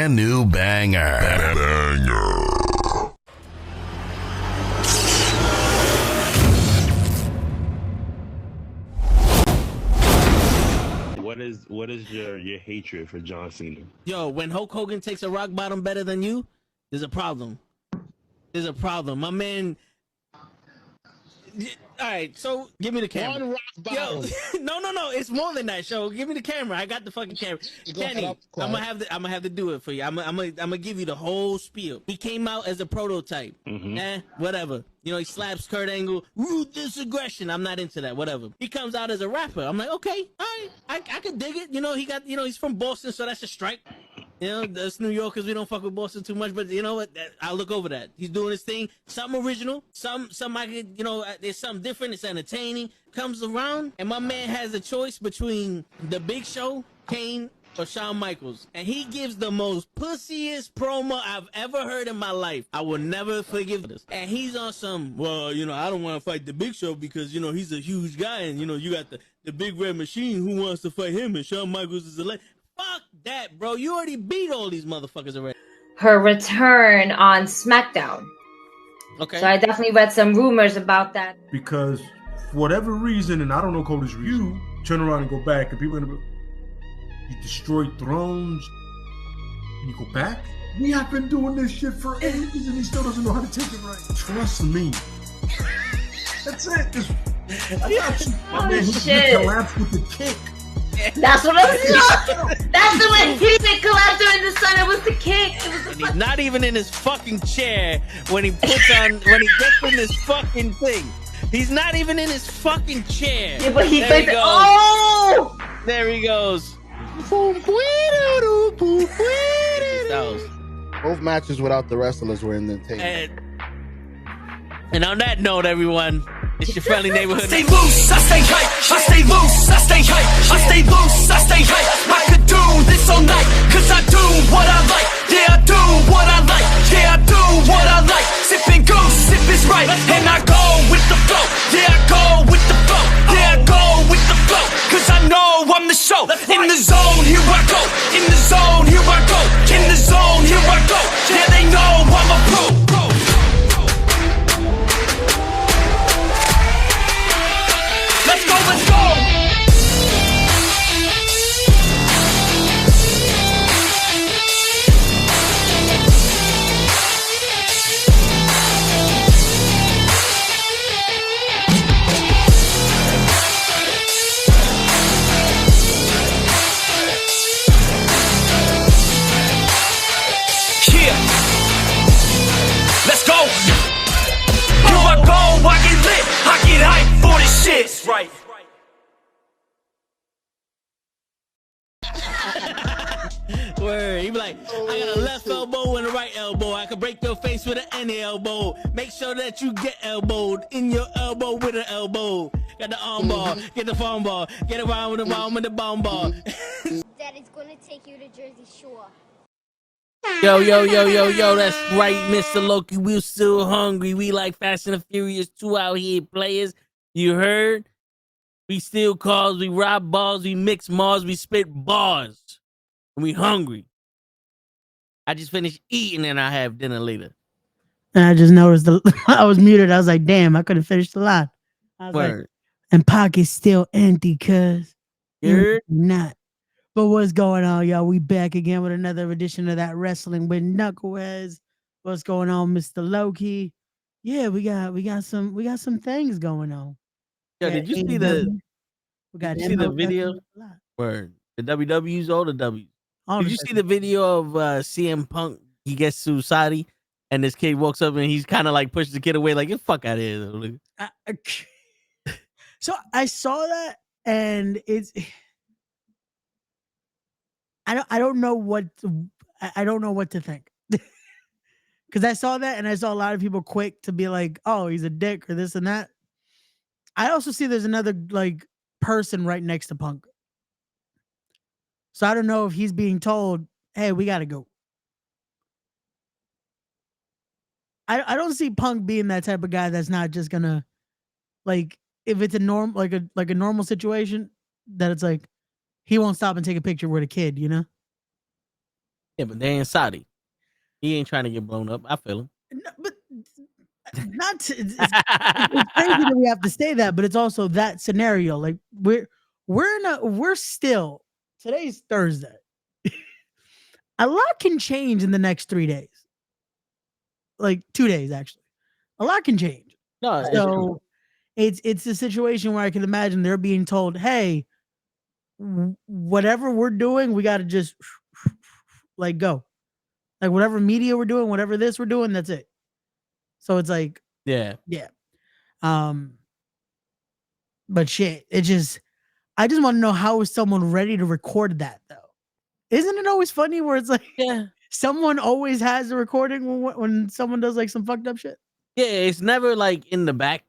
brand new banger. What is your hatred for John Cena? Yo, when Hulk Hogan takes a rock bottom better than you, there's a problem. There's a problem. My man. All right, so give me the camera. One rock bottom. Yo, no, it's more than that. Show, give me the camera. I got the fucking camera. Kenny, I'm gonna have to do it for you. I'm gonna give you the whole spiel. He came out as a prototype. Whatever. You know, he slaps Kurt Angle. Ruthless aggression. I'm not into that. Whatever. He comes out as a rapper. I'm like, okay, all right, I could dig it. You know, he's from Boston, so that's a strike. You know, that's New Yorkers. We don't fuck with Boston too much, but you know what? I'll look over that. He's doing his thing. Something original. Some I could, you know, there's something different. It's entertaining. Comes around, and my man has a choice between The Big Show, Kane, or Shawn Michaels, and he gives the most pussiest promo I've ever heard in my life. I will never forgive this. And he's on some, well, you know, I don't want to fight The Big Show because, you know, he's a huge guy, and, you know, you got the big red machine. Who wants to fight him? And Shawn Michaels is a legend. Fuck that, bro. You already beat all these motherfuckers already. Her return on SmackDown. Okay. So I definitely read some rumors about that. Because for whatever reason, and I don't know Cody's reason, you turn around and go back, and people are gonna be, you destroyed thrones, and you go back? We have been doing this shit for ages, and he still doesn't know how to take it right. Trust me. That's it. I got you. My man, he collapsed with the kick. That's what I was doing. That's the way he didn't collapse during the sun. It was the kick. He's not even in his fucking chair when he gets in this fucking thing. He's not even in his fucking chair. Yeah, but he goes. Oh! There he goes. Both matches without the wrestlers were in the tape. And on that note, everyone, it's your friendly neighborhood. I stay loose, I stay hype. I stay loose, I stay hype. I stay loose, I stay hype. I could do this all night, cause I do what I like. Yeah, I do what I like. Yeah, I do what I like. Sipping goose, sip is right. And I go with the flow. Yeah, I go with the flow. Yeah, I go with the flow. Cause I know I'm the show. In the zone, here I go. In the zone, here I go. In the zone, here I go. Yeah, they know I'm a pro. Let's go, let's go! Yeah. Let's go! Here I go, I get lit, I get hyped for this shit. Right. Word. He be like, I got a left elbow and a right elbow. I can break your face with any elbow. Make sure that you get elbowed in your elbow with an elbow. Got the arm bar, get the farm bar, get around with the bomb with the bomb bar. Daddy's gonna take you to Jersey Shore. Yo, that's right, Mr. Loki. We're still hungry. We like Fast and the Furious 2 out here, players. You heard? We steal cars, we rob bars, we mix Mars, we spit bars. And we hungry. I just finished eating and I have dinner later. And I just noticed I was muted. I was like, damn, I couldn't finish the line. I was Word. like, and pocket's still empty, cuz. You heard? Not. But what's going on, y'all? We back again with another edition of that Wrestling with NuKKle. What's going on, Mr. Loki? Yeah, we got some things going on. Yo, did you see the video? Word. The WWs or the W's? Did you see the video of CM Punk? He gets to Saudi and this kid walks up and he's kind of like pushes the kid away, like, get the fuck out of here. So I saw that and it's I don't know what to think. Because I saw that and I saw a lot of people quick to be like, oh, he's a dick or this and that. I also see there's another like person right next to Punk. So I don't know if he's being told, hey, we got to go. I don't see Punk being that type of guy that's not just going to, like, if it's a normal situation, that it's like, he won't stop and take a picture with a kid, you know? Yeah, but they ain't Saudi. He ain't trying to get blown up. I feel him. No, but not to, it's crazy that we have to say that, but it's also that scenario. Like we're still today's Thursday. A lot can change in the next 3 days. Like 2 days, actually. A lot can change. No, So it's a situation where I can imagine they're being told, hey, whatever we're doing, we got to just like go. Like whatever media we're doing, whatever this we're doing, that's it. So it's like, yeah. But shit, I just want to know how is someone ready to record that though? Isn't it always funny where it's like, someone always has a recording when someone does like some fucked up shit? Yeah, it's never like in the back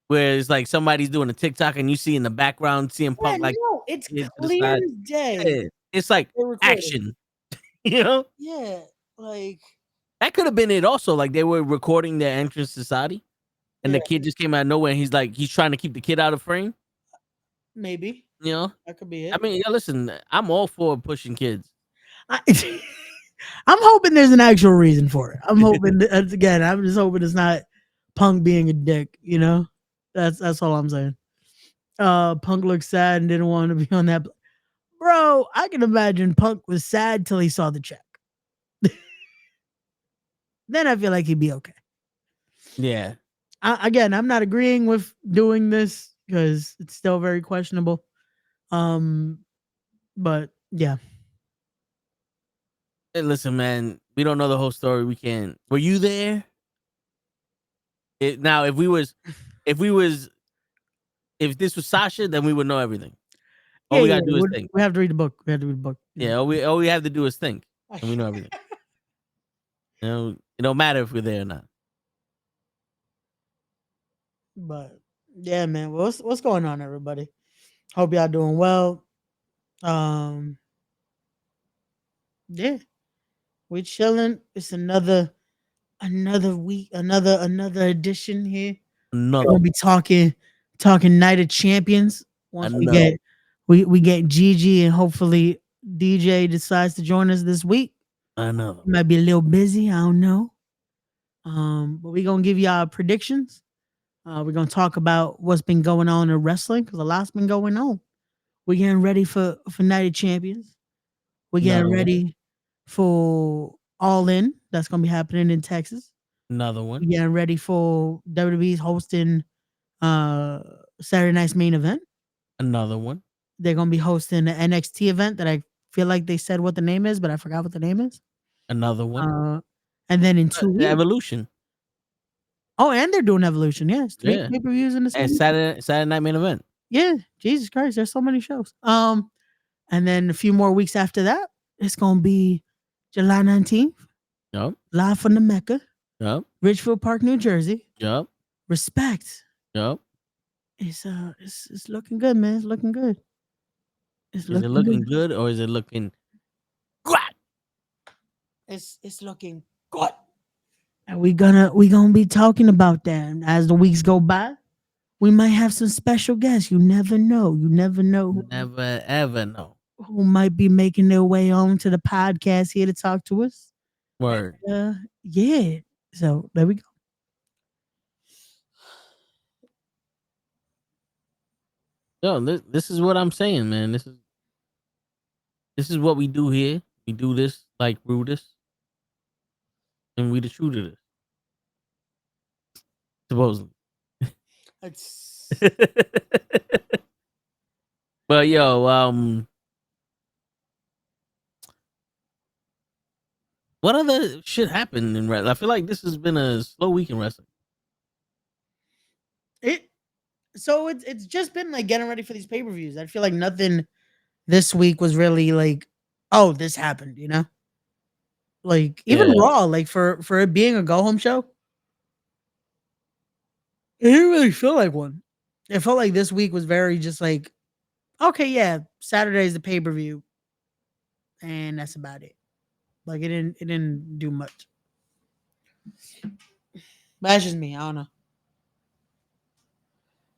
where it's like somebody's doing a TikTok and you see in the background CM Punk no, it's clear as day. Yeah, it's like action, you know? Yeah, like that could have been it. Also, like they were recording their entrance to Saudi, and the kid just came out of nowhere. And he's trying to keep the kid out of frame. Maybe, you know, that could be it. I mean, listen, I'm all for pushing kids. I'm hoping there's an actual reason for it. I'm hoping again. I'm just hoping it's not Punk being a dick. You know, that's all I'm saying. Punk looked sad and didn't want to be on that. Bro, I can imagine Punk was sad till he saw the check. Then I feel like he'd be okay. Yeah. Again, I'm not agreeing with doing this because it's still very questionable. But yeah. Hey, listen, man, we don't know the whole story. We can't. Were you there? Now, if this was Sasha, then we would know everything. All we gotta do is think. We have to read the book. Yeah, all we have to do is think, and we know everything. You know, it don't matter if we're there or not. But yeah, man, what's going on, everybody? Hope y'all doing well. Yeah, we chilling. It's another week, another edition here. We're gonna be talking Night of Champions. Once we get Gigi and hopefully DJ decides to join us this week. I know. Might be a little busy. I don't know. But we're gonna give y'all predictions. We're gonna talk about what's been going on in wrestling because a lot's been going on. We're getting ready for Night of Champions. We're getting ready for All In. That's gonna be happening in Texas. Another one. We're getting ready for WWE's hosting Saturday night's main event. Another one. They're gonna be hosting the NXT event that I feel like they said what the name is, but I forgot what the name is. Another one. And then in 2 weeks, Evolution. Oh, and they're doing Evolution. Yes, three pay-per-views in the same. And Saturday night main event. Yeah, Jesus Christ, there's so many shows. And then a few more weeks after that, it's gonna be July 19th. Yep. Live from the Mecca. Yep. Richfield Park, New Jersey. Yep. Respect. Yep. It's looking good, man. It's looking good. Is it looking good or is it looking good? It's looking good. And we're gonna be talking about that. And as the weeks go by, we might have some special guests. You never know. You never know. Never ever know. Who might be making their way on to the podcast here to talk to us. Word. Yeah. So there we go. Yo, this is what I'm saying, man. This is what we do here. We do this like Brutus. And we the true to this. Supposedly. But yo, what other shit happened in wrestling? I feel like this has been a slow week in wrestling. It's just been like getting ready for these pay-per-views. I feel like nothing this week was really like, oh, this happened, you know? Like even Raw, like for it being a go-home show, it didn't really feel like one. It felt like this week was very just like, okay, yeah, Saturday's the pay-per-view, and that's about it. Like it didn't do much. But that's just me. I don't know.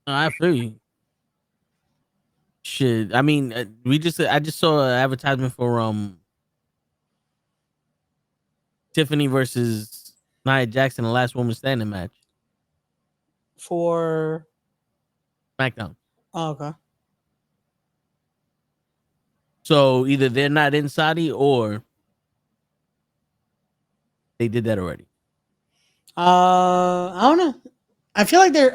I feel you. Shit, I mean, I just saw an advertisement for Tiffany versus Nia Jackson, the last woman standing match. For SmackDown. oh, okay. So either they're not in Saudi or they did that already. I don't know. I feel like they're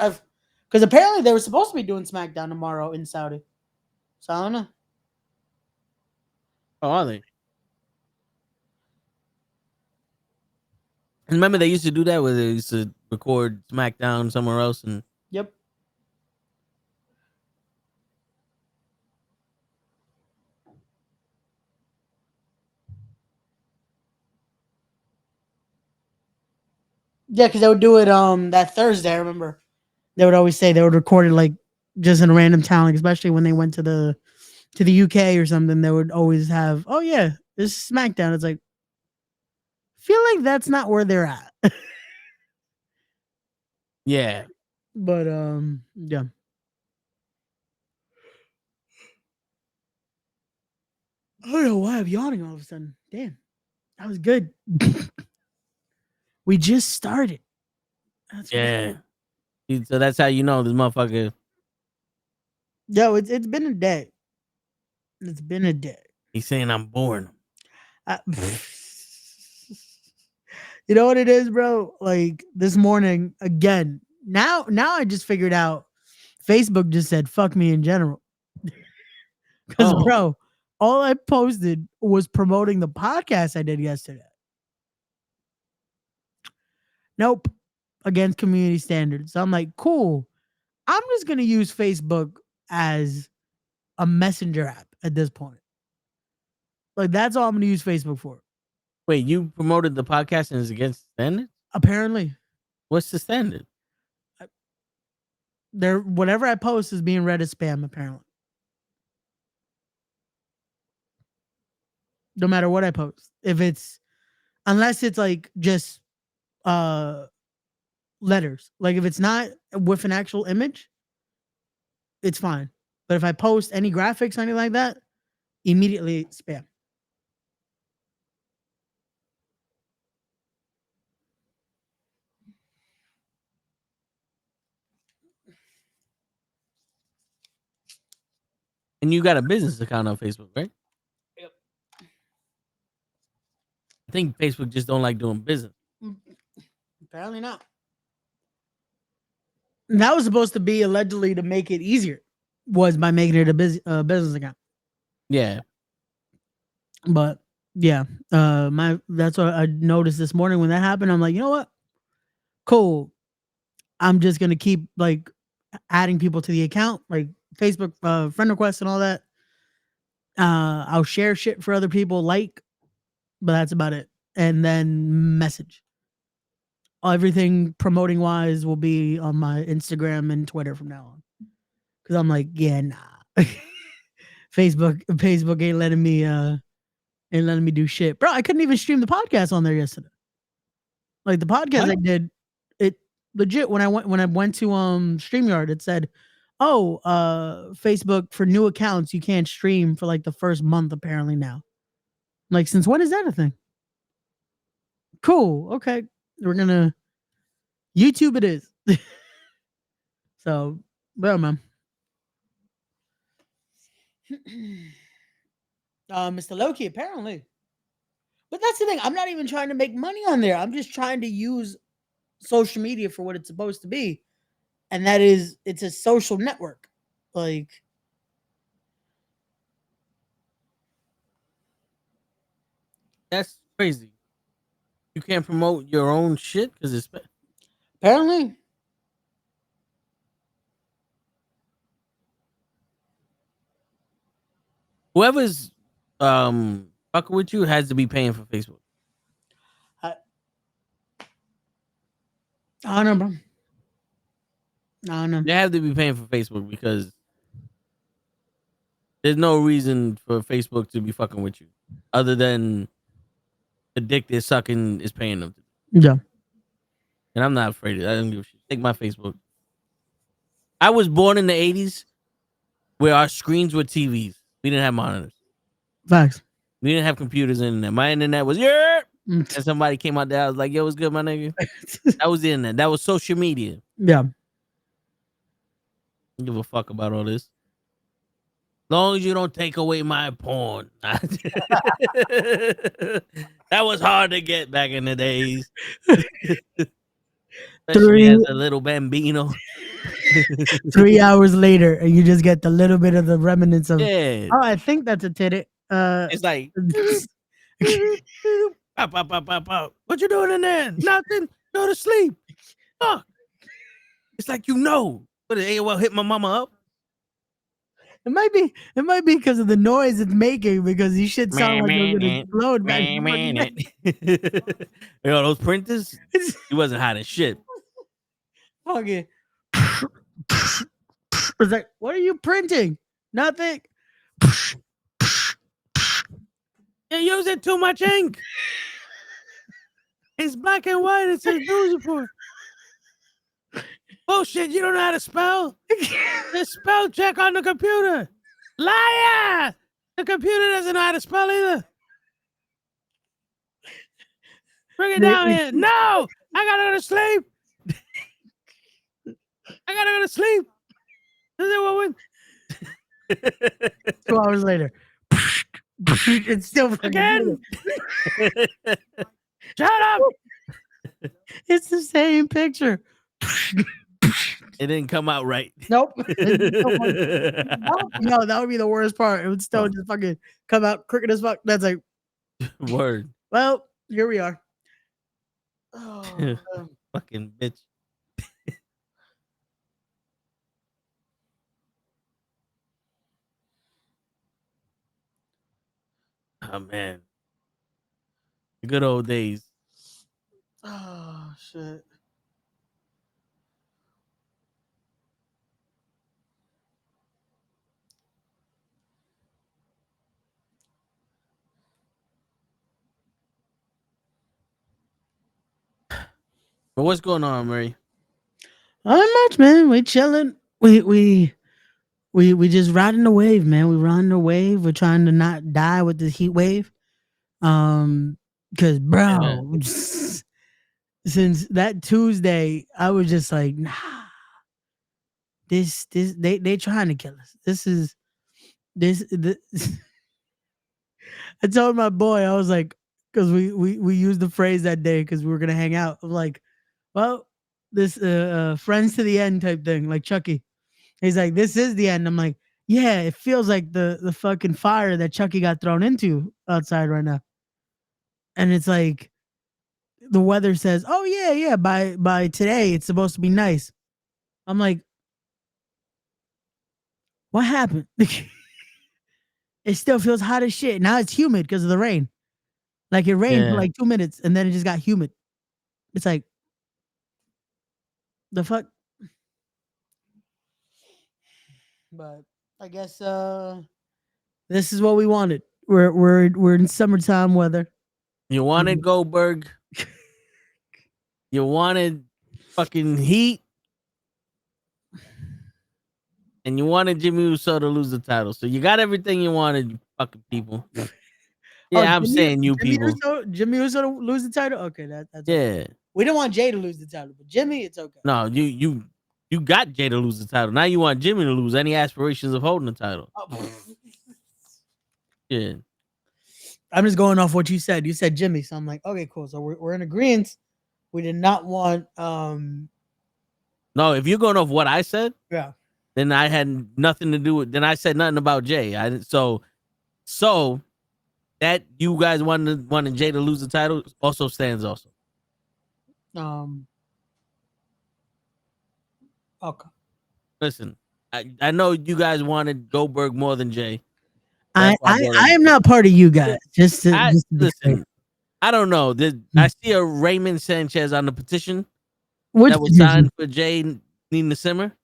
because apparently they were supposed to be doing SmackDown tomorrow in Saudi. So I don't know. Oh, are they? And remember they used to do that where they used to record SmackDown somewhere else and Yep. Yeah, because they would do it that Thursday. I remember they would always say they would record it like just in a random town, like, especially when they went to the UK or something. They would always have, oh yeah, this is SmackDown. It's like, feel like that's not where they're at. yeah. But yeah. I don't know why I'm yawning all of a sudden. Damn, that was good. We just started. That's Yeah. So that's how you know this motherfucker. Yo, it's been a day. It's been a day. He's saying I'm boring. You know what it is, bro? Like this morning again. Now I just figured out Facebook just said fuck me in general. Because bro, all I posted was promoting the podcast I did yesterday. Nope. Against community standards. So I'm like, cool. I'm just gonna use Facebook as a messenger app at this point. Like that's all I'm gonna use Facebook for. Wait, you promoted the podcast and it's against standard? Apparently. What's the standard? Whatever I post is being read as spam, apparently. No matter what I post. Unless it's like just letters. Like if it's not with an actual image, it's fine. But if I post any graphics or anything like that, immediately spam. And you got a business account on Facebook, right? Yep. I think Facebook just don't like doing business. Apparently not. And that was supposed to be allegedly to make it easier, was by making it a business account. Yeah. But yeah, that's what I noticed this morning when that happened. I'm like, you know what? Cool. I'm just gonna keep like adding people to the account, like Facebook friend requests and all that. I'll share shit for other people, but that's about it. And then message. Everything promoting wise will be on my Instagram and Twitter from now on. Cause I'm like, yeah, nah. Facebook ain't letting me do shit. Bro, I couldn't even stream the podcast on there yesterday. Like the podcast I did, it legit when I went to StreamYard, it said, oh, Facebook for new accounts, you can't stream for like the first month apparently now. Like, since when is that a thing? Cool. Okay. We're gonna YouTube it is. So, well, man. Mr. Loki, apparently. But that's the thing. I'm not even trying to make money on there. I'm just trying to use social media for what it's supposed to be. And that is, it's a social network. Like, that's crazy. You can't promote your own shit because it's apparently. Whoever's fucking with you has to be paying for Facebook. I don't know, bro. I don't know. They have to be paying for Facebook because there's no reason for Facebook to be fucking with you other than the dick they're sucking is paying them. Yeah. And I'm not afraid of that. I don't give a shit. Take my Facebook. I was born in the 80s where our screens were TVs. We didn't have monitors. Facts. We didn't have computers and internet. My internet was, yeah. and somebody came out there. I was like, "Yo, what's good, my nigga?" That was the internet. That was social media. Yeah. Don't give a fuck about all this. Long as you don't take away my porn. That was hard to get back in the days. Especially as a little bambino. 3 hours later, and you just get the little bit of the remnants of. Yeah. Oh, I think that's a titty. It's like. Pop, pop, pop, pop, pop. What you doing in there? Nothing. Go to sleep. Fuck. It's like But AOL hit my mama up. It might be because of the noise it's making, because you should sound like you're gonna explode back. Those printers, he wasn't hot as shit. Okay. It's like, what are you printing? Nothing. You're using too much ink. It's black and white. It says news report. Bullshit, you don't know how to spell? There's spell check on the computer. Liar! The computer doesn't know how to spell either. Bring it down here. No! I gotta go to sleep. I gotta go to sleep. Is it woman? 2 hours later. It's still Again. Shut up. It's the same picture. It didn't come out right. Nope. No, that would be the worst part. It would still just fucking come out crooked as fuck. That's like word. Well, here we are. Oh, fucking bitch. Oh man. The good old days. Oh shit. But what's going on, Murray? Not much, man. We chilling. We just riding the wave, man. We riding the wave. We're trying to not die with the heat wave. Because bro, since that Tuesday, I was just like, nah. This they trying to kill us. This. I told my boy, I was like, because we used the phrase that day because we were gonna hang out. I'm like, well, this friends to the end type thing, like Chucky. He's like, this is the end. I'm like, yeah, it feels like the fucking fire that Chucky got thrown into outside right now. And it's like the weather says, oh yeah, by today it's supposed to be nice. I'm like, what happened? It still feels hot as shit. Now it's humid because of the rain. Like it rained for like 2 minutes and then it just got humid. It's like, the fuck? But I guess this is what we wanted. We're in summertime weather. You wanted Goldberg. You wanted fucking heat. And you wanted Jimmy Uso to lose the title. So you got everything you wanted, you fucking people. Yeah, I'm saying you people. Jimmy Uso to lose the title? Okay, that's yeah. Okay. We don't want Jay to lose the title, but Jimmy, it's okay. No, you got Jay to lose the title. Now you want Jimmy to lose any aspirations of holding the title. Yeah. I'm just going off what you said. You said Jimmy, so I'm like, okay, cool. So we're in agreement. We did not want No, if you're going off what I said, yeah, then I had nothing to do with. Then I said nothing about Jay. So that you guys wanted Jay to lose the title also stands also. Okay. Listen, I know you guys wanted Goldberg more than Jay. I am not part of you guys. Just to listen. I don't know. I see a Raymond Sanchez on the petition that was signed for Jay needing to simmer,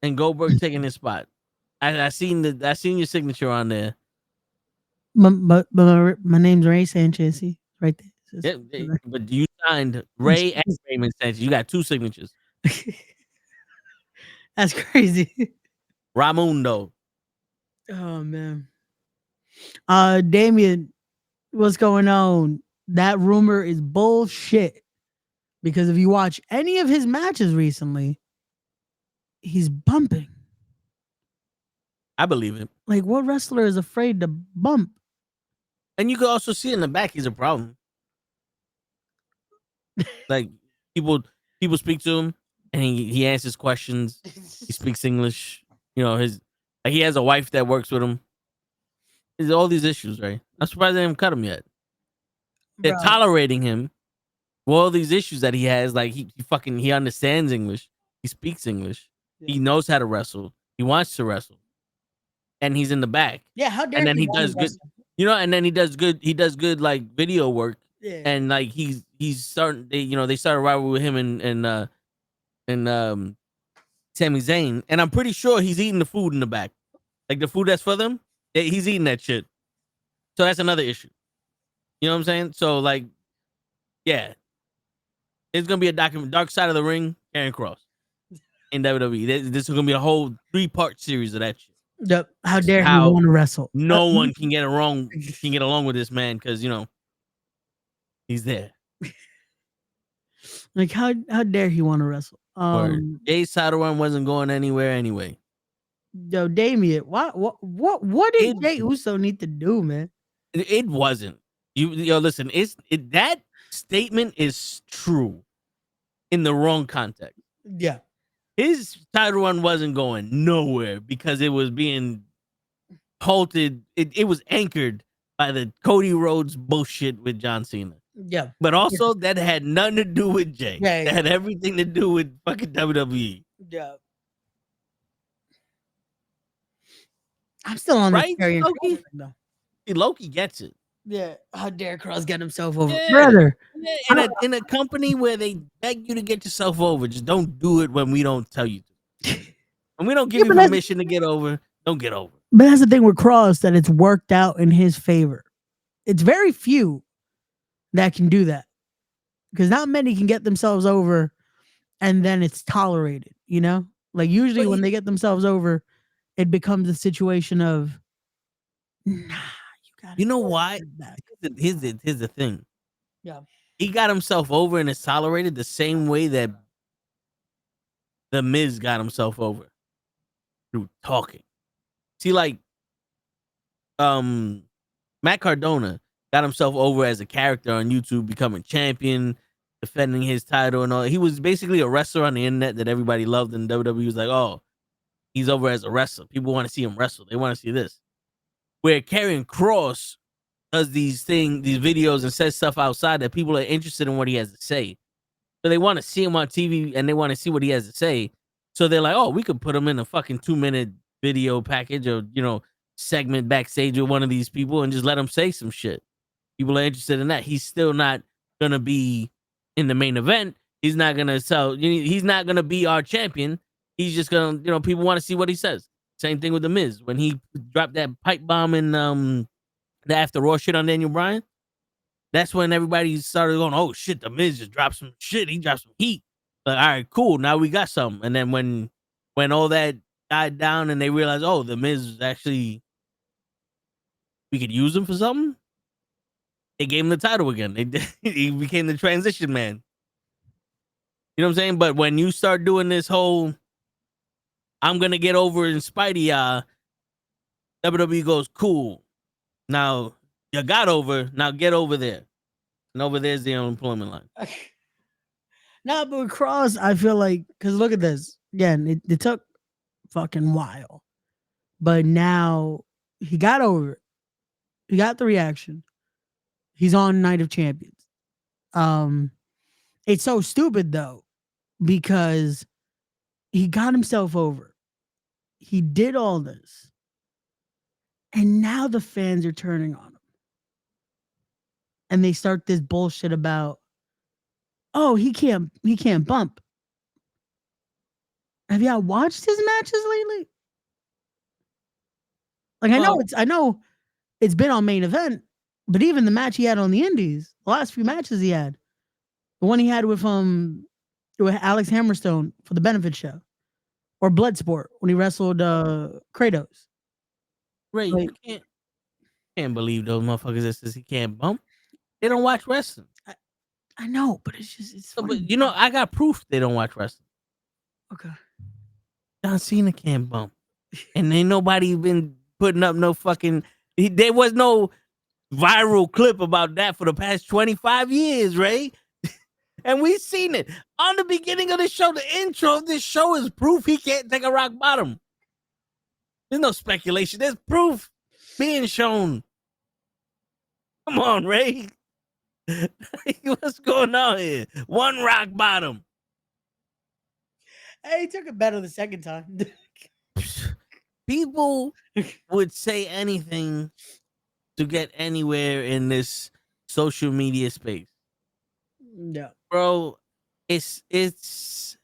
and Goldberg taking his spot. I seen your signature on there. But my name's Ray Sanchez. See, right there. Yeah, but you signed Ray and Raymond Sanchez. You got two signatures. That's crazy. Ramundo. Oh man. Damien, what's going on? that rumor is bullshit. Because if you watch any of his matches recently, he's bumping. I believe it. Like, what wrestler is afraid to bump? And you can also see in the back he's a problem. Like people speak to him and he answers questions. He speaks English. You know, he has a wife that works with him. There's all these issues, right? I'm surprised they haven't cut him yet. They're Bro. tolerating him with all these issues that he has. Like he understands English. He speaks English. Yeah. He knows how to wrestle. He wants to wrestle. And he's in the back. Yeah, how dare And then he want does to good. wrestle? You know, and then he does good like video work. Yeah. And like he's starting. They started rivalry with him and Sami Zayn, and I'm pretty sure he's eating the food in the back, like the food that's for them. He's eating that shit. So that's another issue. You know what I'm saying? So like, yeah, it's gonna be a document, Dark Side of the Ring, Karrion Kross in WWE. This is gonna be a whole 3-part series of that shit. Yep. How dare he How want to wrestle? No one can get along with this man because he's there. Like how dare he want to wrestle? Jay's title run wasn't going anywhere anyway. Yo, Damien, what did Jay Uso need to do, man? It wasn't. Listen, that statement is true in the wrong context. Yeah. His title run wasn't going nowhere because it was being halted. It was anchored by the Cody Rhodes bullshit with John Cena. Yeah. But also that had nothing to do with Jay. Yeah. That had everything to do with fucking WWE. Yeah. I'm still on Right, the Karrion Loki? Kross thing, though. See, Loki gets it. Yeah. How dare Kross get himself over? Yeah. Brother. Yeah, in a company where they beg you to get yourself over, just don't do it when we don't tell you to. When we don't give you permission to get over, don't get over. But that's the thing with Kross, that it's worked out in his favor. It's very few that can do that. Because not many can get themselves over and then it's tolerated, you know? Like usually when they get themselves over, it becomes a situation of, nah, you got. You know why? Here's the thing. Yeah. He got himself over and it's tolerated the same way that The Miz got himself over, through talking. See, like, Matt Cardona got himself over as a character on YouTube, becoming champion, defending his title and all. He was basically a wrestler on the internet that everybody loved, and WWE was like, oh, he's over as a wrestler. People want to see him wrestle. They want to see this. Where Karrion Kross does these videos and says stuff outside that people are interested in what he has to say. So they want to see him on TV and they want to see what he has to say. So they're like, oh, we could put him in a fucking 2-minute video package or, segment backstage with one of these people and just let him say some shit. People are interested in that. He's still not going to be in the main event. He's not going to he's not going to be our champion. He's just going to, people want to see what he says. Same thing with The Miz. When he dropped that pipe bomb in the After Raw shit on Daniel Bryan, that's when everybody started going, oh shit, The Miz just dropped some shit. He dropped some heat. Like, all right, cool. Now we got something. And then when all that died down and they realized, oh, The Miz is actually, we could use him for something, they gave him the title again. He became the transition man. You know what I'm saying? But when you start doing this whole, I'm going to get over in spite of y'all, WWE goes, cool. Now, you got over. Now get over there. And over there's the unemployment line. Nah, but with Kross, I feel like, because look at this. Again, it took fucking while. But now he got over it. He got the reaction. He's on Night of Champions. It's so stupid, though, because he got himself over. He did all this. And now the fans are turning on him. And they start this bullshit about, oh, he can't bump. Have y'all watched his matches lately? Like, I know it's been on Main Event, but even the match he had on the Indies, the last few matches he had, the one he had with Alex Hammerstone for the benefit show, or Bloodsport when he wrestled Kratos. Right, you can't believe those motherfuckers that says he can't bump. They don't watch wrestling. I know, but it's just it's funny. But you know, I got proof they don't watch wrestling. Okay. John Cena can't bump, and ain't nobody been putting up no fucking. There was no viral clip about that for the past 25 years, Ray. And we've seen it on the beginning of the show. The intro of this show is proof he can't take a rock bottom. There's no speculation. There's proof being shown. Come on, Ray. What's going on here? One rock bottom. Hey, he took it better the second time. People would say anything to get anywhere in this social media space. Yeah. Bro, it's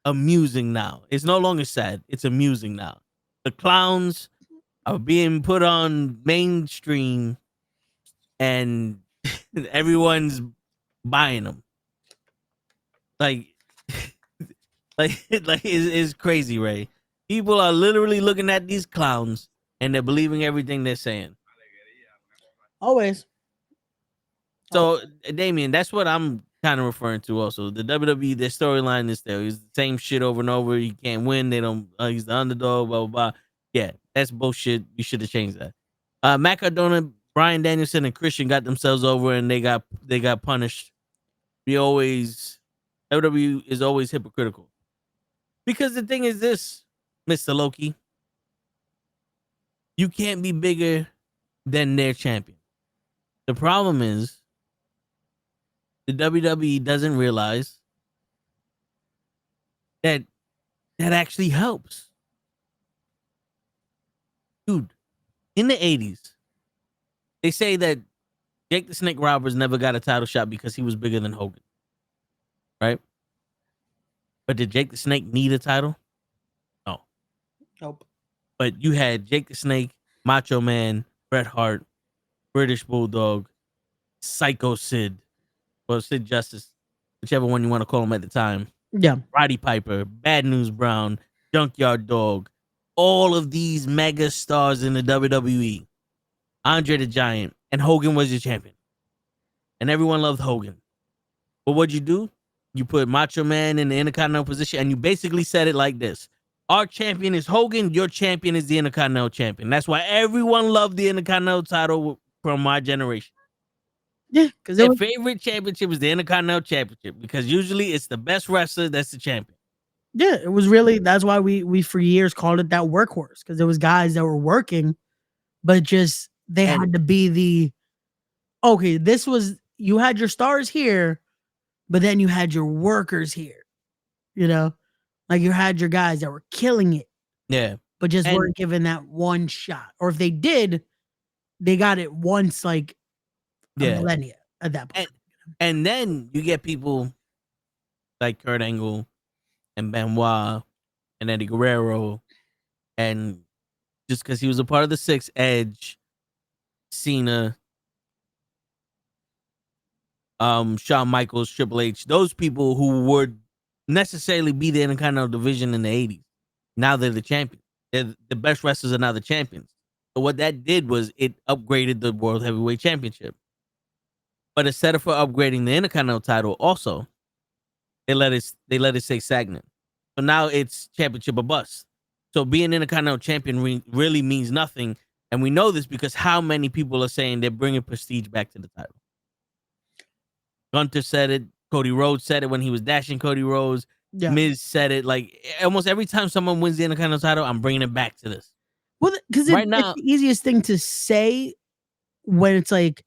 amusing now. It's no longer sad. It's amusing now. The clowns are being put on mainstream and everyone's buying them. Like it's crazy, Ray. People are literally looking at these clowns and they're believing everything they're saying. Always. So, Damien, that's what I'm kind of referring to also. The WWE, their storyline is there. It's the same shit over and over. He can't win. They don't, he's the underdog, blah, blah, blah. Yeah, that's bullshit. You should have changed that. Matt Cardona, Bryan Danielson, and Christian got themselves over and they got punished. WWE is always hypocritical. Because the thing is this, Mr. Loki, you can't be bigger than their champion. The problem is the WWE doesn't realize that actually helps. Dude, in the 80s, they say that Jake the Snake Roberts never got a title shot because he was bigger than Hogan. Right? But did Jake the Snake need a title? No. Nope. But you had Jake the Snake, Macho Man, Bret Hart, British Bulldog, Psycho Sid, or Sid Justice, whichever one you want to call him at the time. Yeah. Roddy Piper, Bad News Brown, Junkyard Dog, all of these mega stars in the WWE. Andre the Giant, and Hogan was your champion. And everyone loved Hogan. But what'd you do? You put Macho Man in the Intercontinental position, and you basically said it like this. Our champion is Hogan. Your champion is the Intercontinental champion. That's why everyone loved the Intercontinental title from my generation. Yeah, because their favorite championship is the Intercontinental Championship because usually it's the best wrestler that's the champion. Yeah, it was really, that's why we for years called it that workhorse, because there was guys that were working, but just they had to be the, okay, this was, you had your stars here, but then you had your workers here, you know, like you had your guys that were killing it. Yeah. But just weren't given that one shot. Or if they did, they got it once, like a millennia at that point. And then you get people like Kurt Angle and Benoit and Eddie Guerrero, and just because he was a part of the Six, Edge, Cena, Shawn Michaels, Triple H, those people who would necessarily be the Intercontinental division in the 80s. Now they're the champions. They're the best wrestlers are now the champions. So what that did was it upgraded the World Heavyweight Championship. But instead of upgrading the Intercontinental title, also they let it stay stagnant. So now it's championship or bust. So being Intercontinental champion really means nothing, and we know this because how many people are saying they're bringing prestige back to the title. Gunther said it. Cody Rhodes said it when he was dashing Cody Rhodes. Yeah. Miz said it. Like almost every time someone wins the Intercontinental title, I'm bringing it back to this. Well, because it's the easiest thing to say when it's like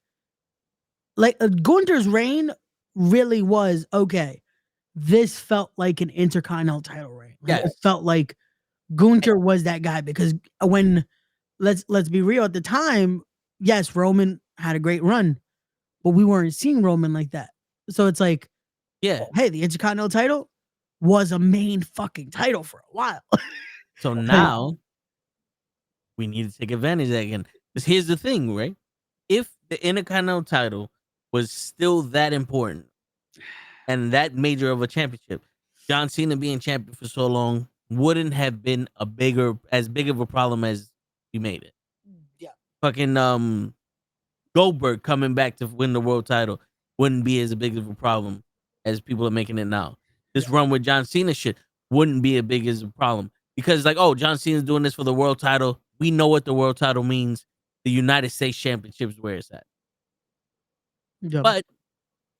Gunther's reign really was okay. This felt like an Intercontinental title reign. Like, it felt like Gunther was that guy because when let's be real at the time, yes, Roman had a great run, but we weren't seeing Roman like that. So it's like, hey, the Intercontinental title was a main fucking title for a while. So now we need to take advantage of that again. Because here's the thing, right? If the Intercontinental title was still that important and that major of a championship, John Cena being champion for so long wouldn't have been as big of a problem as we made it. Yeah. Fucking Goldberg coming back to win the world title wouldn't be as big of a problem as people are making it now. This run with John Cena shit wouldn't be as big as a problem because, like, oh, John Cena's doing this for the world title. We know what the world title means. The United States Championship is where it's at. Yeah. But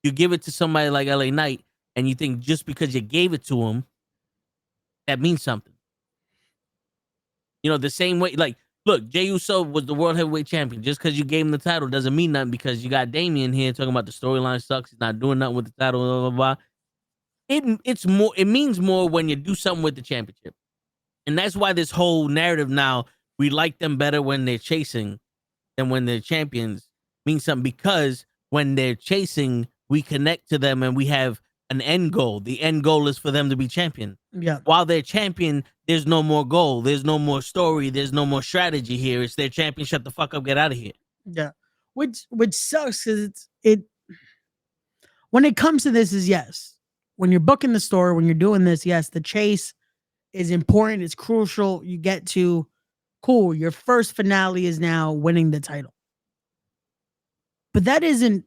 you give it to somebody like LA Knight, and you think just because you gave it to him, that means something. You know, the same way, like, look, Jey Uso was the world heavyweight champion. Just because you gave him the title doesn't mean nothing because you got Damian here talking about the storyline sucks. He's not doing nothing with the title, blah, blah, blah. It means more when you do something with the championship. And that's why this whole narrative now, we like them better when they're chasing than when they're champions, means something because when they're chasing, we connect to them and we have an end goal. The end goal is for them to be champion. Yeah. While they're champion, there's no more goal. There's no more story. There's no more strategy here. It's their champion. Shut the fuck up. Get out of here. Yeah. Which sucks because it when it comes to this is yes. When you're booking the story, when you're doing this, yes, the chase is important. It's crucial. You get to cool. Your first finale is now winning the title. But that isn't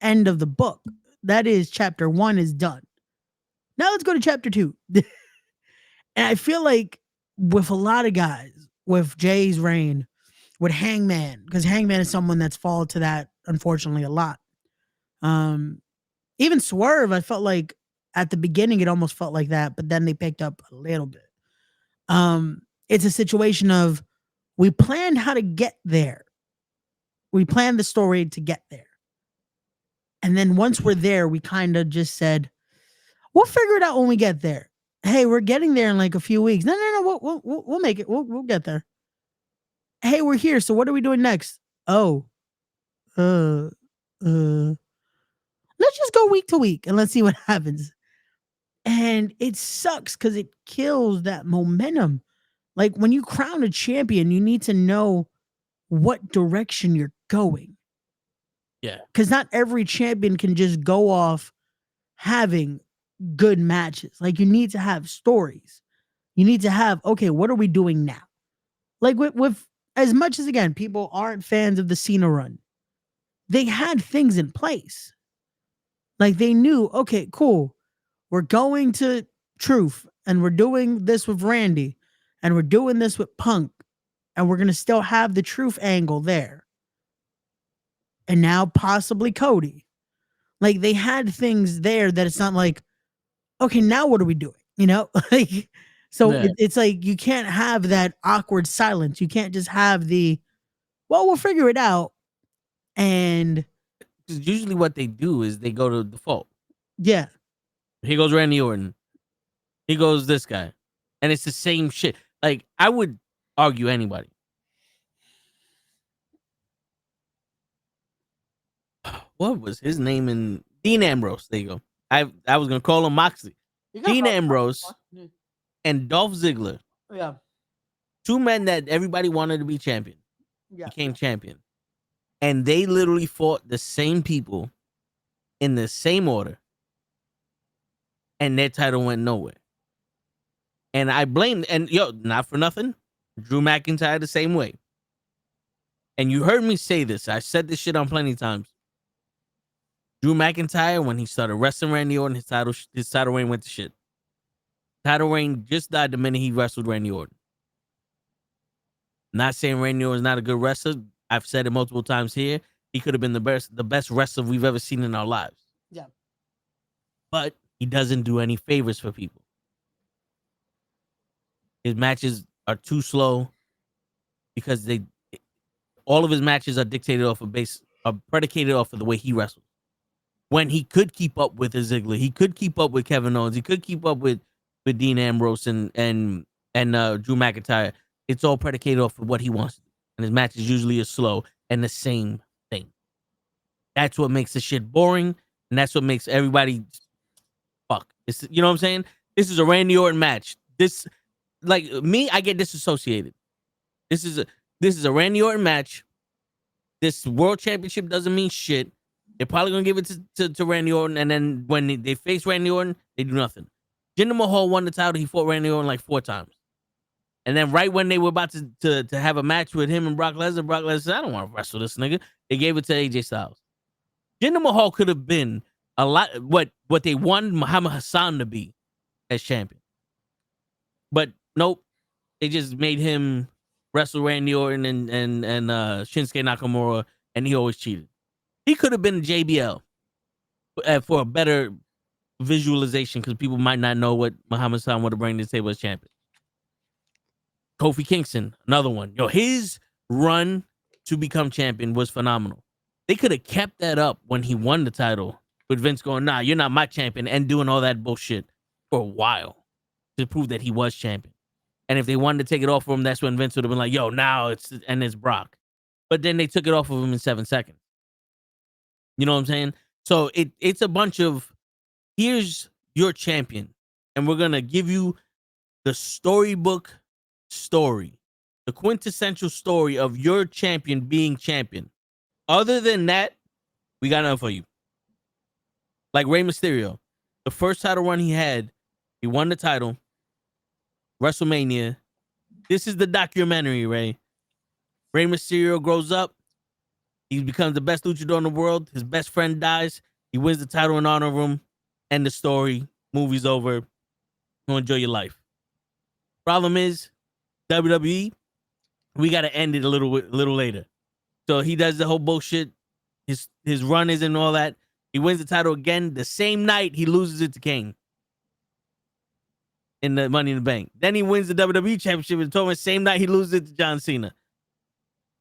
end of the book. That is chapter 1 is done. Now let's go to chapter 2. And I feel like with a lot of guys, with Jay's reign, with Hangman, because Hangman is someone that's fallen to that, unfortunately, a lot. Even Swerve, I felt like at the beginning, it almost felt like that, but then they picked up a little bit. It's a situation of we planned how to get there. We planned the story to get there. And then once we're there, we kind of just said, we'll figure it out when we get there. Hey, we're getting there in like a few weeks. No, we'll make it. We'll get there. Hey, we're here. So what are we doing next? Oh, let's just go week to week and let's see what happens. And it sucks because it kills that momentum. Like when you crown a champion, you need to know what direction you're going. Yeah. Because not every champion can just go off having good matches. Like you need to have stories. You need to have, okay, what are we doing now? Like with as much as, again, people aren't fans of the Cena run, they had things in place. Like they knew, okay, cool. We're going to Truth and we're doing this with Randy and we're doing this with Punk and we're going to still have the Truth angle there. And now possibly Cody. Like they had things there that it's not like, okay, now what are we doing? You know, like, so Yeah. it's like, you can't have that awkward silence. You can't just have the, well, we'll figure it out. And Usually what they do is they go to default. yeah. Here goes Randy Orton. Here goes this guy. And it's the same shit. Like, I would argue anybody. What was his name in Dean Ambrose? There you go. I was gonna call him Moxley. Dean Ambrose and Dolph Ziggler. Yeah. Two men that everybody wanted to be champion. Yeah. Became champion. And they literally fought the same people in the same order. And their title went nowhere. And I blame, and yo, not for nothing, Drew McIntyre the same way. And you heard me say this. I said this shit on plenty of times. Drew McIntyre, when he started wrestling Randy Orton, his title reign went to shit. Title reign just died the minute he wrestled Randy Orton. Not saying Randy Orton's not a good wrestler. I've said it multiple times here. He could have been the best wrestler we've ever seen in our lives. Yeah. But he doesn't do any favors for people. His matches are too slow because all of his matches are predicated off of the way he wrestles. When he could keep up with Ziggler, he could keep up with Kevin Owens, he could keep up with Dean Ambrose and Drew McIntyre. It's all predicated off of what he wants to do. And his matches usually are slow and the same thing. That's what makes the shit boring, and that's what makes everybody fuck. You know what I'm saying? This is a Randy Orton match. This, like me, I get disassociated. This is a Randy Orton match. This world championship doesn't mean shit. They're probably gonna give it to Randy Orton, and then when they face Randy Orton, they do nothing. Jinder Mahal won the title. He fought Randy Orton like 4 times. And then right when they were about to have a match with him and Brock Lesnar said, I don't want to wrestle this nigga. They gave it to AJ Styles. Jinder Mahal could have been a lot what they wanted Muhammad Hassan to be as champion. But nope, they just made him wrestle Randy Orton and Shinsuke Nakamura, and he always cheated. He could have been JBL for a better visualization, because people might not know what Muhammad Hassan would have bring to the table as champion. Kofi Kingston, another one. His run to become champion was phenomenal. They could have kept that up when he won the title, with Vince going, nah, you're not my champion, and doing all that bullshit for a while to prove that he was champion. And if they wanted to take it off of him, that's when Vince would have been like, yo, now it's Brock. But then they took it off of him in 7 seconds. You know what I'm saying? So it's a bunch of, here's your champion, and we're going to give you the storybook story, the quintessential story of your champion being champion. Other than that, we got nothing for you. Like Rey Mysterio, the first title run he had, he won the title, WrestleMania. This is the documentary, Rey. Rey Mysterio grows up. He becomes the best luchador in the world. His best friend dies. He wins the title in honor of him. End the story. Movie's over. Go enjoy your life. Problem is, WWE, we got to end it a little later. So he does the whole bullshit. His run isn't all that. He wins the title again. The same night, he loses it to Kane in the Money in the Bank. Then he wins the WWE Championship in the tournament. Same night, he loses it to John Cena.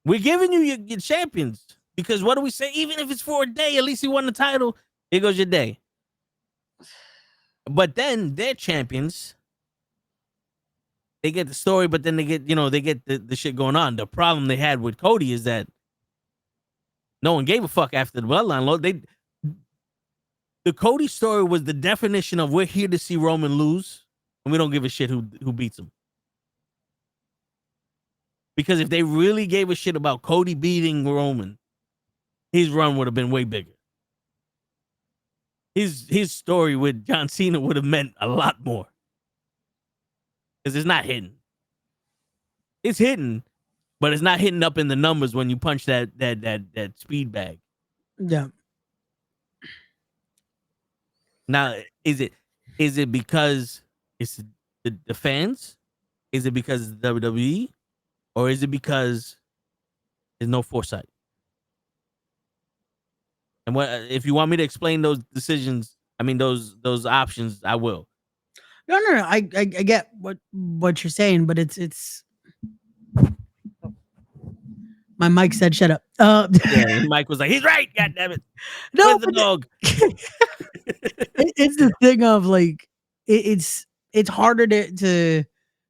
We're giving you your champions, because what do we say? Even if it's for a day, at least he won the title. Here goes your day. But then their champions, they get the story, but then they get the shit going on. The problem they had with Cody is that no one gave a fuck after the Bloodline. The Cody story was the definition of, we're here to see Roman lose, and we don't give a shit who beats him. Because if they really gave a shit about Cody beating Roman, his run would have been way bigger. His story with John Cena would have meant a lot more. Because it's not hidden. It's hidden, but it's not hidden up in the numbers when you punch that speed bag. Yeah. Now, is it because it's the fans? Is it because it's WWE? Or is it because there's no foresight? And what if you want me to explain those decisions? I mean, those options, I will. No. I get what you're saying, but it's. My mic said, "Shut up." Yeah, Mike was like, "He's right." God damn it! No, where's the dog? It's the thing of like it's harder to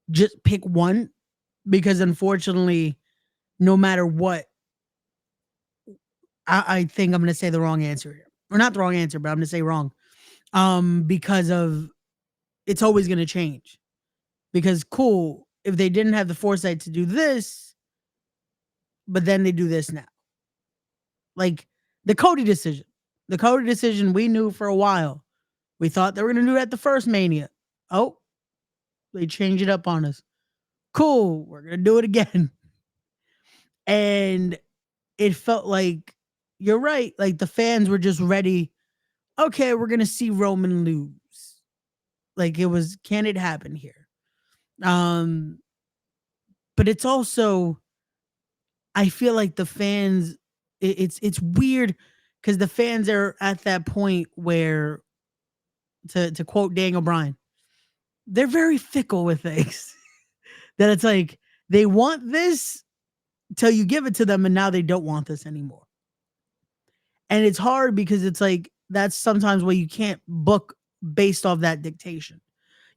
just pick one, because unfortunately, no matter what, I think I'm going to say the wrong answer here, or not the wrong answer, but I'm going to say wrong, because of it's always going to change. Because cool, if they didn't have the foresight to do this, but then they do this now, like the Cody decision. The Cody decision, we knew for a while. We thought they were going to do it at the first Mania. Oh, they changed it up on us. Cool, we're going to do it again. And it felt like, you're right, like the fans were just ready. Okay, we're going to see Roman lose. Like it was, can it happen here? But it's also, I feel like the fans, it's weird, because the fans are at that point where, to quote Daniel Bryan, they're very fickle with things. That it's like they want this till you give it to them, and now they don't want this anymore. And it's hard, because it's like that's sometimes where you can't book based off that dictation.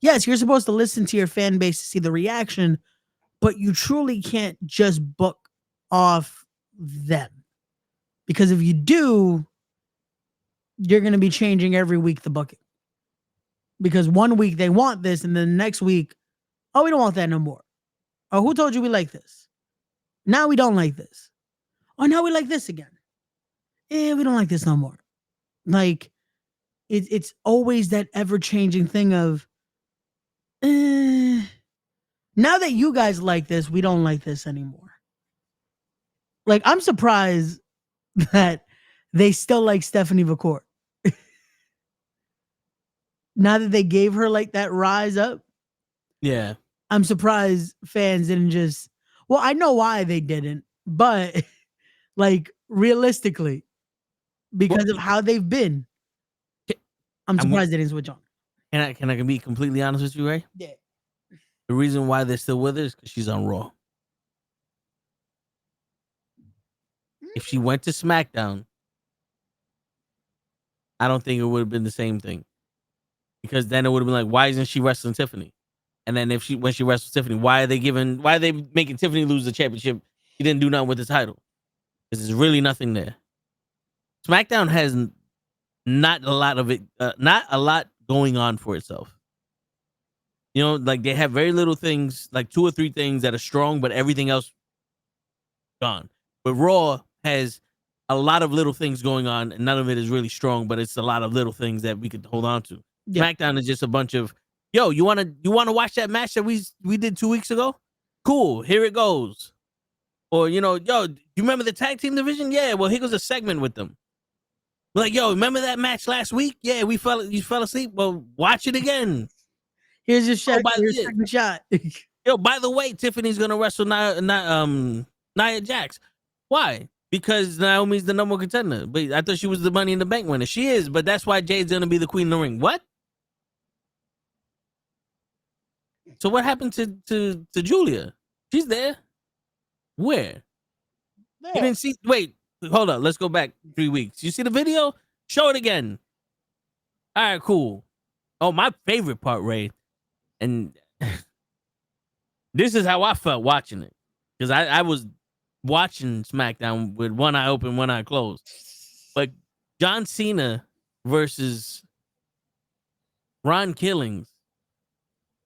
Yes, you're supposed to listen to your fan base to see the reaction, but you truly can't just book off them. Because if you do, you're going to be changing every week the booking. Because one week they want this, and then the next week, oh, we don't want that no more. Oh, who told you we like this? Now we don't like this. Oh, now we like this again. Yeah, we don't like this no more. Like, it's always that ever-changing thing of, now that you guys like this, we don't like this anymore. Like, I'm surprised that they still like Stephanie McCourt. Now that they gave her like that rise up, Yeah. I'm surprised fans didn't just. Well, I know why they didn't, but like realistically, because of how they've been, I'm surprised they didn't switch on. Can I be completely honest with you, Ray? Yeah. The reason why they're still with her is because she's on Raw. If she went to SmackDown, I don't think it would have been the same thing. Because then it would have been like, why isn't she wrestling Tiffany? And then when she wrestles Tiffany, why are they making Tiffany lose the championship? She didn't do nothing with the title. Because there's really nothing there. SmackDown has not a lot going on for itself. You know, like they have very little things, like 2 or 3 things that are strong, but everything else gone. But Raw has a lot of little things going on, and none of it is really strong, but it's a lot of little things that we could hold on to. Yeah. SmackDown is just a bunch of, yo, you wanna watch that match that we did 2 weeks ago? Cool, here it goes. Or, you know, yo, you remember the tag team division? Yeah, well, here goes a segment with them. Like, yo, remember that match last week? Yeah, you fell asleep. Well, watch it again. Here's your shot. Here's your second shot. Yo, by the way, Tiffany's gonna wrestle Nia Jax. Why? Because Naomi's the number 1 contender. But I thought she was the Money in the Bank winner. She is, but that's why Jade's gonna be the queen of the ring. What? So what happened to Julia? She's there. Where? There. You didn't see? Wait, hold up. Let's go back 3 weeks. You see the video? Show it again. All right, cool. Oh, my favorite part, Ray, and this is how I felt watching it, because I was watching SmackDown with one eye open, one eye closed. But John Cena versus Ron Killings,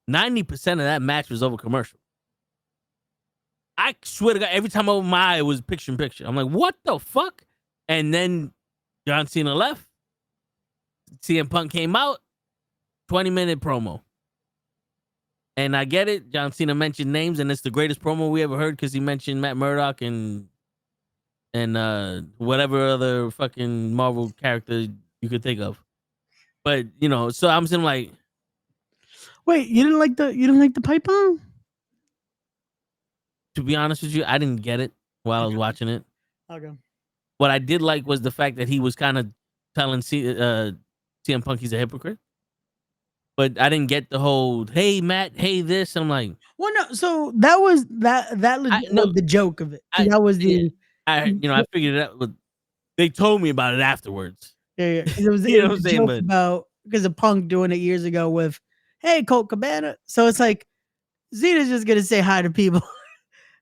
90% of that match was over commercial. I swear to God, every time I opened my eye, it was picture in picture. I'm like, what the fuck? And then John Cena left. CM Punk came out. 20-minute promo. And I get it. John Cena mentioned names, and it's the greatest promo we ever heard because he mentioned Matt Murdock and whatever other fucking Marvel character you could think of. But, you know, so I'm saying, like, wait, you didn't like the pipe bomb? To be honest with you, I didn't get it while I was watching it. Okay. What I did like was the fact that he was kind of telling CM Punk he's a hypocrite. But I didn't get the whole, hey, Matt, hey, this. I'm like, well, no. So that was the joke of it. That was the. I figured it out. But they told me about it afterwards. Yeah. It was, you know what I'm saying? About because of Punk doing it years ago with, hey, Colt Cabana. So it's like, Zena's just gonna say hi to people.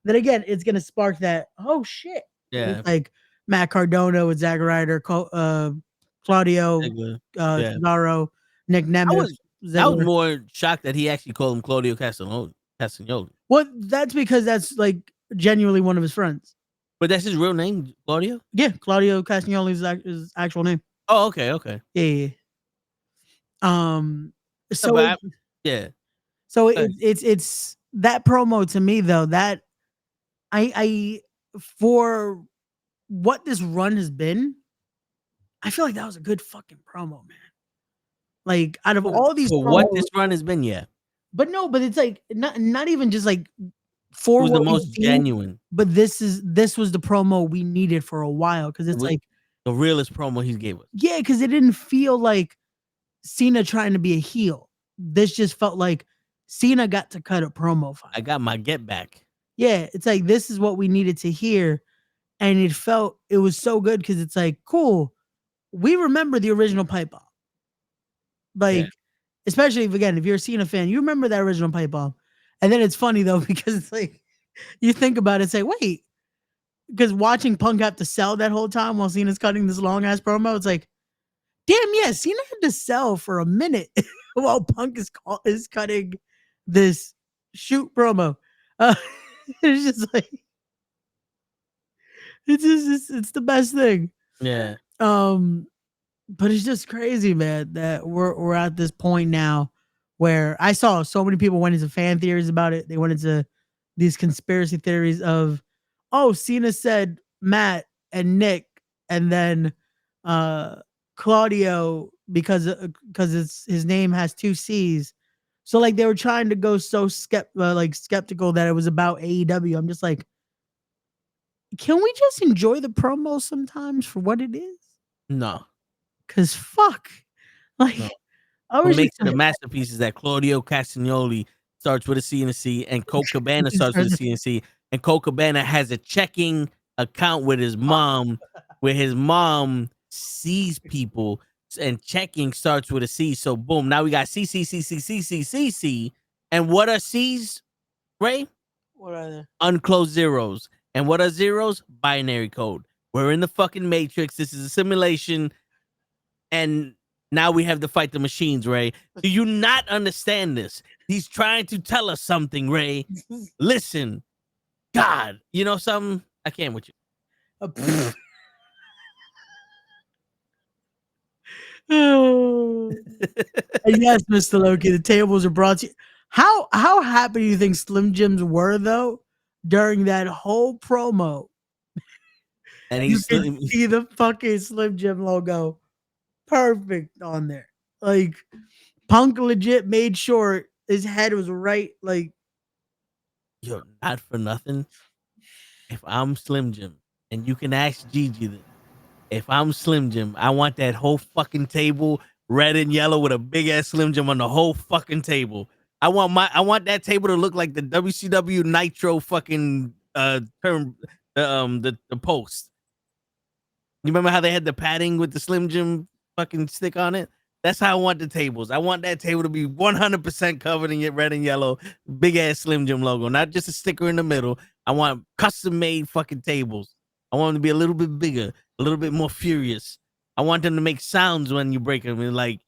Then again, it's gonna spark that. Oh shit! Yeah, it's like Matt Cardona with Zack Ryder, Claudio, Cesaro, Nick Nemeth. I was more shocked that he actually called him Claudio Castagnoli. Well, that's because that's like genuinely one of his friends. But that's his real name, Claudio? Yeah, Claudio Castagnoli is his actual name. Oh, okay. Yeah. So it's that promo to me though, that I for what this run has been, I feel like that was a good fucking promo, man. Like out of all these promos, what this run has been, yeah. But it's like not even just like for it was the most genuine. But this was the promo we needed for a while, because it's like the realest promo he gave us. Yeah, because it didn't feel like Cena trying to be a heel. This just felt like Cena got to cut a promo fight. I got my get back. Yeah, it's like this is what we needed to hear, and it was so good because it's like, cool, we remember the original pipe bomb. Like, especially if you're a Cena fan, you remember that original pipe bomb. And then it's funny though, because it's like you think about it, say, wait, because watching Punk have to sell that whole time while Cena's cutting this long ass promo, it's like, damn, yeah, Cena had to sell for a minute while Punk is cutting this shoot promo. It's just like it's the best thing. Yeah. But it's just crazy, man, that we're at this point now where I saw so many people went into fan theories about it. They went into these conspiracy theories of, oh, Cena said Matt and Nick and then Claudio because his name has 2 C's. So like they were trying to go so skeptical that it was about AEW. I'm just like, can we just enjoy the promo sometimes for what it is? No. Cause fuck, like No. I What was makes just it a masterpiece is that Claudio Castagnoli starts with a C and a C, and Colt Cabana starts with a C and C, and Colt Cabana has a checking account with his mom, where his mom sees people, and checking starts with a C. So boom, now we got C C C C C C C C, and what are C's, Ray? What are they? Unclosed zeros. And what are zeros? Binary code. We're in the fucking matrix. This is a simulation. And now we have to fight the machines, Ray. Do you not understand this? He's trying to tell us something, Ray. Listen. God. You know something? I can't with you. And yes, Mr. Loki, the tables are brought to you. How happy do you think Slim Jims were though during that whole promo? And You he's can see the fucking Slim Jim logo perfect on there. Like Punk legit made sure his head was right. Like, yo, not for nothing. If I'm Slim Jim, and you can ask Gigi this, if I'm Slim Jim, I want that whole fucking table red and yellow with a big ass Slim Jim on the whole fucking table. I want that table to look like the WCW Nitro fucking term the post. You remember how they had the padding with the Slim Jim fucking stick on it? That's how I want the tables. I want that table to be 100% covered in red and yellow, big ass Slim Jim logo, not just a sticker in the middle. I want custom made fucking tables. I want them to be a little bit bigger, a little bit more furious. I want them to make sounds when you break them. And like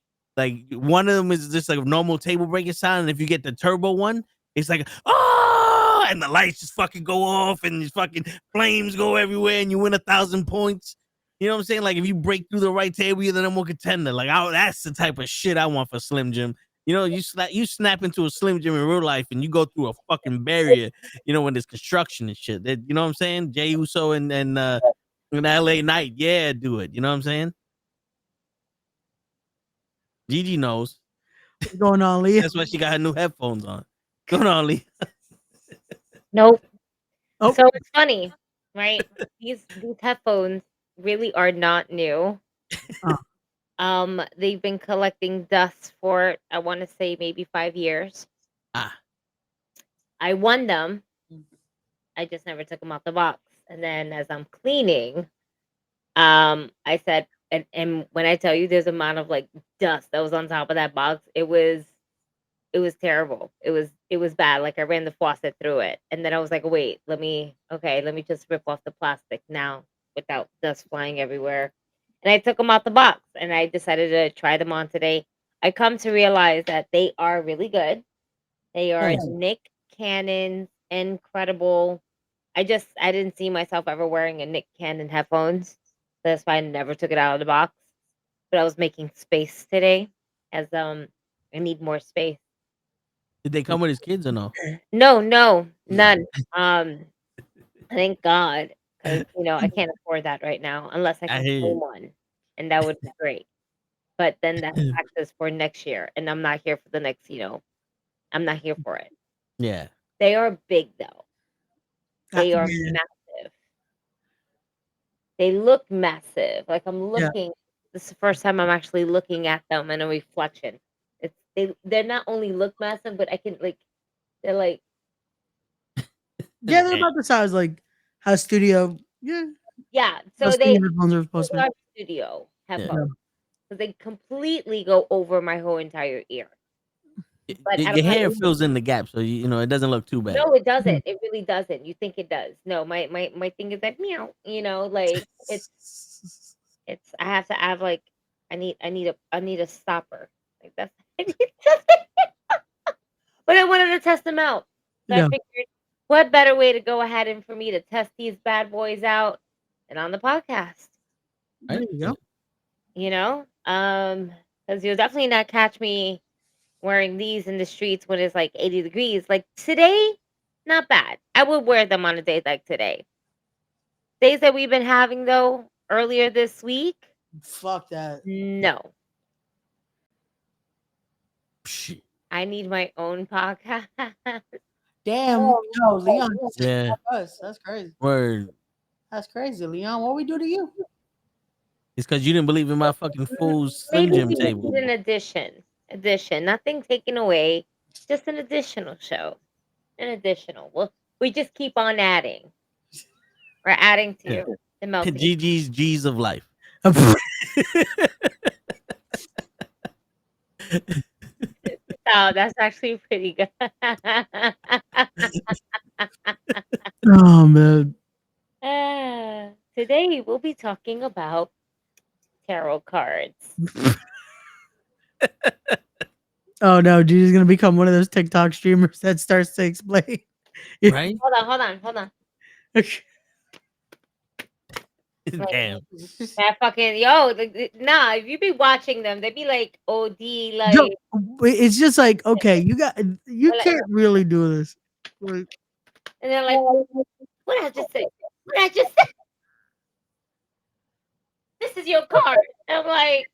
one of them is just like a normal table breaking sound. And if you get the turbo one, it's like, oh, and the lights just fucking go off and these fucking flames go everywhere and you win 1,000 points. You know what I'm saying? Like if you break through the right table, you're the number one contender. Like that's the type of shit I want for Slim Jim. You know, you snap into a Slim Jim in real life and you go through a fucking barrier. You know, when there's construction and shit. You know what I'm saying? Jey Uso and LA Knight, yeah, do it. You know what I'm saying? Gigi knows. what's going on, Lee? That's why she got her new headphones on. What's going on, Lee? Nope. Oh. So it's funny, right? These headphones really are not new. They've been collecting dust for, I want to say, maybe 5 years. I won them. I just never took them out the box. And then as I'm cleaning, I said, and when I tell you there's an amount of like dust that was on top of that box, it was terrible. It was bad. Like I ran the faucet through it. And then I was like, wait, let me just rip off the plastic now without dust flying everywhere. And I took them out the box and I decided to try them on today. I come to realize that they are really good. They are Nick Cannon's incredible. I didn't see myself ever wearing a Nick Cannon headphones. So that's why I never took it out of the box. But I was making space today as I need more space. Did they come with his kids or no? No, none. Thank God. Because I can't afford that right now unless I can own one. And that would be great. But then that's taxes for next year. And I'm not here for the next, I'm not here for it. Yeah. They are big though. They are massive. They look massive. Like I'm looking, this is the first time I'm actually looking at them in a reflection. They're not only look massive, but I can they're like. Yeah, they're about the size like how studio. Yeah. So headphones are supposed to be. Studio headphones. So they completely go over my whole entire ear. But your hair fills in the gap, so it doesn't look too bad. No, it doesn't. It really doesn't. You think it does? No, my thing is that meow. Like it's. I have to have like I need a stopper. Like that's. But I wanted to test them out. So I figured, what better way to go ahead and for me to test these bad boys out than on the podcast? There you go. Because you'll definitely not catch me wearing these in the streets when it's like 80 degrees. Like today, not bad. I would wear them on a day like today. Days that we've been having though, earlier this week. Fuck that. No. Shit. I need my own podcast. Damn, yo, Leon. Yeah. Us. That's crazy. Word. That's crazy, Leon. What we do to you? It's because you didn't believe in my fucking fool Slim Maybe Jim we table. need an addition. Nothing taken away. Just an additional show. An additional. We just keep on adding. We're adding to the melting. GG's G's of life. Oh, that's actually pretty good. Oh man. Today we'll be talking about tarot cards. Oh no, G's gonna become one of those TikTok streamers that starts to explain. Right? Hold on. Damn. That fucking nah. If you be watching them, they be like OD like. Yo, it's just like, okay, you can't really do this. Like, And they're like, what did I just say? What did I just say? This is your card. And I'm like,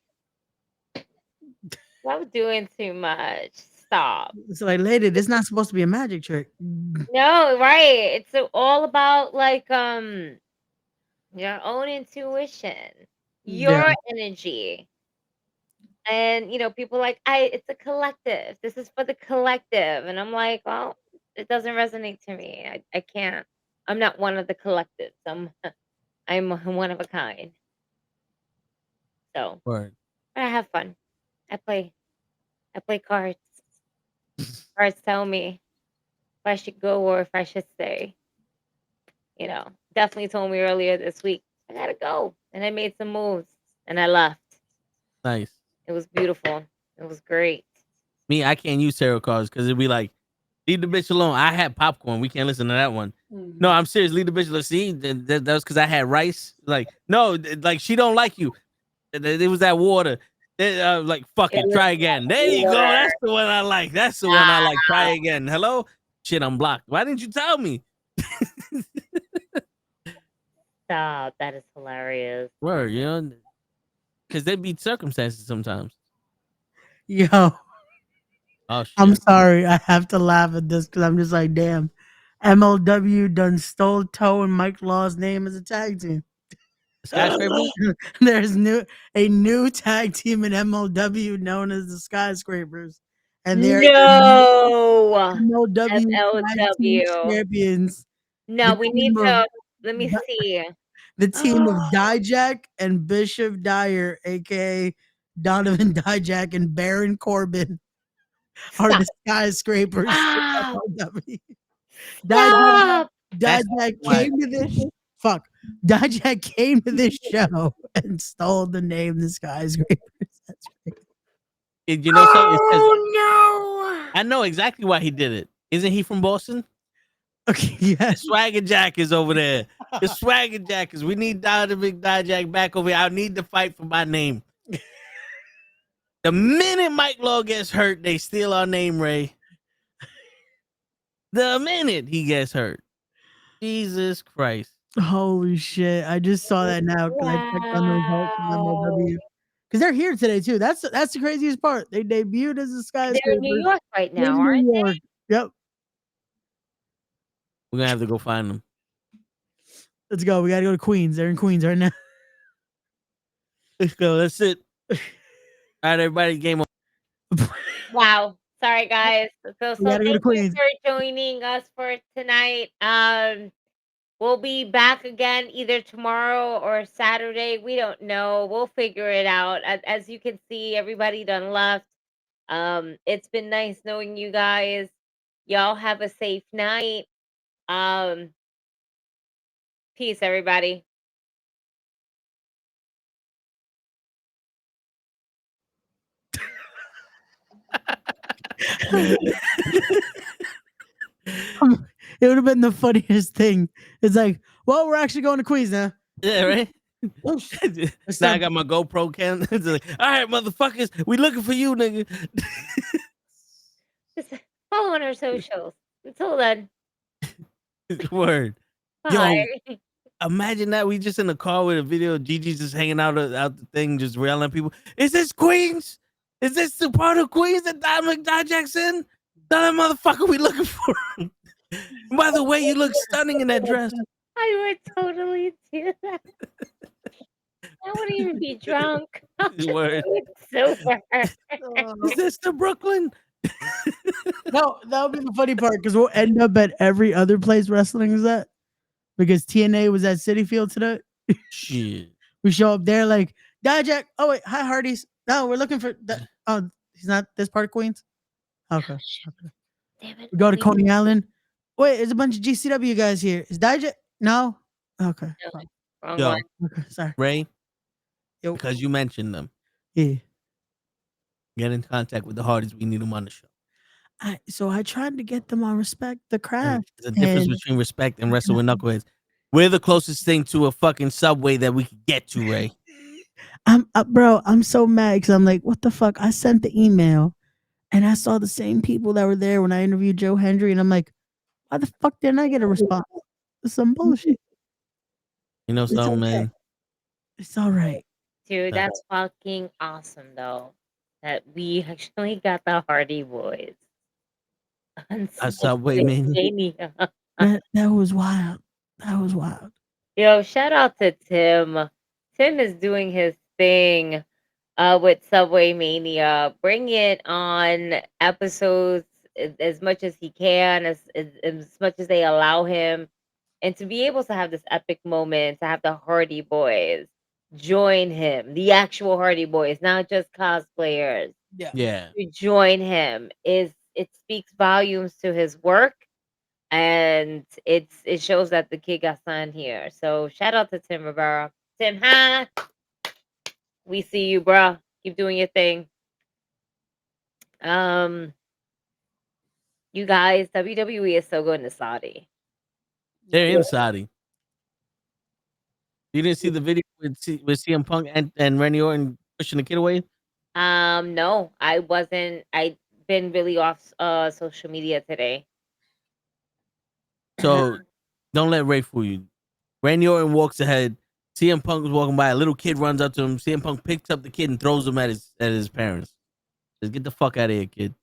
I'm doing too much. Stop. it's like, lady, this is not supposed to be a magic trick. No, right. It's all about like your own intuition, your energy. And people like, it's a collective. This is for the collective. And I'm like, well, it doesn't resonate to me. I can't. I'm not one of the collectives. I'm one of a kind. So Word. I have fun. I play cards. Cards tell me if I should go or if I should stay. Definitely told me earlier this week, I gotta go. And I made some moves and I left. Nice. It was beautiful. It was great. Me, I can't use tarot cards because it'd be like, leave the bitch alone. I had popcorn. We can't listen to that one. No, I'm serious. Leave the bitch alone. See, that was because I had rice. Like, no, like she don't like you. It was that water. Like, fuck it. Try again. There you go. That's the one I like. That's the one I like. Try again. Hello? Shit, I'm blocked. Why didn't you tell me? Stop. That is hilarious. Word, because there be circumstances sometimes. Yo, Oh, shit. I'm sorry. I have to laugh at this because I'm just like, damn. MLW done stole Toe and Mike Law's name as a tag team. Skyscrapers? There's a new tag team in MLW known as the Skyscrapers. And they're MLW tag team champions. No, we need to. Let me see. The team of Dijak and Bishop Dyer, aka Donovan Dijak and Baron Corbin, are the Skyscrapers. Dijak came to this. Fuck. Dijak came to this show and stole the name the Skyscrapers. That's right. You know something? Oh no! I know exactly why he did it. Isn't he from Boston? Okay, yeah. Swagger Jack is over there. The Swagger Jackers. We need Donovan Dijak back over here. I need to fight for my name. The minute Mike Law gets hurt, they steal our name, Ray. The minute he gets hurt. Jesus Christ. Holy shit. I just saw that now because I checked on the results from MLW. Because they're here today, too. That's the craziest part. They debuted as the Skyscrapers. They're in New York right now, aren't they? Yep. We're going to have to go find them. Let's go. We got to go to Queens. They're in Queens right now. Let's go. That's it. All right, everybody. Game on. Wow. Sorry, guys. So thank you for joining us for tonight. We'll be back again either tomorrow or Saturday. We don't know. We'll figure it out. As you can see, everybody done left. It's been nice knowing you guys. Y'all have a safe night. Peace, everybody. It would have been the funniest thing. It's like, well, we're actually going to Queens now. Yeah, right? Oh, shit. Now I got my GoPro cam. It's like, all right, motherfuckers, we looking for you, nigga. Just follow on our socials. Until then. Word. Bye. Yo, imagine that we just in the car with a video of Gigi's just hanging out the thing, just railing at people. Is this Queens? Is this the part of Queens that Dijack's in? That motherfucker we looking for. By the way, you look stunning in that dress. I would totally do that. I wouldn't even be drunk. Word. Super. Is this the Brooklyn? No, that would be the funny part because we'll end up at every other place wrestling is at. Because TNA was at Citi Field today. Shit. We show up there like, Dijak. Oh, wait. Hi, Hardys. No, we're looking for that. Oh, he's not this part of Queens? Okay. Damn it. We go to Coney Island. Wait, there's a bunch of GCW guys here. Is Dijak? No? Okay. No, wrong Yo, one. Okay, sorry. Ray, Yo. because you mentioned them, Yeah. get in contact with the Hardys. We need them on the show. So I tried to get them on Respect the Craft. There's a difference between respect and wrestle with knuckleheads. We're the closest thing to a fucking Subway that we could get to, Ray. Bro, I'm so mad because I'm like, what the fuck? I sent the email and I saw the same people that were there when I interviewed Joe Hendry, and I'm like, why the fuck didn't I get a response? It's some bullshit. You know something, man? It's all right. Dude, that's fucking awesome, though. That we actually got the Hardy Boys. A Subway Mania. That was wild. That was wild. Yo, shout out to Tim. Tim is doing his thing with Subway Mania. Bring it on episodes as much as he can, as much as they allow him. And to be able to have this epic moment, to have the Hardy Boys join him, the actual Hardy Boys, not just cosplayers. Yeah. To join him it speaks volumes to his work, and it shows that the kid got signed here. So shout out to Tim Rivera. Tim, hi. We see you, bro. Keep doing your thing. You guys, WWE is so going to Saudi. They're in Saudi. You didn't see the video with CM Punk and Randy Orton pushing the kid away? No, I wasn't. I've been really off social media today. So don't let Ray fool you. Randy Orton walks ahead. CM Punk was walking by. A little kid runs up to him. CM Punk picks up the kid and throws him at his parents. Says, "Get the fuck out of here, kid."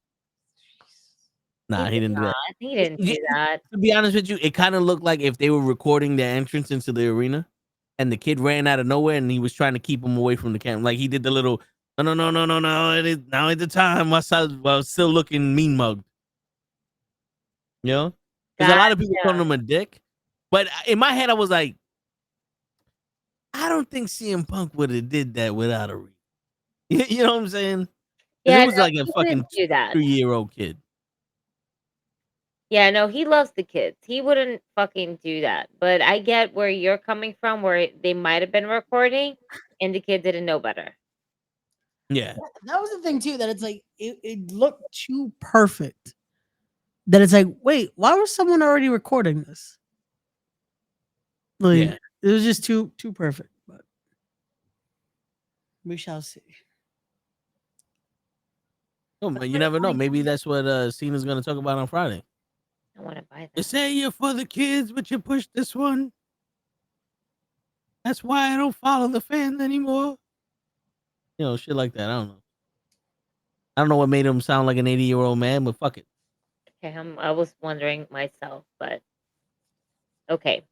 Nah, he didn't do that. He didn't do that. To be honest with you, it kind of looked like if they were recording their entrance into the arena and the kid ran out of nowhere and he was trying to keep him away from the camera. Like he did the little, no. It is now at the time while still looking mean mugged. You know? Because a lot of people calling him a dick. But in my head, I was like, I don't think CM Punk would have did that without a reason. You know what I'm saying? Yeah, it was like a fucking 2-year-old kid. Yeah, no, he loves the kids. He wouldn't fucking do that. But I get where you're coming from, where they might have been recording and the kid didn't know better. Yeah. That was the thing too, that it's like it looked too perfect. That it's like, wait, why was someone already recording this? Like, it was just too perfect. But we shall see. Oh, but you never know. Maybe that's what Cena's gonna talk about on Friday. I want to buy that. You say you're for the kids, but you push this one. That's why I don't follow the fans anymore. You know, shit like that. I don't know what made him sound like an 80-year-old man, but fuck it. Okay, I was wondering myself, but okay.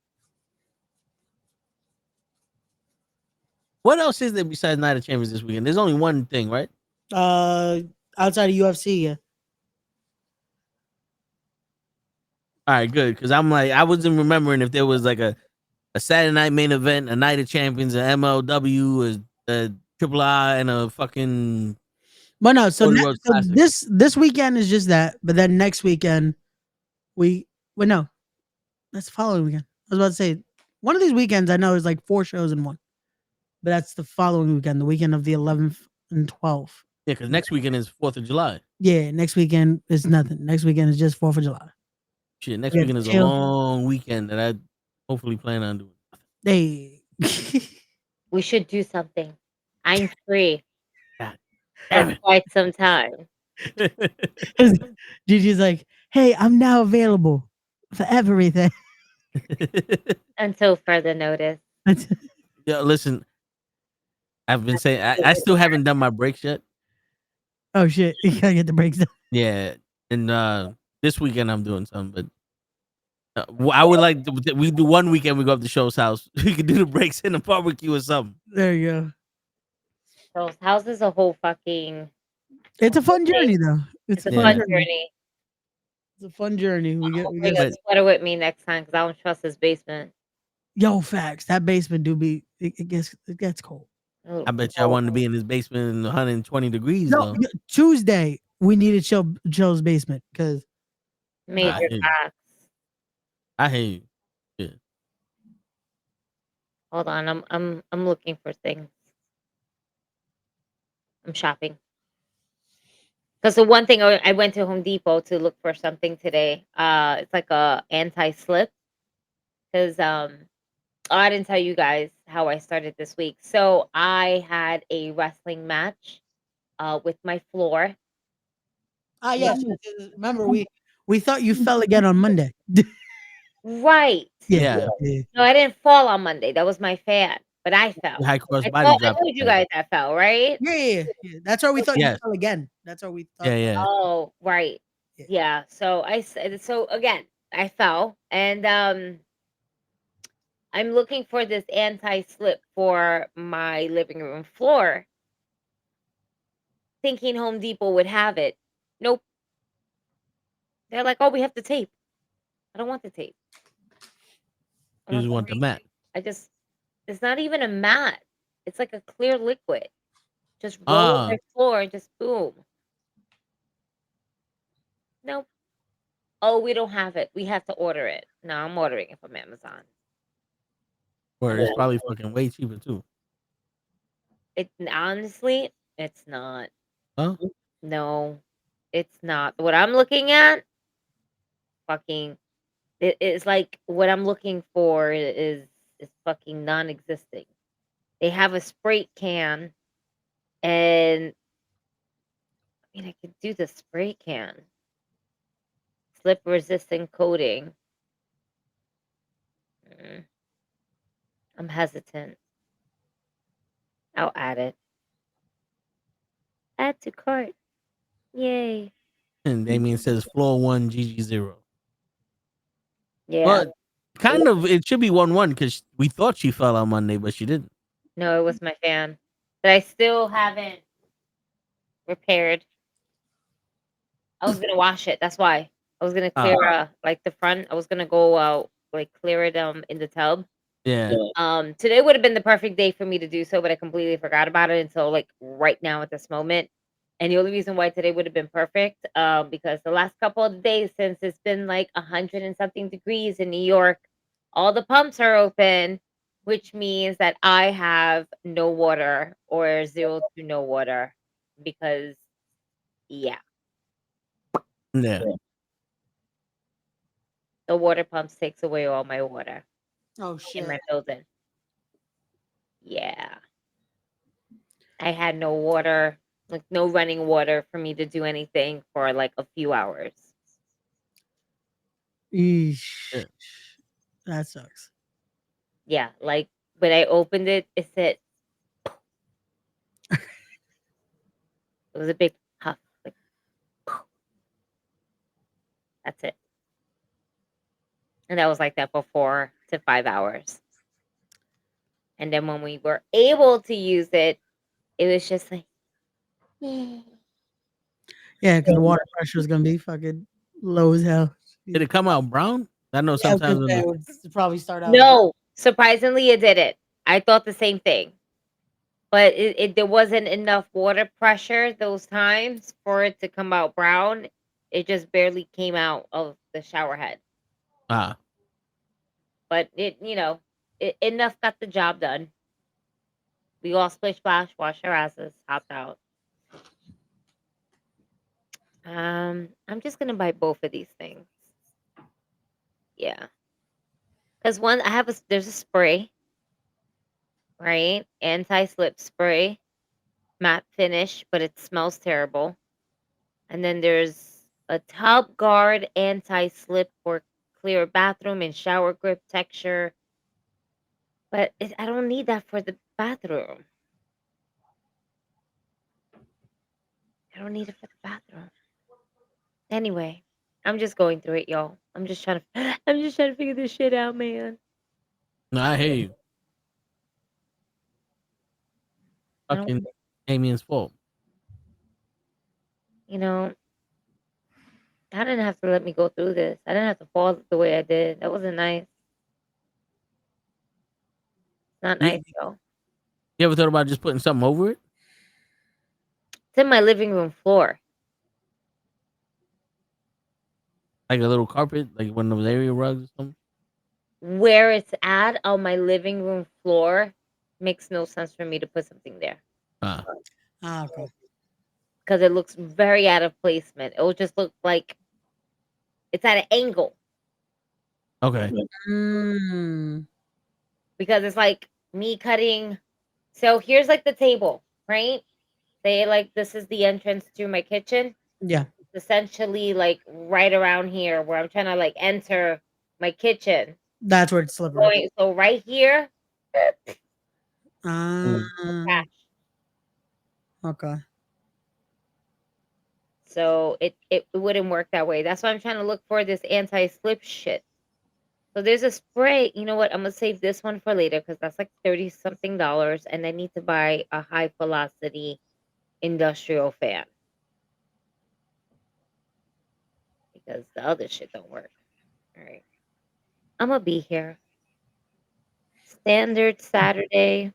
What else is there besides Night of Champions this weekend? There's only one thing, right? Outside of UFC, yeah. All right, good. Because I'm like, I wasn't remembering if there was like a Saturday night main event, a Night of Champions, an MLW, a Triple I, and a fucking. But no, so this weekend is just that. But then next weekend, no, that's the following weekend. I was about to say one of these weekends I know is like 4 shows in one, but that's the following weekend, the weekend of the 11th and 12th. Yeah, because next weekend is 4th of July. Yeah, next weekend is nothing. Next weekend is just 4th of July. Shit, next weekend is a long weekend that I hopefully plan on doing. Hey, we should do something. I'm free. For quite some time. Gigi's like, hey, I'm now available for everything. Until further notice. Yeah, listen. I've been saying I still haven't done my breaks yet. Oh shit! You gotta get the breaks done. Yeah, and this weekend I'm doing something, but I would like we do one weekend. We go up to Show's house. We could do the breaks in the barbecue or something. There you go. So house is a whole fucking. It's a fun journey, though. It's a Yeah. fun journey. It's a fun journey. We get Bring a sweater with me next time because I don't trust his basement. Yo, facts. That basement do be it gets cold. I bet you I wanted to be in his basement in 120 degrees. No, though. Tuesday we needed Joe's basement because Major facts. I hate you. Yeah. Hold on, I'm looking for things. I'm shopping. Because the one thing I went to Home Depot to look for something today. It's like a anti-slip. Because I didn't tell you guys how I started this week. So I had a wrestling match with my floor. Ah, yes. Remember we thought you fell again on Monday. Right. Yeah. No, I didn't fall on Monday. That was my fan, but I fell. High cross I body drop. told you guys I fell, right? Yeah. That's why we thought Yes. you fell again. That's why we thought. Yeah. Oh, right. Yeah. So I said so again. I fell, and I'm looking for this anti-slip for my living room floor, thinking Home Depot would have it. Nope. They're like, "Oh, we have the tape." I don't want the tape. You just want the mat. It's not even a mat. It's like a clear liquid. Just roll the floor and just boom. Nope. Oh, we don't have it. We have to order it. No, I'm ordering it from Amazon. Or it's probably fucking way cheaper too. It honestly, it's not. Huh? No, it's not. What I'm looking at, fucking, it's like what I'm looking for is fucking non-existing. They have a spray can, and I mean, I could do the spray can. Slip resistant coating. I'm hesitant. I'll add it. Add to cart. Yay. And Damien says floor 1 GG0. Yeah. But kind of it should be 1-1 because we thought she fell on Monday, but she didn't. No, it was my fan. But I still haven't repaired. I was gonna wash it. That's why. I was gonna clear like the front. I was gonna go like clear it in the tub. Yeah. Today would have been the perfect day for me to do so, but I completely forgot about it until like right now at this moment. And the only reason why today would have been perfect, because the last couple of days since it's been like 100 and something degrees in New York, all the pumps are open, which means that I have no water or 0 to no water because yeah. The water pumps takes away all my water. Oh shit. In my building. Yeah. I had no water, like no running water for me to do anything for like a few hours. Eesh. That sucks. Yeah, like when I opened it, it said it was a big puff. Like, that's it. And that was like that for 4 to 5 hours. And then when we were able to use it, it was just like, yeah, because the water pressure is gonna be fucking low as hell. Did it come out brown? I know sometimes it would probably start out. No, surprisingly, it didn't. I thought the same thing, but there wasn't enough water pressure those times for it to come out brown. It just barely came out of the shower head. But it enough got the job done. We all splish splash, wash our asses, hopped out. I'm just gonna buy both of these things. Yeah, because one there's a spray, right? Anti-slip spray, matte finish, but it smells terrible. And then there's a Top Guard anti-slip for clear bathroom and shower grip texture. But I don't need that for the bathroom. I don't need it for the bathroom. Anyway, I'm just going through it, y'all. I'm just trying to figure this shit out, man. No, I hear you. Fucking Damien's fault. You know, I didn't have to let me go through this. I didn't have to fall the way I did. That wasn't nice. Not nice, though. You ever thought about just putting something over it? It's in my living room floor. Like a little carpet, like one of those area rugs or something? Where it's at on my living room floor makes no sense for me to put something there. Okay. Because it looks very out of placement. It will just look like it's at an angle. Okay. Because it's like me cutting. So here's like the table, right? Say like this is the entrance to my kitchen. Yeah. It's essentially like right around here where I'm trying to like enter my kitchen. That's where it's slippery. So right here. Okay. So it wouldn't work that way. That's why I'm trying to look for this anti-slip shit. So there's a spray. You know what? I'm gonna save this one for later because that's like $30-something, and I need to buy a high velocity industrial fan because the other shit don't work. All right, I'm gonna be here. Standard Saturday.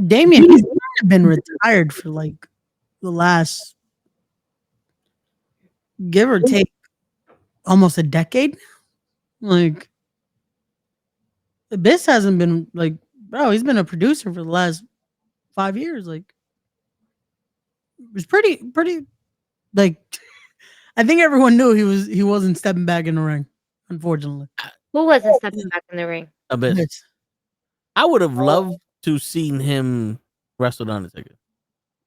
Damien, he's been retired for like the last, give or take, almost a decade. Like, Abyss hasn't been like, bro, he's been a producer for the last 5 years. Like, it was pretty, like, I think everyone knew he wasn't stepping back in the ring, unfortunately. Who wasn't stepping back in the ring? Abyss. I would have loved to seen him wrestle the Undertaker.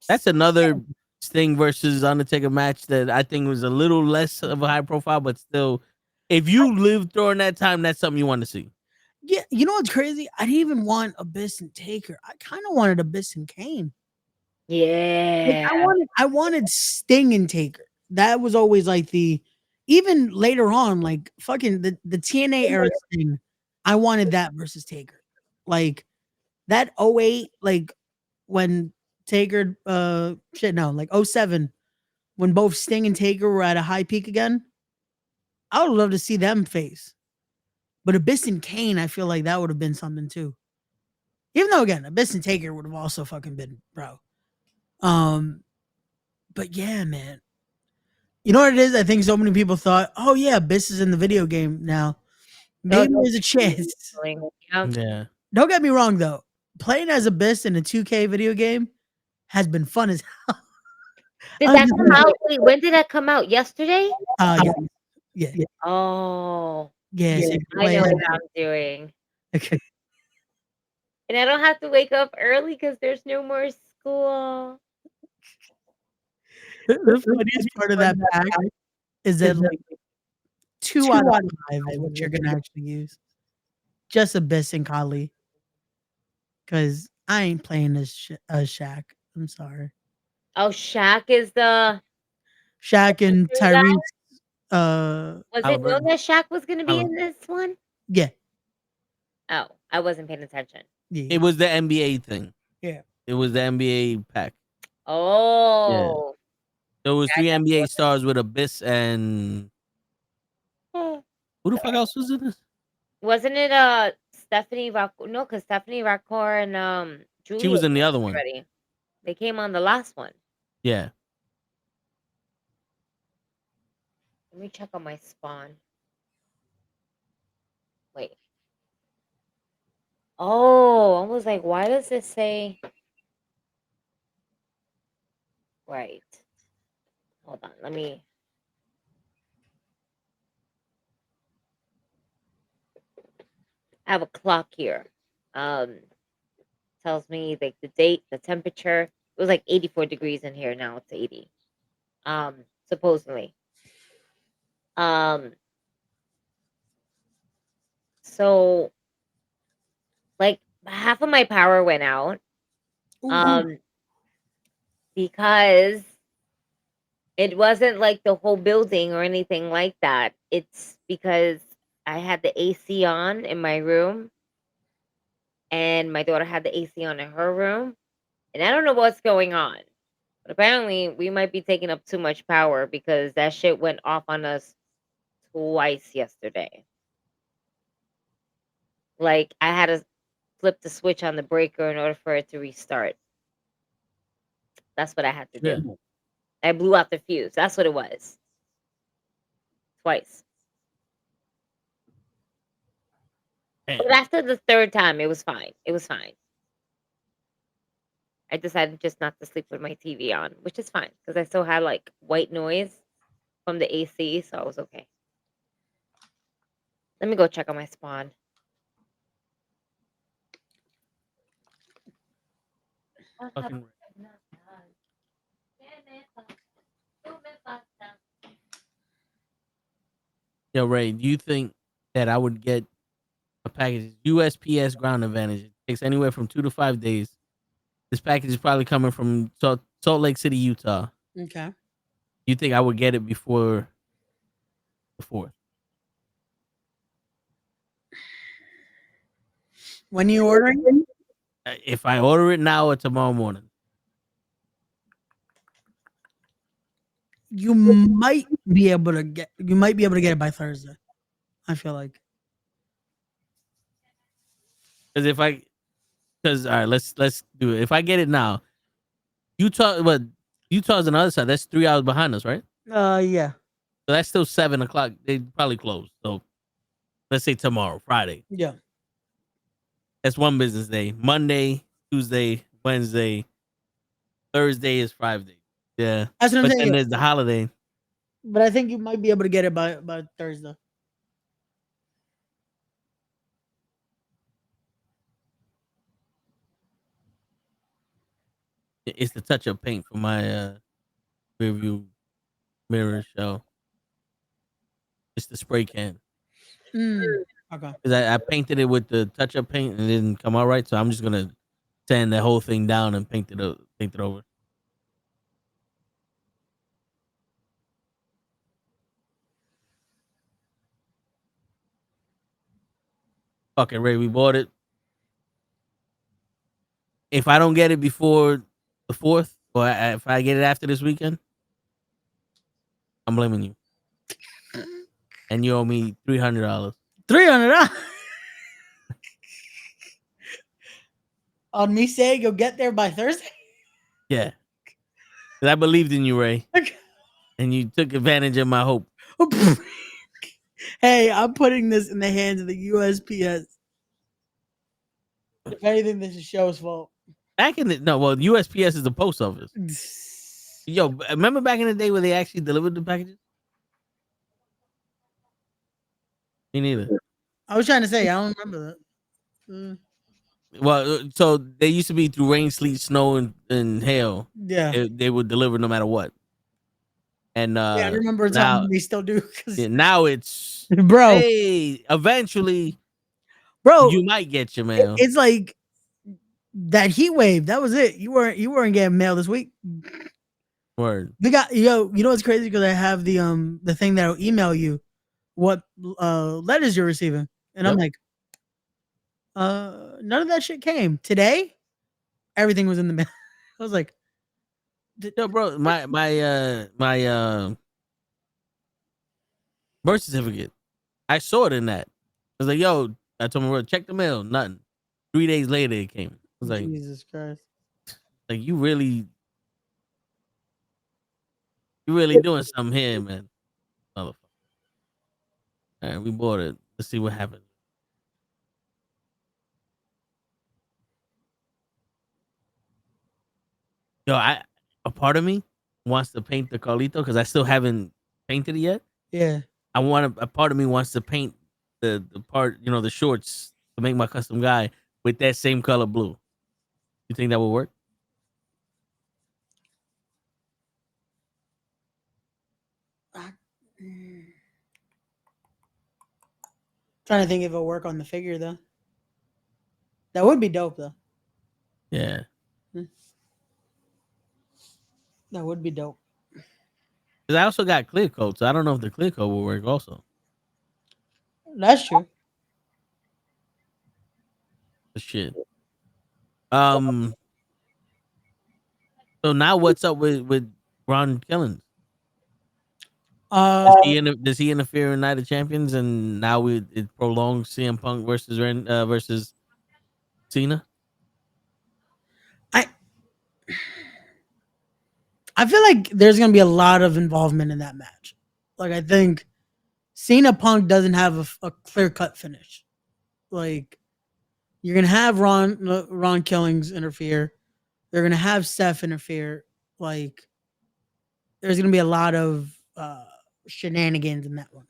That's another Sting versus Undertaker match that I think was a little less of a high profile, but still, if you lived during that time, that's something you want to see. Yeah, you know what's crazy? I didn't even want Abyss and Taker. I kind of wanted Abyss and Kane. Yeah, like, I wanted Sting and Taker. That was always like even later on, like fucking the TNA era Sting. I wanted that versus Taker. Like that 08, like when Taker, like 07, when both Sting and Taker were at a high peak again. I would love to see them face. But Abyss and Kane, I feel like that would have been something too. Even though again, Abyss and Taker would have also fucking been, bro. But yeah, man. You know what it is? I think so many people thought, oh yeah, Abyss is in the video game now. Maybe there's a chance. Yeah. Don't get me wrong though. Playing as Abyss in a 2K video game has been fun as hell. Did that come out? Wait, when did that come out? Yesterday? Yeah. Oh. Yeah. So I know what I'm doing. Okay. And I don't have to wake up early because there's no more school. The funniest part of that pack is that like 2 out of 5 is what you're gonna actually use. Just Abyss and Kali. Cause I ain't playing this Shaq. I'm sorry. Oh, Shaq is the Shaq and Tyrese. Was it known that Shaq was gonna be in this one? Yeah. Oh, I wasn't paying attention. Yeah. It was the NBA thing. Yeah. It was the NBA pack. Oh. Yeah. There was 3 NBA stars with Abyss and who the fuck else was in this? Wasn't it Stephanie Rockcore? No, because Stephanie Rockcore and Julia. She was in the other one. They came on the last one. Yeah. Let me check on my spawn. Wait. Oh, I was like, why does it say? Right. Hold on. Let me. I have a clock here. Tells me like the date, the temperature. It was like 84 degrees in here. Now it's 80. Supposedly. So, like, half of my power went out. Because it wasn't like the whole building or anything like that. It's because I had the AC on in my room, and my daughter had the AC on in her room, and I don't know what's going on. But apparently, we might be taking up too much power because that shit went off on us twice yesterday. Like, I had to flip the switch on the breaker in order for it to restart. That's what I had to do. Yeah. I blew out the fuse. That's what it was. Twice. But after the third time, it was fine. It was fine. I decided just not to sleep with my TV on, which is fine because I still had like white noise from the AC, so I was okay. Let me go check on my spawn. Fucking Yo, Ray, do you think that I would get a package USPS ground advantage? It takes anywhere from 2 to 5 days. This package is probably coming from Salt Lake City, Utah. Okay. You think I would get it before the 4th? When you ordering? If I order it now or tomorrow morning. You might be able to get it by Thursday. I feel like. Because all right, let's do it. If I get it now, Utah's on the other side. That's 3 hours behind us, right? Yeah. So that's still 7 o'clock. They probably close. So let's say tomorrow, Friday. Yeah. That's one business day. Monday, Tuesday, Wednesday, Thursday is 5 days. Yeah. That's what I'm But saying. then there's the holiday. But I think you might be able to get it by Thursday. It's the touch up paint for my rear view mirror show. It's the spray can. Okay. Because I painted it with the touch up paint and it didn't come out right. So I'm just gonna sand the whole thing down and paint it over. Fucking Ray, we bought it. If I don't get it before the 4th, or if I get it after this weekend, I'm blaming you. And you owe me $300. $300 on me saying you'll get there by Thursday. Yeah, 'cause I believed in you, Ray, and you took advantage of my hope. Hey, I'm putting this in the hands of the USPS. If anything, this is show's fault. USPS is the post office. Yo, remember back in the day where they actually delivered the packages? Me neither. I was trying to say I don't remember that. Well, so they used to be through rain, sleet, snow, and hail. Yeah. They would deliver no matter what. And I remember a time when they still do. Now it's bro. Hey, eventually, bro, you might get your mail. It's like that heat wave. That was it. You weren't getting mail this week. Word. They got you know what's crazy because I have the thing that'll email you what letters you're receiving, and I'm like, none of that shit came today. Everything was in the mail. I was like, yo, bro, my birth certificate. I saw it in that. I was like, yo, I told my brother, check the mail. Nothing. 3 days later, it came. I was like, Jesus Christ. Like, you really doing something here, man. Motherfucker. All right, we bought it. Let's see what happens. Yo, a part of me wants to paint the Carlito because I still haven't painted it yet. Yeah. A part of me wants to paint the part, the shorts to make my custom guy with that same color blue. You think that would work? Trying to think if it'll work on the figure though. That would be dope though. Yeah. That would be dope. Because I also got clear coat, so I don't know if the clear coat will work also. That's true. Shit. So now what's up with Ron Killings? Does he interfere in Night of Champions, and now it prolongs CM Punk versus versus Cena? I feel like there's gonna be a lot of involvement in that match. Like I think Cena Punk doesn't have a clear cut finish. Like you're gonna have Ron Killings interfere. They're gonna have Seth interfere. Like there's gonna be a lot of shenanigans in that one.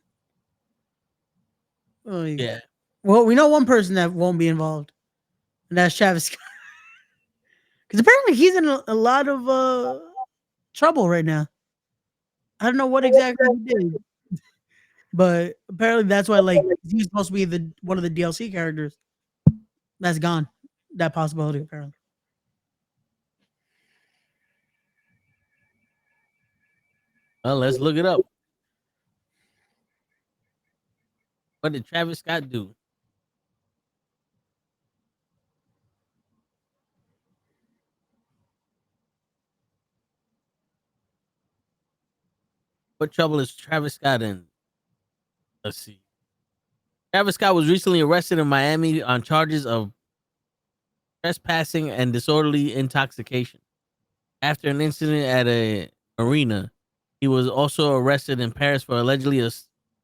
Like, Yeah. Well, we know one person that won't be involved, and that's Travis Scott. Because apparently he's in a lot of trouble right now. I don't know what exactly he did, but apparently that's why like he's supposed to be one of the DLC characters. That's gone. That possibility apparently. Well, let's look it up. What did Travis Scott do? What trouble is Travis Scott in? Let's see. Travis Scott was recently arrested in Miami on charges of trespassing and disorderly intoxication. After an incident at a arena, he was also arrested in Paris for allegedly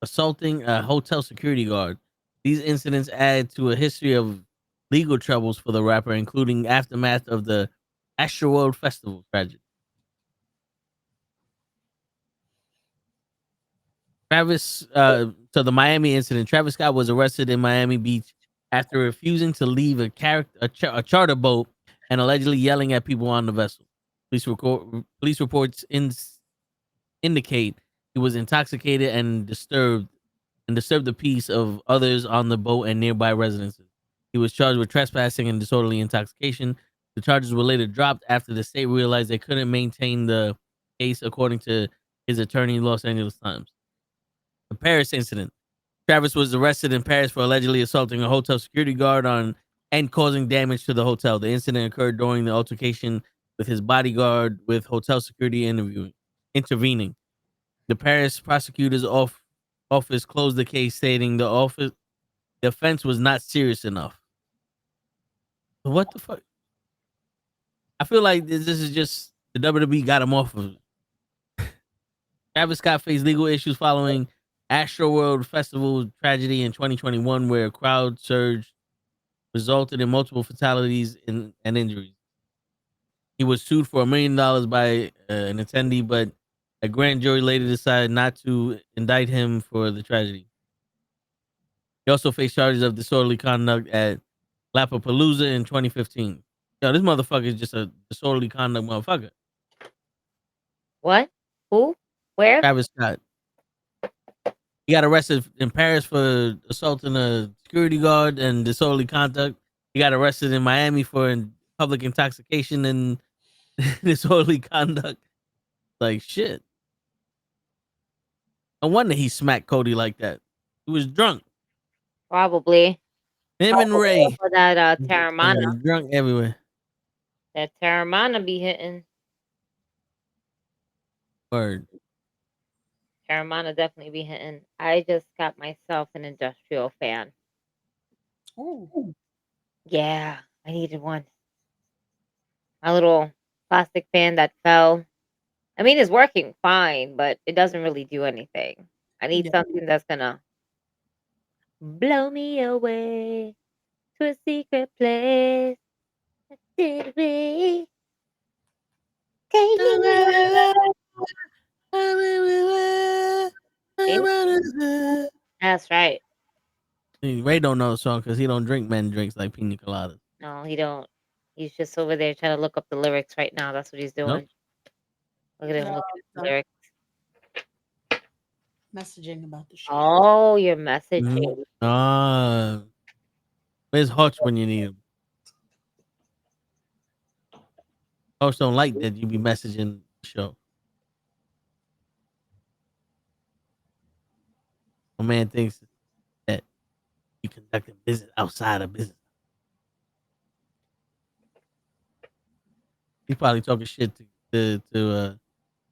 assaulting a hotel security guard. These incidents add to a history of legal troubles for the rapper, including aftermath of the Astroworld Festival tragedy. So the Miami incident, Travis Scott was arrested in Miami Beach after refusing to leave a charter boat and allegedly yelling at people on the vessel. Police reports indicate he was intoxicated and disturbed the peace of others on the boat and nearby residences. He was charged with trespassing and disorderly intoxication. The charges were later dropped after the state realized they couldn't maintain the case, according to his attorney in Los Angeles Times. The Paris incident. Travis was arrested in Paris for allegedly assaulting a hotel security guard and causing damage to the hotel. The incident occurred during the altercation with his bodyguard, with hotel security intervening. The Paris prosecutor's office closed the case, stating the offense was not serious enough. What the fuck? I feel like this is just the WWE got him off of it. Travis Scott faced legal issues following Astroworld Festival tragedy in 2021, where a crowd surge resulted in multiple fatalities and injuries. He was sued for $1 million by an attendee, but a grand jury later decided not to indict him for the tragedy. He also faced charges of disorderly conduct at Lollapalooza in 2015. Yo, this motherfucker is just a disorderly conduct motherfucker. What? Who? Where? Travis Scott. He got arrested in Paris for assaulting a security guard and disorderly conduct. He got arrested in Miami for public intoxication and disorderly conduct. Like shit. No wonder he smacked Cody like that. He was drunk. Probably. Him and Ray. For that Terramana. Drunk everywhere. That Terramana be hitting. Word. Terramana definitely be hitting. I just got myself an industrial fan. Oh. Yeah, I needed one. My little plastic fan that fell. I mean, it's working fine, but it doesn't really do anything. I need something that's gonna blow me away to a secret place. Did we? Take me That's right. Ray don't know the song because he don't drink men drinks like pina coladas. No, he don't. He's just over there trying to look up the lyrics right now. That's what he's doing. Nope. Look at him looking at the lyrics. Messaging about the shit. Oh, you're messaging. Where's Hawks when you need him? Hawks don't like that you be messaging the show. My man thinks that you conducting business outside of business. He's probably talking shit to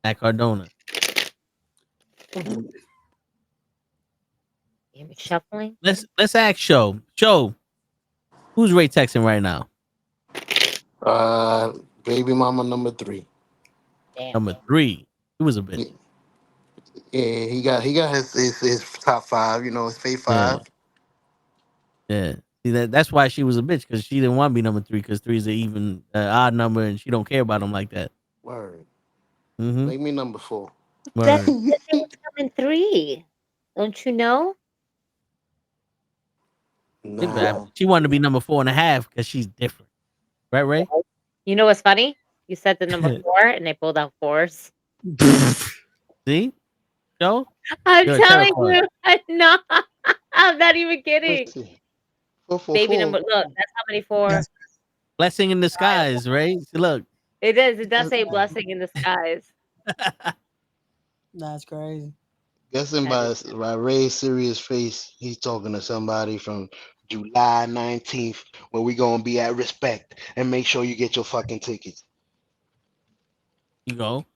Matt Cardona. You're shuffling. Let's ask Show. Show, who's Ray texting right now? Baby mama number 3. Damn. Number 3. He was a bitch. Yeah, he got his top 5. You know, his fave 5. Yeah. See that's why she was a bitch, because she didn't want to be number 3, because 3 is an even odd number, and she don't care about him like that. Word. Mm-hmm. Make me number 4. That's the thing was coming 3. Don't you know? Nah. She wanted to be number 4.5 because she's different. Right, Ray? You know what's funny? You said the number 4, and they pulled out 4s. See? Joe? I'm You're telling you, no, I'm not even kidding. 4, 4, Baby 4. number, look, that's how many 4. Blessing in disguise, right? See, look. It is. It does say blessing in disguise. That's crazy. Guessing by Ray's serious face, he's talking to somebody from July 19th, where we gonna be at Respect, and make sure you get your fucking tickets. You go.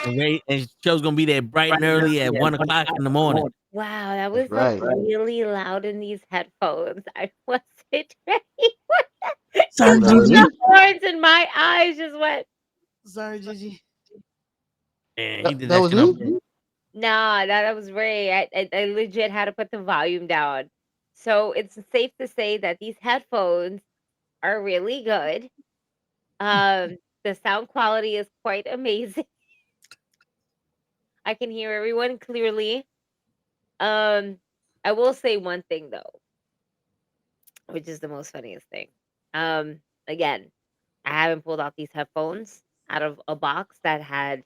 And Show's gonna be there bright and early at 1:00 in the morning. Wow, that was Right. like really loud in these headphones. I wasn't ready for that. Sorry, Gigi. The horns in my eyes just went. Sorry, Gigi. Man, he did That was shit on you? Nah, that was Ray. I legit had to put the volume down. So it's safe to say that these headphones are really good. The sound quality is quite amazing. I can hear everyone clearly. I will say one thing though, which is the most funniest thing. Again, I haven't pulled out these headphones out of a box that had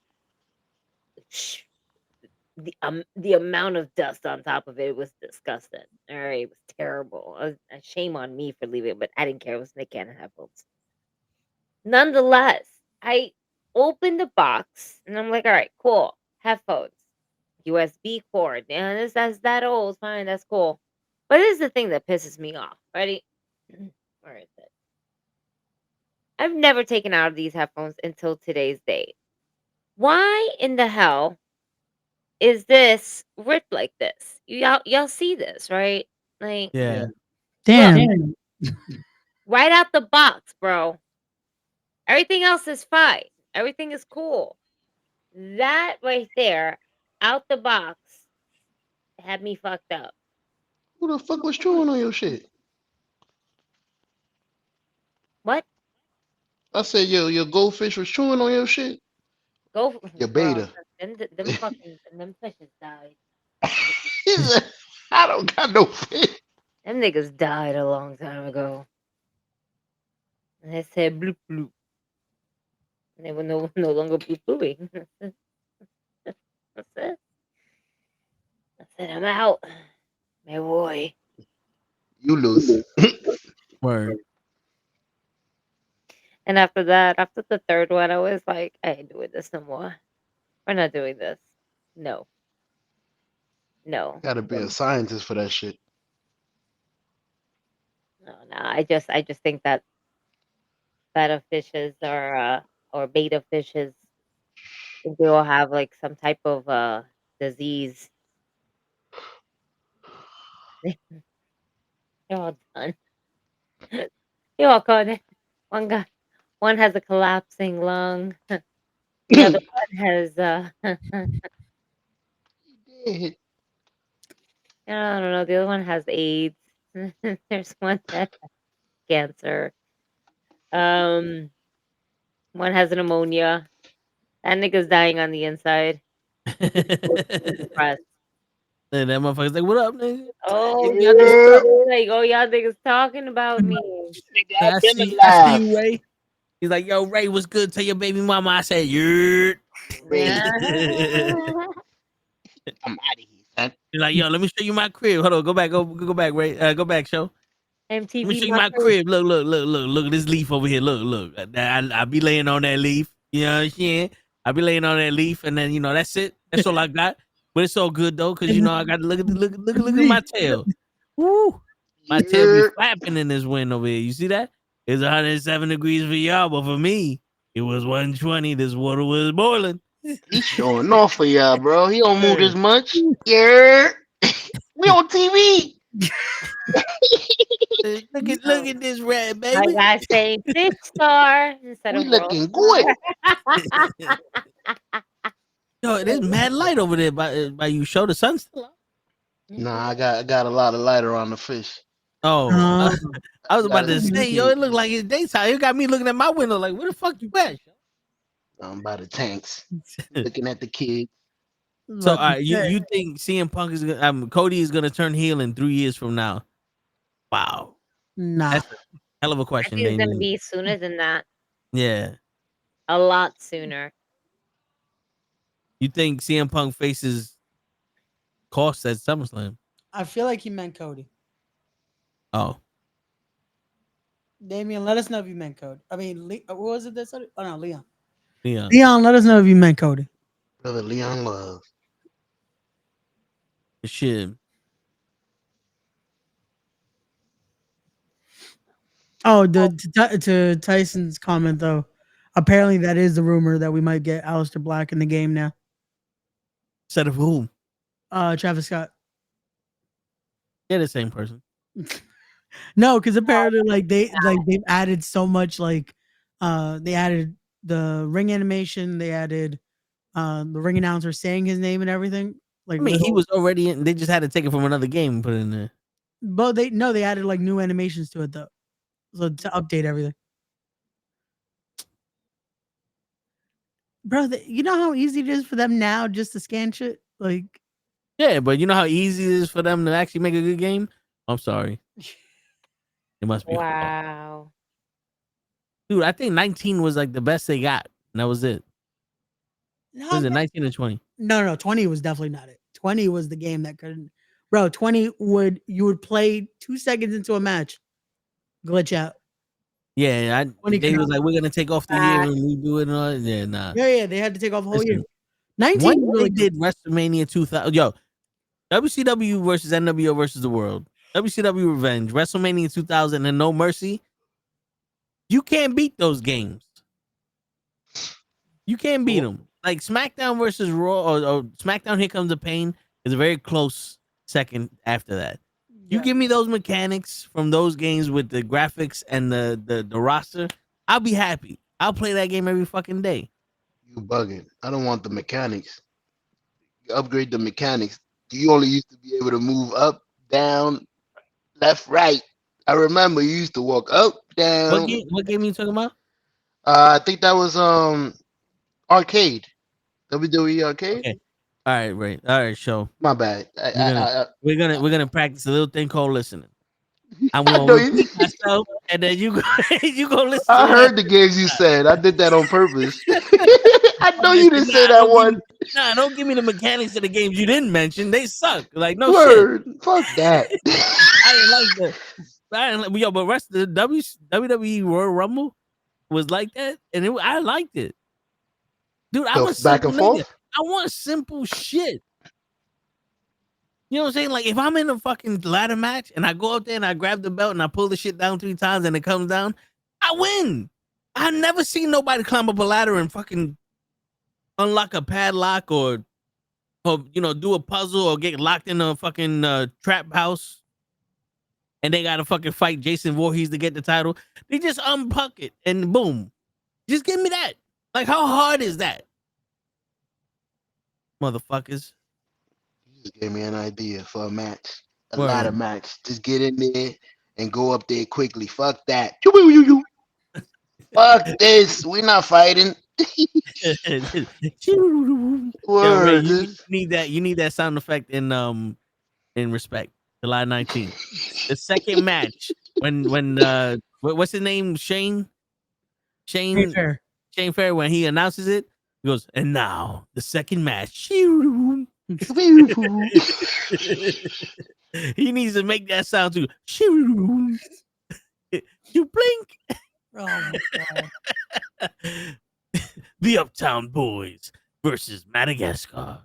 the amount of dust on top of it was disgusting. All right, it was terrible. Shame on me for leaving it, but I didn't care. It was Nick Cannon headphones. Nonetheless, I opened the box and I'm like, all right, cool, headphones, USB cord. Yeah, that's that old. Fine, that's cool. But this is the thing that pisses me off. Ready? All right, then. I've never taken out of these headphones until today's date. Why in the hell is this ripped like this? Y'all see this, right? Like, Yeah. Damn. look, right out the box, bro. Everything else is fine. Everything is cool. That right there, out the box, had me fucked up. Who the fuck was chewing on your shit? What? I said your goldfish was chewing on your shit. Go, Your bro. beta. Them fishes died. He said, I don't got no fish. Them niggas died a long time ago. And they said bloop bloop. And they were no longer bloop blooping. That's it. I said, I'm out. My boy. You lose. Word. And after that, after the third one, I was like, I ain't doing this no more. We're not doing this. No. No. Gotta be a scientist for that shit. No. I just think that betta fishes or beta fishes, they all have like some type of disease. They're all done. They're all gone. One has a collapsing lung. The other one has Dead. I don't know. The other one has AIDS. There's one that has cancer. One has pneumonia. That nigga's dying on the inside. Depressed. And that motherfucker's like, what up, nigga? Oh, Y'all just- like, oh, y'all niggas talking about me. I see you, Ray. He's like, yo, Ray, what's good? Tell your baby mama I said, yeah. Yeah. I'm out of here, son. You're like, yo, let me show you my crib. Hold on, go back, Ray. Go back, show. Let me MTV show you my crib. Look at this leaf over here. Look. I be laying on that leaf. You know what I'm saying? I be laying on that leaf, and then that's it. That's all I got. But it's all good though, because I got to look at my tail. Woo! My tail be flapping in this wind over here. You see that? It's 107 degrees for y'all, but for me, it was 120. This water was boiling. He's showing off for y'all, bro. He don't move this much. Yeah. We on TV. Look at this rat, I baby. gotta say Big Star instead We of looking World good. Yo, there's mad light over there by you. Show the sun still out. Nah, I got a lot of light around the fish. Oh, I was about to say, yo, it. it looked like it's daytime. It got me looking at my window like, where the fuck you at? I'm by the tanks, looking at the kids. So, all right, you think CM Punk is gonna, Cody is gonna turn heel in 3 years from now? Wow, Nah. that's a hell of a I question. think it's gonna Damien. be sooner than that. Yeah, A lot sooner. you think CM Punk faces Cost at SummerSlam? I feel like he meant Cody. Oh, Damien, let us know if you meant Cody. I mean, what was it that said it? Oh no, Leon. yeah. Leon, let us know if you meant Cody. Brother Leon Love. Shit. Oh, to Tyson's comment though. Apparently, that is the rumor that we might get Aleister Black in the game now. Instead of whom? Travis Scott. Yeah, the same person. No, because apparently, they've added so much. Like, they added the ring animation. They added the ring announcer saying his name and everything. Like, I mean, he was already in. They just had to take it from another game and put it in there. But they added like new animations to it though, so to update everything. Bro, you know how easy it is for them now just to scan shit? Like, yeah, but you know how easy it is for them to actually make a good game? I'm sorry. It must be. Wow. Dude, I think 19 was like the best they got. And that was it. Was it 19 or 20? No, 20 was definitely not it. 20 was the game that couldn't. Bro, 20 you would play 2 seconds into a match, glitch out. Yeah, they was like, we're gonna take off the year and redo it and all. Yeah, nah. Yeah, they had to take off the whole year. 19 when they did WrestleMania 2000. Yo, WCW versus NWO versus the World. WCW Revenge, WrestleMania 2000, and No Mercy. You can't beat those games. You can't beat them. Like SmackDown versus Raw or SmackDown Here Comes the Pain is a very close second after that. You give me those mechanics from those games with the graphics and the roster, I'll be happy. I'll play that game every fucking day. You bugging. I don't want the mechanics. You upgrade the mechanics. You only used to be able to move up, down, left, right. I remember you used to walk up, down. What game are you talking about? I think that was arcade. WWE arcade. Okay. All right, show. My bad. We're gonna practice a little thing called listening. I'm gonna repeat myself, and then you go listen. I heard the games you said. I did that on purpose. I know you didn't say that one. Don't give me the mechanics of the games you didn't mention. They suck. Like no Word. shit. Fuck that. I didn't like that. Yo, but rest of the WWE Royal Rumble was like that, and I liked it. Dude, I was back and forth. I want simple shit. You know what I'm saying? Like if I'm in a fucking ladder match and I go up there and I grab the belt and I pull the shit down 3 times and it comes down, I win. I've never seen nobody climb up a ladder and fucking unlock a padlock or do a puzzle or get locked in a fucking trap house and they gotta fucking fight Jason Voorhees to get the title. They just unpuck it and boom. Just give me that. Like how hard is that? Motherfuckers. You just gave me an idea for a match. A ladder match. Just get in there and go up there quickly. Fuck that. Fuck this. We're not fighting. Ray, you need that sound effect in Respect. July 19th. The second match when what's his name? Shane Fair, when he announces it, he goes, and now the second match. He needs to make that sound too. You blink. Oh my god. The Uptown Boys versus Madagascar.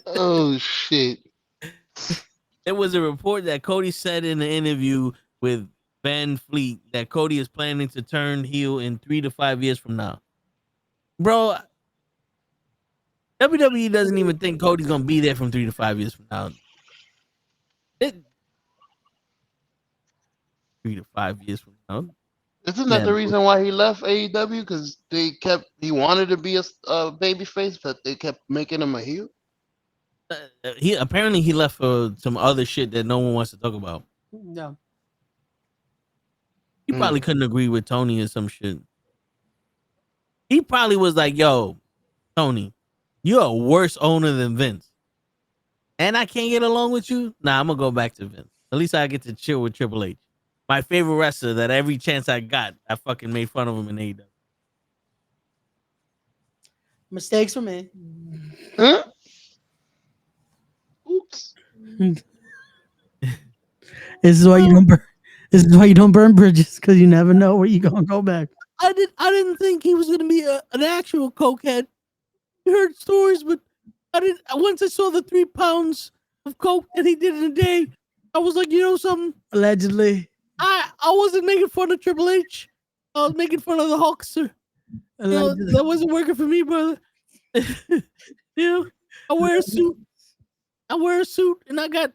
Oh shit. There was a report that Cody said in the interview with Van Fleet that Cody is planning to turn heel in 3 to 5 years from now. Bro, WWE doesn't even think Cody's gonna be there from 3 to 5 years from now. 3 to 5 years from now. Isn't that the reason why he left AEW? Because he wanted to be a babyface, but they kept making him a heel. He apparently he left for some other shit that no one wants to talk about. No. He probably couldn't agree with Tony or some shit. He probably was like, "Yo, Tony, you're a worse owner than Vince, and I can't get along with you. Nah, I'm gonna go back to Vince. At least I get to chill with Triple H, my favorite wrestler. That every chance I got, I fucking made fun of him in AEW. Mistakes for me. Huh? Oops. This is why you don't burn. This is why you don't burn bridges, because you never know where you're gonna go back. I didn't think he was gonna be an actual cokehead. You heard stories, but I didn't. Once I saw the 3 pounds of coke that he did in a day, I was like, you know something? Allegedly. I wasn't making fun of Triple H. I was making fun of the Hulkster. You know, that wasn't working for me, brother. You know, I wear a suit. And I got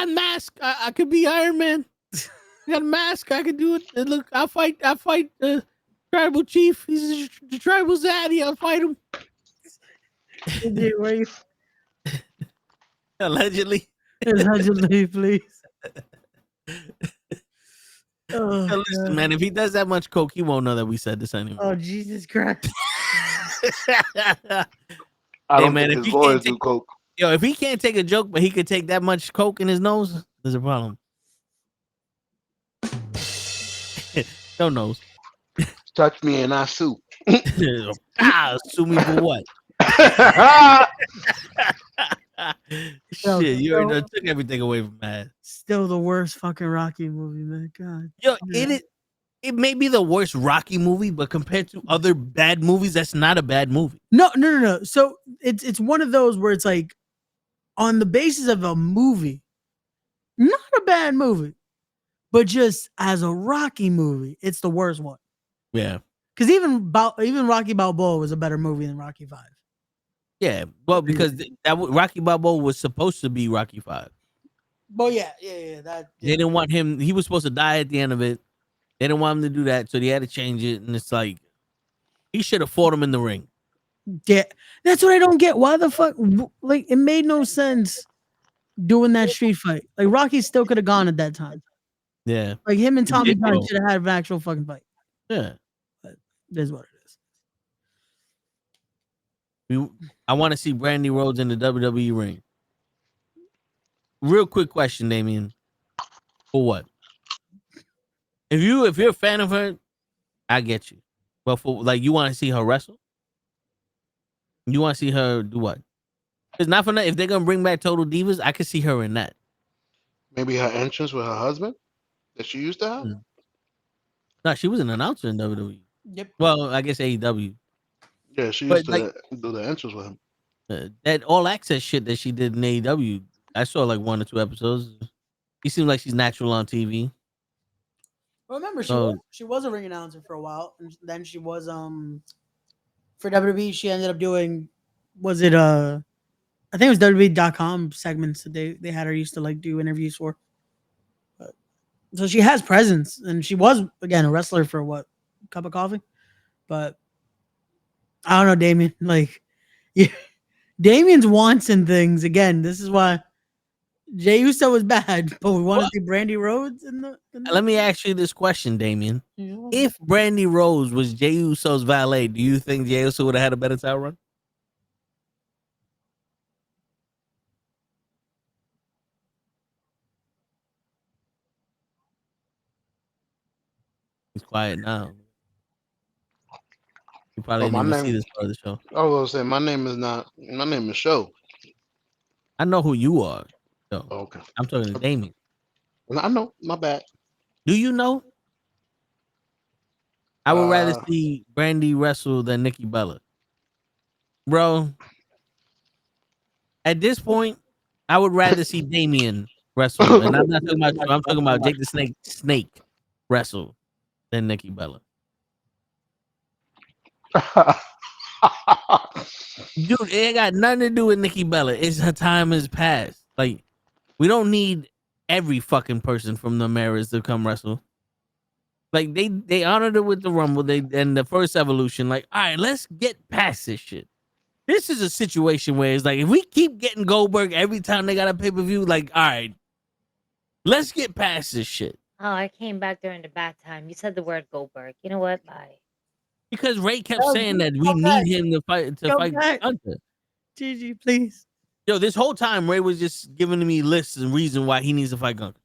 mask. I could be Iron Man. I got a mask. I could do it. And look, I fight the tribal chief. He's the tribal zaddy. I'll fight him. Allegedly. Allegedly, please. Oh, listen, man, if he does that much coke, he won't know that we said this anymore. Oh, Jesus Christ. I don't think his lawyers do coke. Yo, if he can't take a joke, but he could take that much coke in his nose, there's a problem. No nose. Touch me and I sue. Sue me for what? Shit, you already took everything away from that. Still the worst fucking Rocky movie, man. God. Yo, it may be the worst Rocky movie, but compared to other bad movies, that's not a bad movie. No. So it's one of those where it's like, on the basis of a movie, not a bad movie, but just as a Rocky movie, it's the worst one. Yeah. Because even Rocky Balboa was a better movie than Rocky 5. Yeah, well, because Rocky Balboa was supposed to be Rocky 5. Well, yeah. They didn't want him. He was supposed to die at the end of it. They didn't want him to do that, so they had to change it. And it's like, he should have fought him in the ring. Yeah, that's what I don't get. Why the fuck? Like, it made no sense doing that street fight. Like, Rocky still could have gone at that time. Yeah. Like, him and Tommy Gunn should have had an actual fucking fight. Yeah. But that's what it is. I want to see Brandy Rhodes in the WWE ring. Real quick question, Damien. For what? If you're a fan of her, I get you. But for like, you want to see her wrestle? You want to see her do what? It's not for that. If they're gonna bring back Total Divas, I could see her in that. Maybe her entrance with her husband that she used to have. No, she was an announcer in WWE. Yep. Well, I guess AEW. Yeah, she used to do the entrance with him. That all access shit that she did in AEW, I saw like 1 or 2 episodes. She seems like she's natural on TV. Well, remember, she was a ring announcer for a while, and then she was for WWE. She ended up doing, was it I think it was WWE.com segments that they had her used to like do interviews for. But, so she has presence, and she was again a wrestler for what, cup of coffee, but I don't know, Damien. Like, yeah, Damien's wants and things again. This is why Jey Uso was bad, but we want to see Brandy Rhodes in the. Let me ask you this question, Damien. If Brandy Rhodes was Jey Uso's valet, do you think Jey Uso would have had a better title run? He's quiet now. You probably didn't even see this part of the show. I was gonna say my name is Show. I know who you are. So Okay. I'm talking to Damien. I know. My bad. Do you know? I would rather see Brandy wrestle than Nikki Bella. Bro, at this point, I would rather see Damien wrestle. And I'm not talking about you. I'm talking about Jake the Snake wrestle than Nikki Bella. Dude, it ain't got nothing to do with Nikki Bella. It's her time has passed. Like, we don't need every fucking person from the Maras to come wrestle. Like, they honored it with the Rumble, and the first Evolution. Like, all right, let's get past this shit. This is a situation where it's like, if we keep getting Goldberg every time they got a pay-per-view, like, all right, let's get past this shit. Oh, I came back during the bad time. You said the word Goldberg. You know what? Bye. Because Ray kept saying that we need him to fight Hunter. Gigi, please. Yo, this whole time Ray was just giving me lists and reason why he needs to fight Gunther.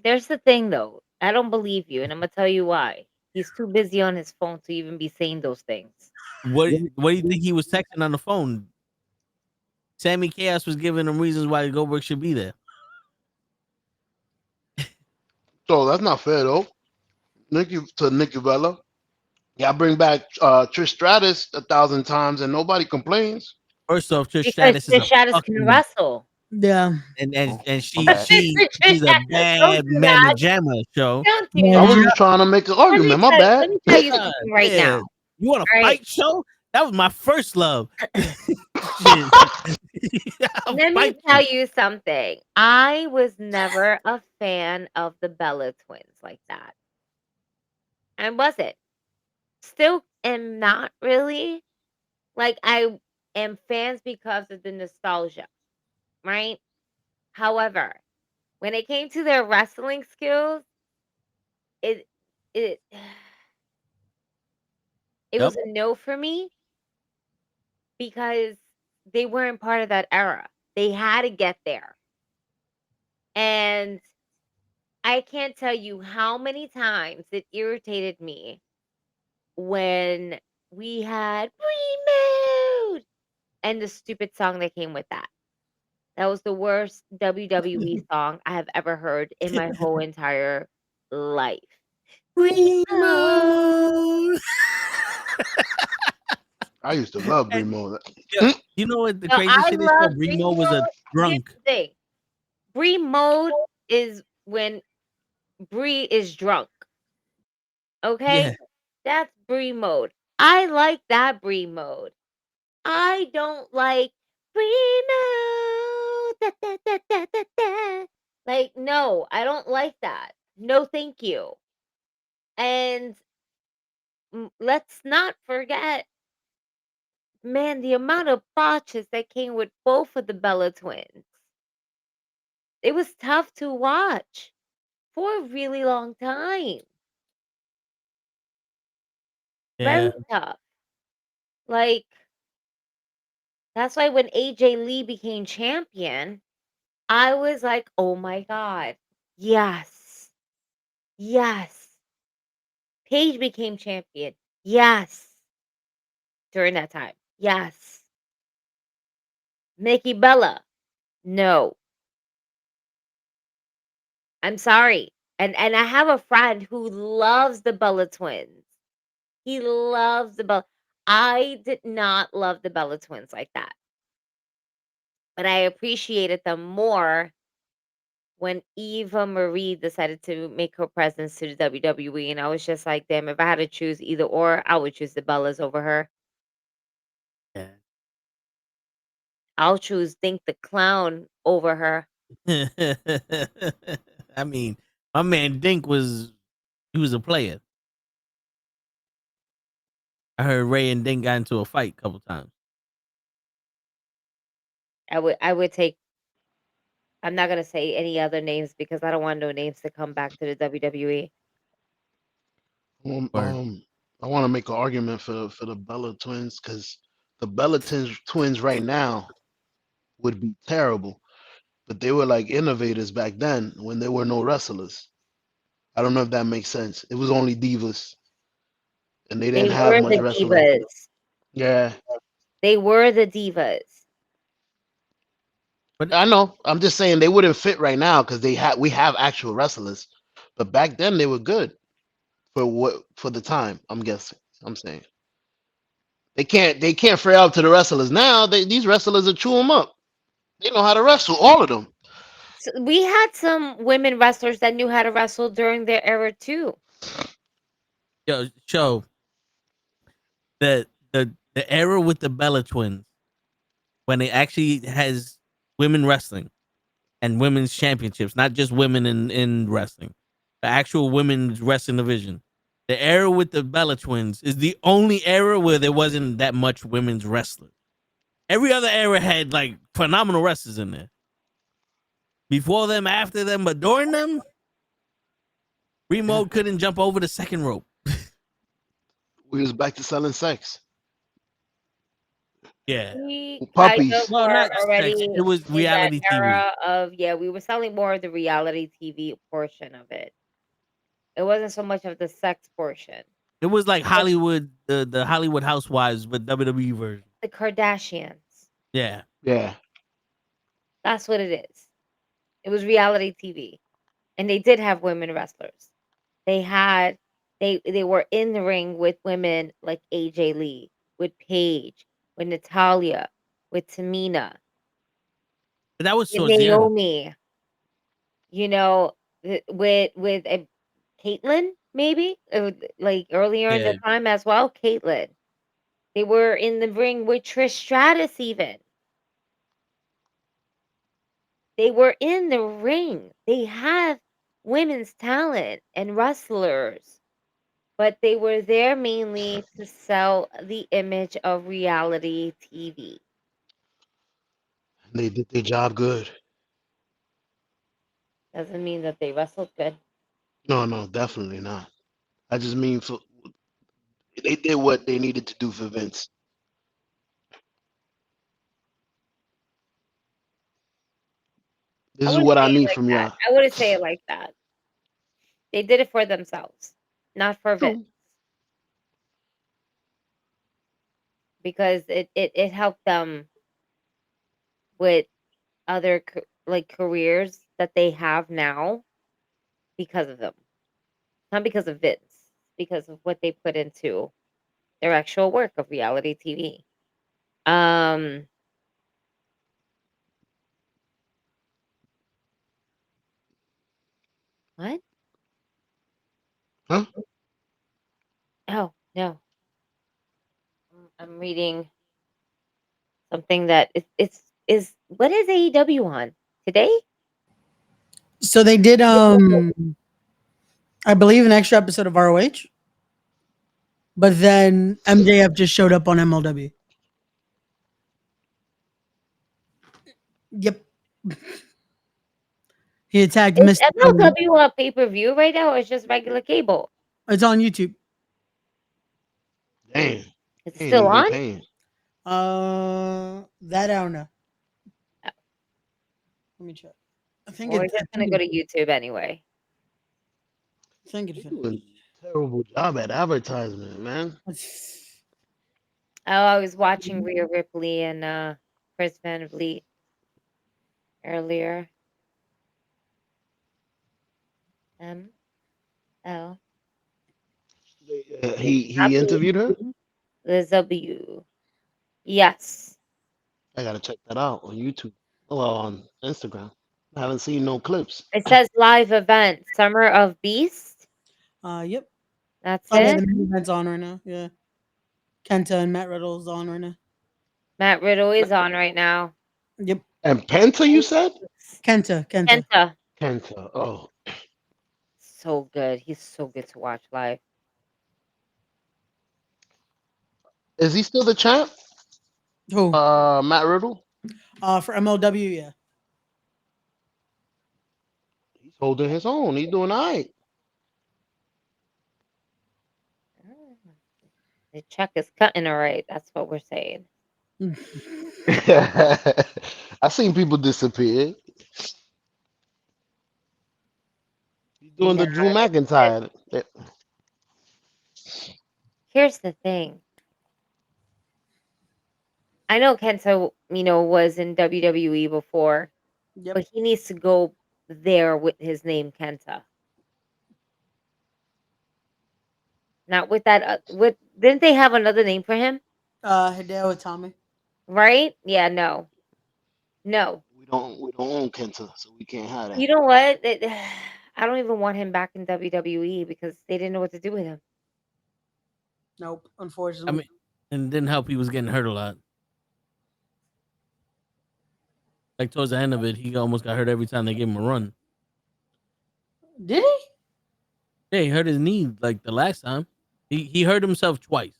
There's the thing, though. I don't believe you, and I'm gonna tell you why. He's too busy on his phone to even be saying those things. What do you think he was texting on the phone? Sammy Chaos was giving him reasons why Goldberg should be there. So that's not fair though. Nikki Bella. Yeah, I bring back Trish Stratus 1,000 times and nobody complains. First off, Trish Because Stratus is Trish Stratus can wrestle. Yeah. And she's a bad mamma jamma show. Don't do I was that. just trying to make an argument. My Let bad. me tell you something right Yeah. now. You want a All right. fight show? That was my first love. Let me tell you something. I was never a fan of the Bella twins like that. I wasn't. Still am not really. Like, I am fans because of the nostalgia, right? However, when it came to their wrestling skills, it was a no for me because they weren't part of that era. They had to get there. And I can't tell you how many times it irritated me when we had Remote and the stupid song that came with that. That was the worst WWE song I have ever heard in my whole entire life. Remote. I used to love Bremo. You know what the No, crazy I shit is? love Remo was a drunk. Bree mode is when Bree is drunk. Okay? Yeah. That's Bree mode. I like that Bree mode. I don't like Bree mode. Da, da, da, da, da, da. Like, no, I don't like that. No, thank you. And let's not forget, man, the amount of botches that came with both of the Bella twins. It was tough to watch for a really long time. Yeah. Very tough. Like, that's why when AJ Lee became champion, I was like, oh my God. Yes. Yes. Paige became champion. Yes. During that time. Yes. Nikki Bella. No. I'm sorry. And I have a friend who loves the Bella twins. He loves the Bella. I did not love the Bella twins like that. But I appreciated them more when Eva Marie decided to make her presence to the WWE. And I was just like, damn, if I had to choose either or, I would choose the Bellas over her. Yeah. I'll choose Dink the Clown over her. I mean, my man Dink was a player. I heard Ray and Dink got into a fight a couple times. I would take. I'm not gonna say any other names because I don't want no names to come back to the WWE. I want to make an argument for the Bella twins because the Bella twins right now would be terrible, but they were like innovators back then when there were no wrestlers. I don't know if that makes sense. It was only divas, and they didn't have were much the wrestling. divas. Yeah, They were the divas. I know. I'm just saying they wouldn't fit right now because we have actual wrestlers, but back then they were good for the time. I'm guessing. I'm saying they can't fare up to the wrestlers now. These wrestlers are chew them up. They know how to wrestle, all of them. So we had some women wrestlers that knew how to wrestle during their era too. Yo, show the era with the Bella twins when it actually has women wrestling and women's championships, not just women in wrestling, the actual women's wrestling division. The era with the Bella twins is the only era where there wasn't that much women's wrestling. Every other era had like phenomenal wrestlers in there. Before them, after them, but during them, Remote couldn't jump over the second rope. We was back to selling sex. Yeah. We kind of Puppies. Well, were not already sex. It was in that reality TV. era of we were selling more of the reality TV portion of it. It wasn't so much of the sex portion. It was like Hollywood, the Hollywood Housewives, but WWE version. The Kardashians. Yeah. Yeah. That's what it is. It was reality TV. And they did have women wrestlers. They were in the ring with women like AJ Lee, with Paige, with Natalia, with Tamina, But that was with towards the end. Naomi. You know, with Caitlyn, maybe like earlier in the time as well. Caitlyn. They were in the ring with Trish Stratus. Even they were in the ring. They have women's talent and wrestlers, but they were there mainly to sell the image of reality TV. They did their job good. Doesn't mean that they wrestled good. No, definitely not. I just mean they did what they needed to do for Vince. I This is wouldn't what I say it need like from that. y'all. I wouldn't say it like that. They did it for themselves, not for Vince, True. because it helped them with other like careers that they have now because of them, not because of Vince, because of what they put into their actual work of reality TV. What? Huh? Oh no, I'm reading something that is what is AEW on today? So they did I believe an extra episode of ROH, but then MJF just showed up on MLW. Yep. He attacked Is Mr. MLW on pay per view right now, or it's just regular cable? It's on YouTube. Damn. It's They ain't still even on. paying. That I don't know. Let me check. I think We're it's. just gonna go to YouTube anyway. I think it They finished. doing a terrible job at advertisement, man. I was watching Rhea Ripley and Chris Van Vliet earlier. Oh, He interviewed her. the W. Yes. I gotta check that out on YouTube. Well, on Instagram. I haven't seen no clips. It says live event, Summer of Beast. Yep. That's Oh, yeah, it. the main event's on right now. Yeah. Kenta and Matt Riddle's on right now. Matt Riddle is on right now. Yep. And Penta, you said? Kenta. Kenta. Oh, So good. He's so good to watch live. is he still the champ? Who? Matt Riddle. For MLW, yeah. He's holding his own. He's doing all right. The check is cutting all right. That's what we're saying. I seen people disappear. He's doing the Drew McIntyre. Here's the thing. I know Kenta, was in WWE before, Yep. but he needs to go there with his name Kenta. Not with that. With didn't they have another name for him? Hideo Itami. Right? Yeah. No. No. We don't own Kenta, so we can't have that. You know what? I don't even want him back in WWE because they didn't know what to do with him. Nope, I unfortunately. mean, and it didn't help. He was getting hurt a lot. Like towards the end of it, he almost got hurt every time they gave him a run. Did he? Yeah, he hurt his knee like the last time. He hurt himself twice.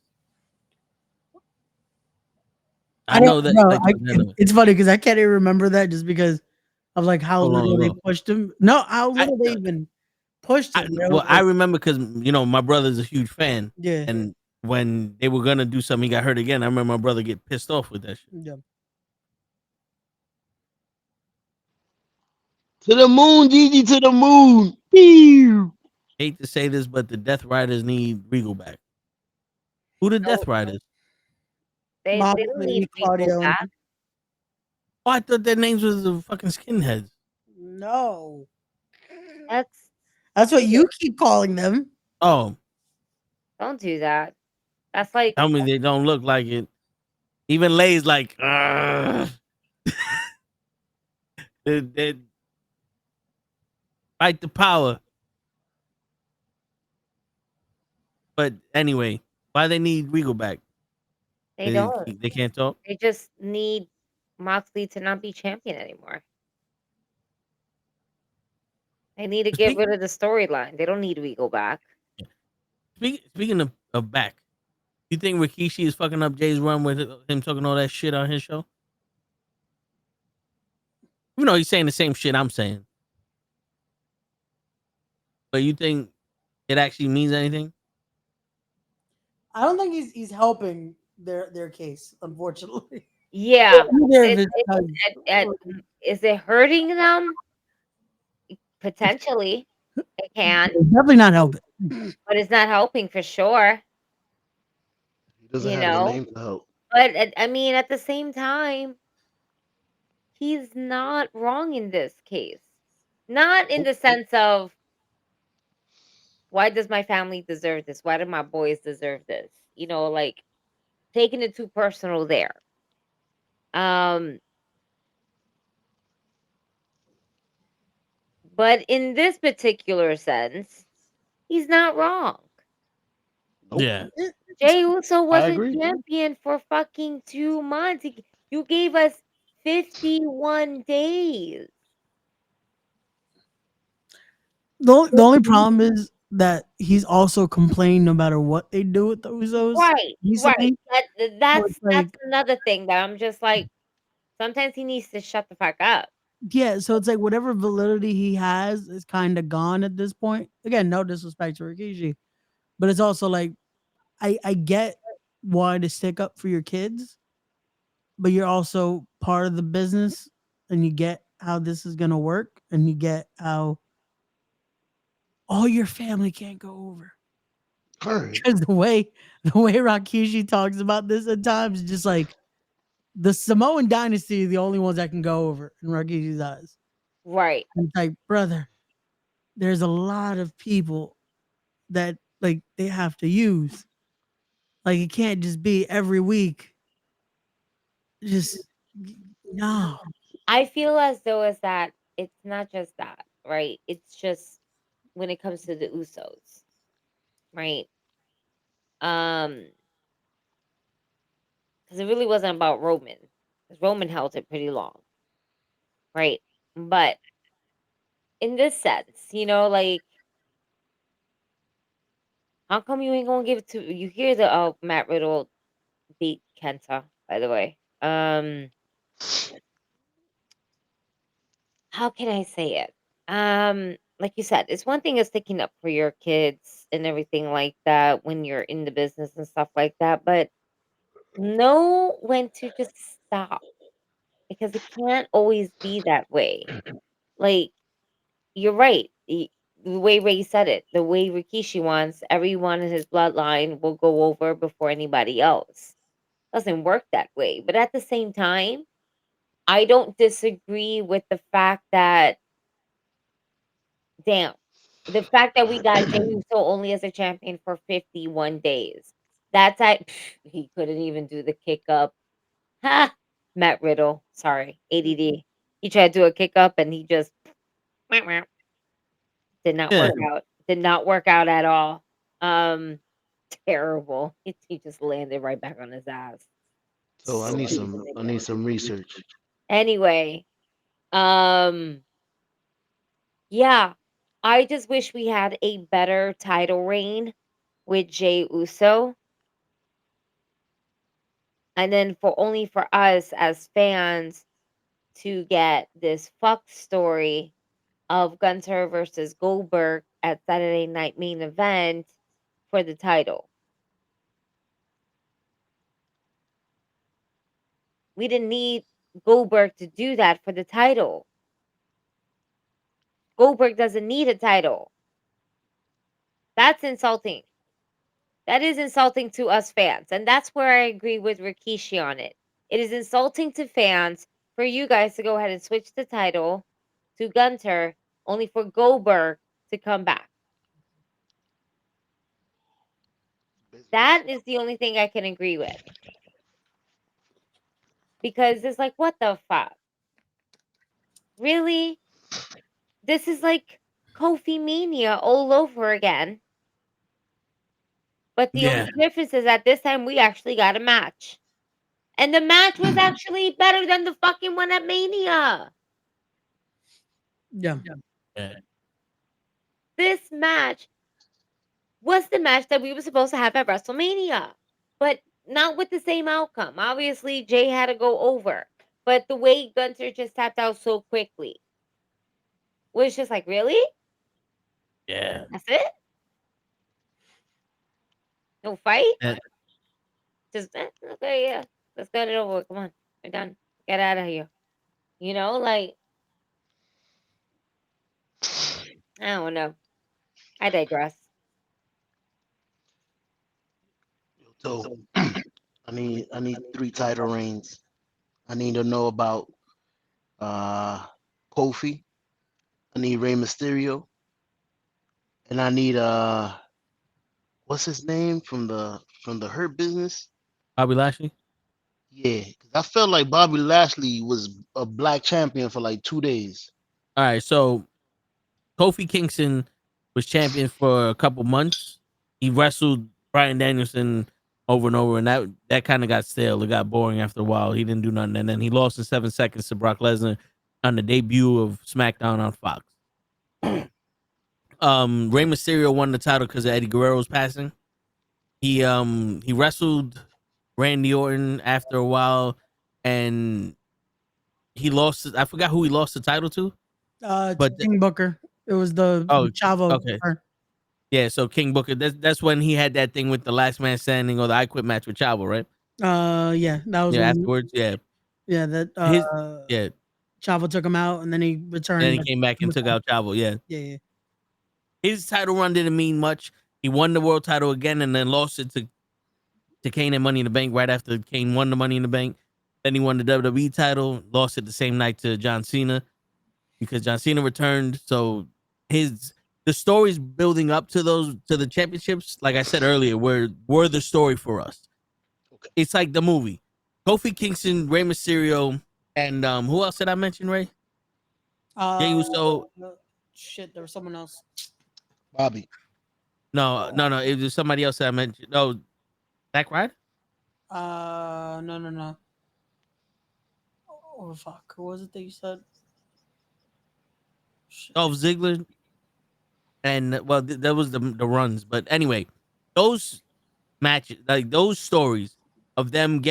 I don't know that. know. Like towards the end of it. It's funny because I can't even remember that just because of like how So long little they ago. pushed him. No, how little they even pushed him. They was I like, remember because my brother's a huge fan, yeah, and when they were gonna do something, he got hurt again. I remember my brother get pissed off with that shit. yeah. To the moon, Gigi, to the moon. Pew. Hate to say this, but the Death Riders need Regal back. Who the Death No, Riders? they don't need Moxley, Regal Claudio, back. Oh, I thought their names was the fucking skinheads. no, That's that's what you keep calling them. Oh, don't do that. That's like tell me they don't look like it. Even Lay's like, "Ugh." they fight the power. But anyway, why they need Regal back? they don't. They can't talk. They just need Moxley to not be champion anymore. They need to get rid of the storyline. They don't need Regal back. Speaking of back, you think Rikishi is fucking up Jay's run with him talking all that shit on his show? You know he's saying the same shit I'm saying. But you think it actually means anything? I don't think he's helping their case, unfortunately. Yeah. Either of Is it hurting them? Potentially, it can, definitely not helping. but it's not helping for sure. He doesn't You have the know, name to help. but I mean, at the same time, he's not wrong in this case. Not in the sense of why does my family deserve this? Why do my boys deserve this? Like taking it too personal there. Um, but in this particular sense, he's not wrong. Nope. Yeah. Jey Uso I wasn't agree. champion for fucking 2 months. You gave us 51 days. The only problem is that he's also complained no matter what they do with the Usos. Right. Recently. That's like- another thing that I'm just like, sometimes he needs to shut the fuck up. Yeah, so it's like whatever validity he has is kind of gone at this point. Again, no disrespect to Rikishi, but it's also like I get why to stick up for your kids, but you're also part of the business and you get how this is gonna work and you get how all your family can't go over. Because the way Rikishi talks about this at times is just like the Samoan dynasty are the only ones that can go over in Rikishi's eyes. Right. And it's like, brother, there's a lot of people that like they have to use. Like it can't just be every week. Just no. I feel as though as that it's not just that, right? It's just when it comes to the Usos, right? Because it really wasn't about Roman. Because Roman held it pretty long, right? But in this sense, like, how come you ain't gonna give it to you? Hear the Matt Riddle beat Kenta, by the way. How can I say it? Like you said, it's one thing is sticking up for your kids and everything like that when you're in the business and stuff like that, but know when to just stop because it can't always be that way. Like, you're right. The way Ray said it, the way Rikishi wants, everyone in his bloodline will go over before anybody else. doesn't work that way. But at the same time, I don't disagree with the fact that, damn, the fact that we got Jey Uso only as a champion for 51 days. That's he couldn't even do the kick up. Ha! Matt Riddle, sorry, ADD. He tried to do a kick up and he just did not work out. Did not work out at all. Terrible. He just landed right back on his ass. So I need some research. Anyway, yeah, I just wish we had a better title reign with Jey Uso. And then only for us as fans to get this fuck story of Gunther versus Goldberg at Saturday Night Main Event for the title. We didn't need Goldberg to do that for the title. Goldberg doesn't need a title. That's insulting. That is insulting to us fans. And that's where I agree with Rikishi on it. It is insulting to fans for you guys to go ahead and switch the title to Gunther only for Goldberg to come back. That is the only thing I can agree with. Because it's like, what the fuck? Really? This is like Kofi Mania all over again. But the only difference is that this time we actually got a match. And the match was actually better than the fucking one at Mania. Yeah. This match was the match that we were supposed to have at WrestleMania. But not with the same outcome. Obviously, Jay had to go over. But the way Gunther just tapped out so quickly was just like, really? Yeah. That's it? No fight? Just, okay, yeah. Let's get it over with. Come on. We're done. Get out of here. You know, like, I don't know. I digress. So I need 3 title reigns. I need to know about Kofi. I need Rey Mysterio. And I need what's his name from the Hurt Business? Bobby Lashley? Yeah, 'cause I felt like Bobby Lashley was a black champion for like 2 days. All right, so Kofi Kingston was champion for a couple months. He wrestled Bryan Danielson over and over, and that kind of got stale. It got boring after a while. He didn't do nothing, and then he lost in 7 seconds to Brock Lesnar on the debut of SmackDown on Fox. Rey Mysterio won the title because of Eddie Guerrero's passing. He wrestled Randy Orton after a while, and he lost. I forgot who he lost the title to. But King Booker. It was the Chavo. Okay. Yeah, so King Booker. That's when he had that thing with the last man standing or the I Quit match with Chavo, right? Yeah, that was afterwards. Yeah, that. Chavo took him out, and then he returned. Then he came back and took out Chavo. Yeah. His title run didn't mean much. He won the world title again, and then lost it to Kane and Money in the Bank right after Kane won the Money in the Bank. Then he won the WWE title, lost it the same night to John Cena because John Cena returned. So the stories building up to the championships, like I said earlier, were the story for us. Okay. It's like the movie. Kofi Kingston, Rey Mysterio, and who else did I mention, Ray? Jey Uso. Shit, there was someone else. Bobby. No. It was somebody else that I mentioned. No, Zack Ryder? No. Oh fuck, who was it that you said? Dolph Ziggler. And well, that was the runs. But anyway, those matches, like those stories of them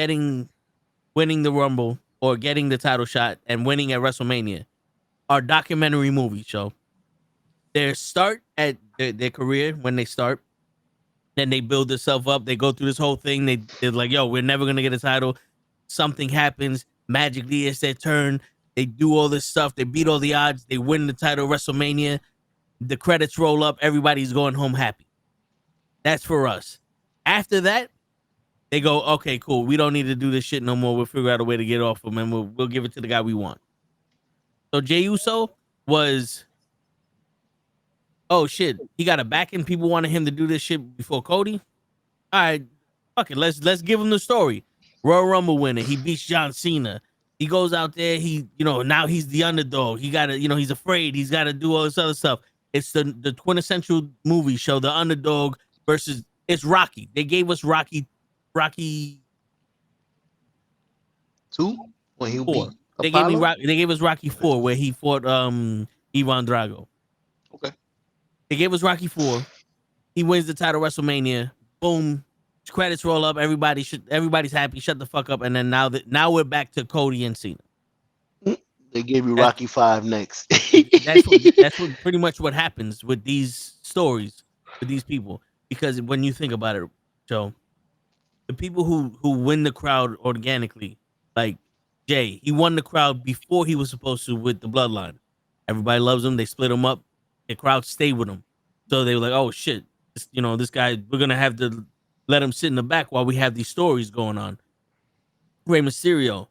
winning the Rumble or getting the title shot and winning at WrestleMania are documentary movies. So their start at their career when they start, then they build themselves up. They go through this whole thing. They're like, yo, we're never gonna get a title. Something happens. Magically, it's their turn. They do all this stuff. They beat all the odds. They win the title WrestleMania. The credits roll up. Everybody's going home happy. That's for us. After that, they go, okay, cool. We don't need to do this shit no more. We'll figure out a way to get off him, and we'll give it to the guy we want. So Jey Uso was, oh shit, he got a backing. People wanted him to do this shit before Cody. All right, fuck it. Let's give him the story. Royal Rumble winner. He beats John Cena. He goes out there. Now he's the underdog. He gotta, he's afraid. He's got to do all this other stuff. It's the quintessential movie show, the underdog versus, it's Rocky. They gave us Rocky 2 when he beat They gave us Rocky 4 where he fought Ivan Drago. Okay. They gave us Rocky 4. He wins the title WrestleMania. Boom. Credits roll up. Everybody's happy. Shut the fuck up. And then now we're back to Cody and Cena. They gave you Rocky 5 next. That's what pretty much what happens with these stories, with these people. Because when you think about it, Joe, the people who win the crowd organically, like Jay, he won the crowd before he was supposed to with the Bloodline. Everybody loves him. They split him up. The crowd stayed with him. So they were like, oh shit, this guy, we're gonna have to let him sit in the back while we have these stories going on. Rey Mysterio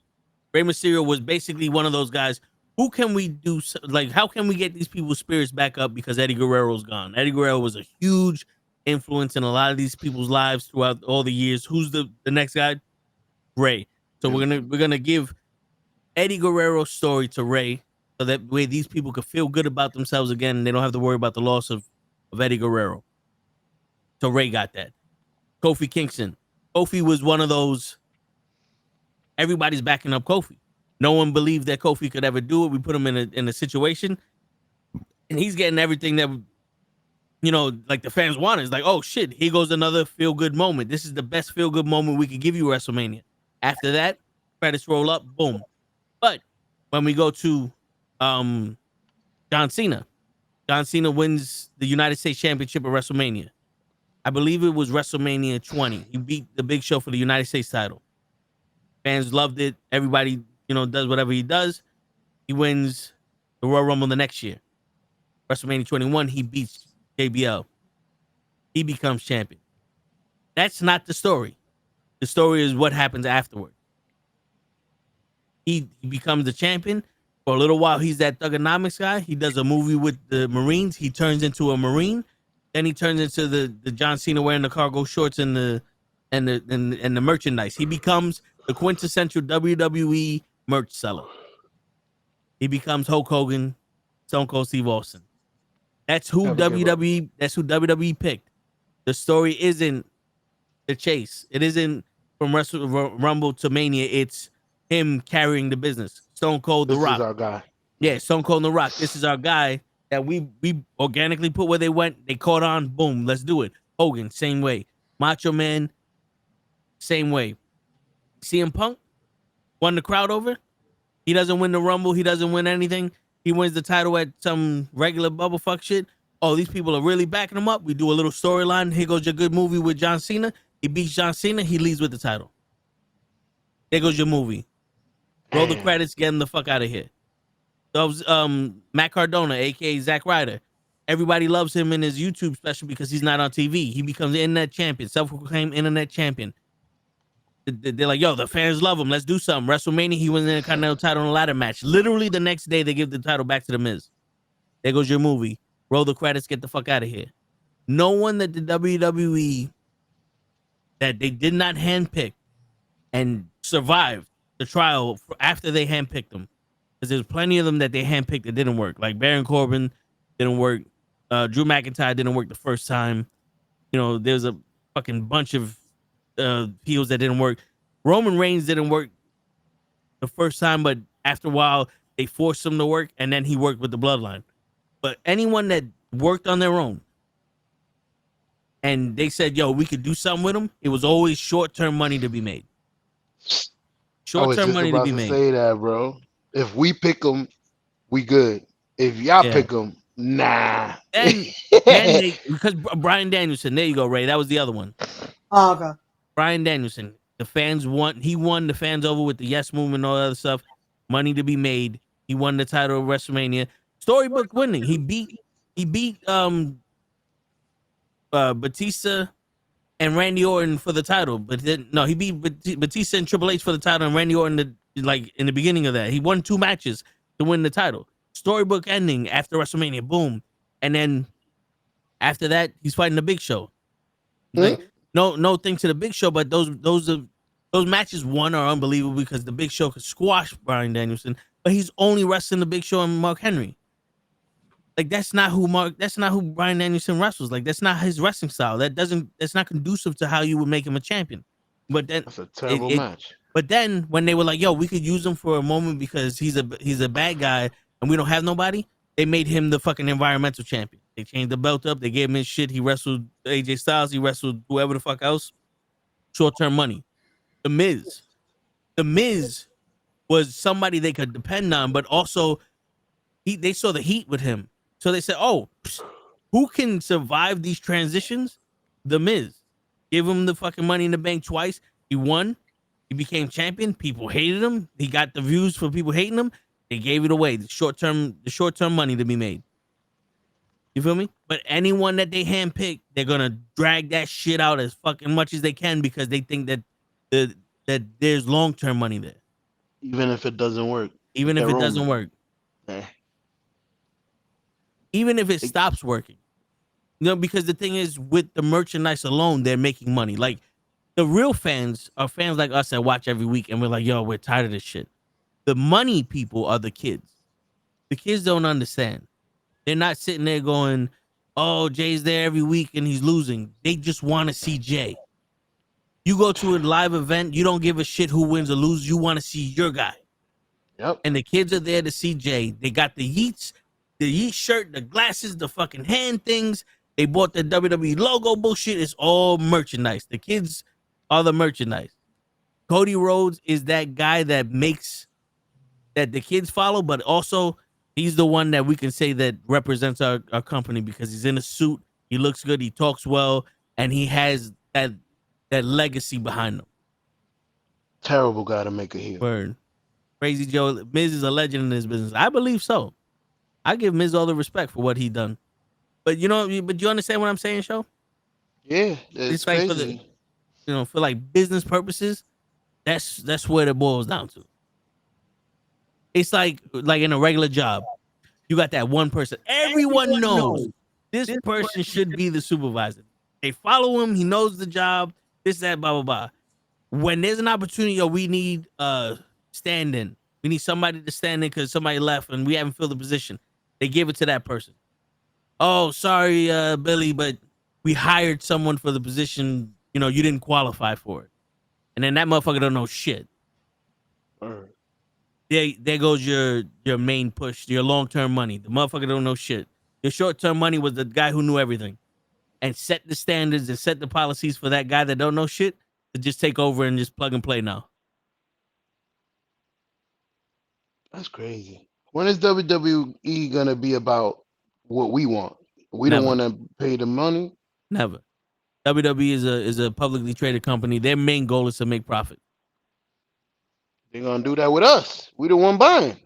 was basically one of those guys. Who can we do? Like, how can we get these people's spirits back up? Because Eddie Guerrero's gone. Eddie Guerrero was a huge influence in a lot of these people's lives throughout all the years. Who's the next guy? Rey. So we're gonna give Eddie Guerrero's story to Rey, so that way these people could feel good about themselves again, and they don't have to worry about the loss of Eddie Guerrero. So Rey got that. Kofi Kingston. Kofi was one of those. Everybody's backing up Kofi. No one believed that Kofi could ever do it. We put him in a situation, and he's getting everything that, like the fans want. It's like, oh shit, here goes another feel good moment. This is the best feel good moment we could give you, WrestleMania. After that, credits roll up, boom. But when we go to John Cena wins the United States Championship at WrestleMania. I believe it was WrestleMania 20. He beat the Big Show for the United States title. Fans loved it. Everybody, does whatever he does. He wins the Royal Rumble the next year. WrestleMania 21, he beats JBL. He becomes champion. That's not the story. The story is what happens afterward. He becomes the champion. For a little while, he's that Thugonomics guy. He does a movie with the Marines. He turns into a Marine. Then he turns into the John Cena wearing the cargo shorts and the merchandise. He becomes the quintessential WWE merch seller. He becomes Hulk Hogan, Stone Cold Steve Austin. That's who WWE picked. The story isn't the chase. It isn't from Rumble to Mania. It's him carrying the business. Stone Cold The Rock. This is our guy. Yeah, Stone Cold The Rock. This is our guy that we organically put where they went. They caught on. Boom, let's do it. Hogan, same way. Macho Man, same way. CM Punk won the crowd over. He doesn't win the Rumble. He doesn't win anything. He wins the title at some regular bubble fuck shit. Oh, these people are really backing him up. We do a little storyline. Here goes your good movie with John Cena. He beats John Cena. He leaves with the title. There goes your movie. Roll the credits. Get him the fuck out of here. So, Matt Cardona, a.k.a. Zack Ryder. Everybody loves him in his YouTube special because he's not on TV. He becomes the internet champion, self-proclaimed internet champion. They're like, yo, the fans love him. Let's do something. WrestleMania, he wins the Intercontinental title in a ladder match. Literally the next day, they give the title back to The Miz. There goes your movie. Roll the credits. Get the fuck out of here. No one that the WWE, that they did not handpick and survived the trial after they handpicked them. Because there's plenty of them that they handpicked that didn't work. Like Baron Corbin didn't work. Drew McIntyre didn't work the first time. There's a fucking bunch of heels that didn't work. Roman Reigns didn't work the first time, but after a while, they forced him to work, and then he worked with the Bloodline. But anyone that worked on their own, and they said, yo, we could do something with them, it was always short-term money to be made. Short-term money to be made. Say that, bro. If we pick them, we good. If y'all pick them, nah. And because Bryan Danielson, there you go, Ray. That was the other one. Oh, okay. Bryan Danielson, the fans he won the fans over with the Yes Movement and all that other stuff. Money to be made. He won the title of WrestleMania. Storybook winning. He beat Batista and Randy Orton for the title. But then no, he beat Batista and Triple H for the title, and Randy Orton like in the beginning of that. He won 2 matches to win the title. Storybook ending after WrestleMania, boom, and then after that he's fighting the Big Show. Like no thing to the Big Show, but those matches won are unbelievable because the Big Show could squash Bryan Danielson, but he's only wrestling the Big Show and Mark Henry. Like that's not who Bryan Danielson wrestles. Like that's not his wrestling style. That's not conducive to how you would make him a champion. But then that's a terrible match. But then when they were like, "Yo, we could use him for a moment because he's a bad guy and we don't have nobody," they made him the fucking environmental champion. They changed the belt up. They gave him his shit. He wrestled AJ Styles. He wrestled whoever the fuck else. Short-term money. The Miz was somebody they could depend on, but also they saw the heat with him. So they said, "Oh, who can survive these transitions? The Miz. Give him the fucking Money in the Bank twice. He won. He became champion. People hated him. He got the views for people hating him. They gave it away. The short-term money to be made. You feel me? But anyone that they handpick, they're gonna drag that shit out as fucking much as they can because they think that that there's long-term money there. Even if it doesn't work. Even if it doesn't work. Even if it stops working. You know, because the thing is, with the merchandise alone, they're making money. Like, the real fans are fans like us that watch every week, and we're like, yo, we're tired of this shit. The money people are the kids. The kids don't understand. They're not sitting there going, oh, Jay's there every week and he's losing. They just want to see Jay. You go to a live event, you don't give a shit who wins or loses. You want to see your guy. Yep. And the kids are there to see Jay. They got the Yeet shirt, the glasses, the fucking hand things. They bought the WWE logo bullshit. It's all merchandise. The kids are the merchandise. Cody Rhodes is that guy that makes that the kids follow, but also he's the one that we can say that represents our company because he's in a suit, he looks good, he talks well, and he has that legacy behind him. Terrible guy to make a heel. Word. Crazy Joe. Miz is a legend in this business. I believe so. I give Miz all the respect for what he done. But you understand what I'm saying, Sho? Yeah, it's like crazy. For like business purposes, that's what it boils down to. It's like in a regular job, you got that one person. Everyone knows this person should be the supervisor. They follow him. He knows the job. This, that, blah, blah, blah. When there's an opportunity, we need stand-in. We need somebody to stand in because somebody left and we haven't filled the position. They give it to that person. Oh, sorry, Billy, but we hired someone for the position. You didn't qualify for it. And then that motherfucker don't know shit. There goes your main push, your long-term money. The motherfucker don't know shit. Your short-term money was the guy who knew everything and set the standards and set the policies for that guy that don't know shit to just take over and just plug and play now. That's crazy. When is WWE gonna be about what we want? We Never. don't want to pay the money. Never. WWE is a publicly traded company. Their main goal is to make profit. They're gonna do that with us. We the one buying.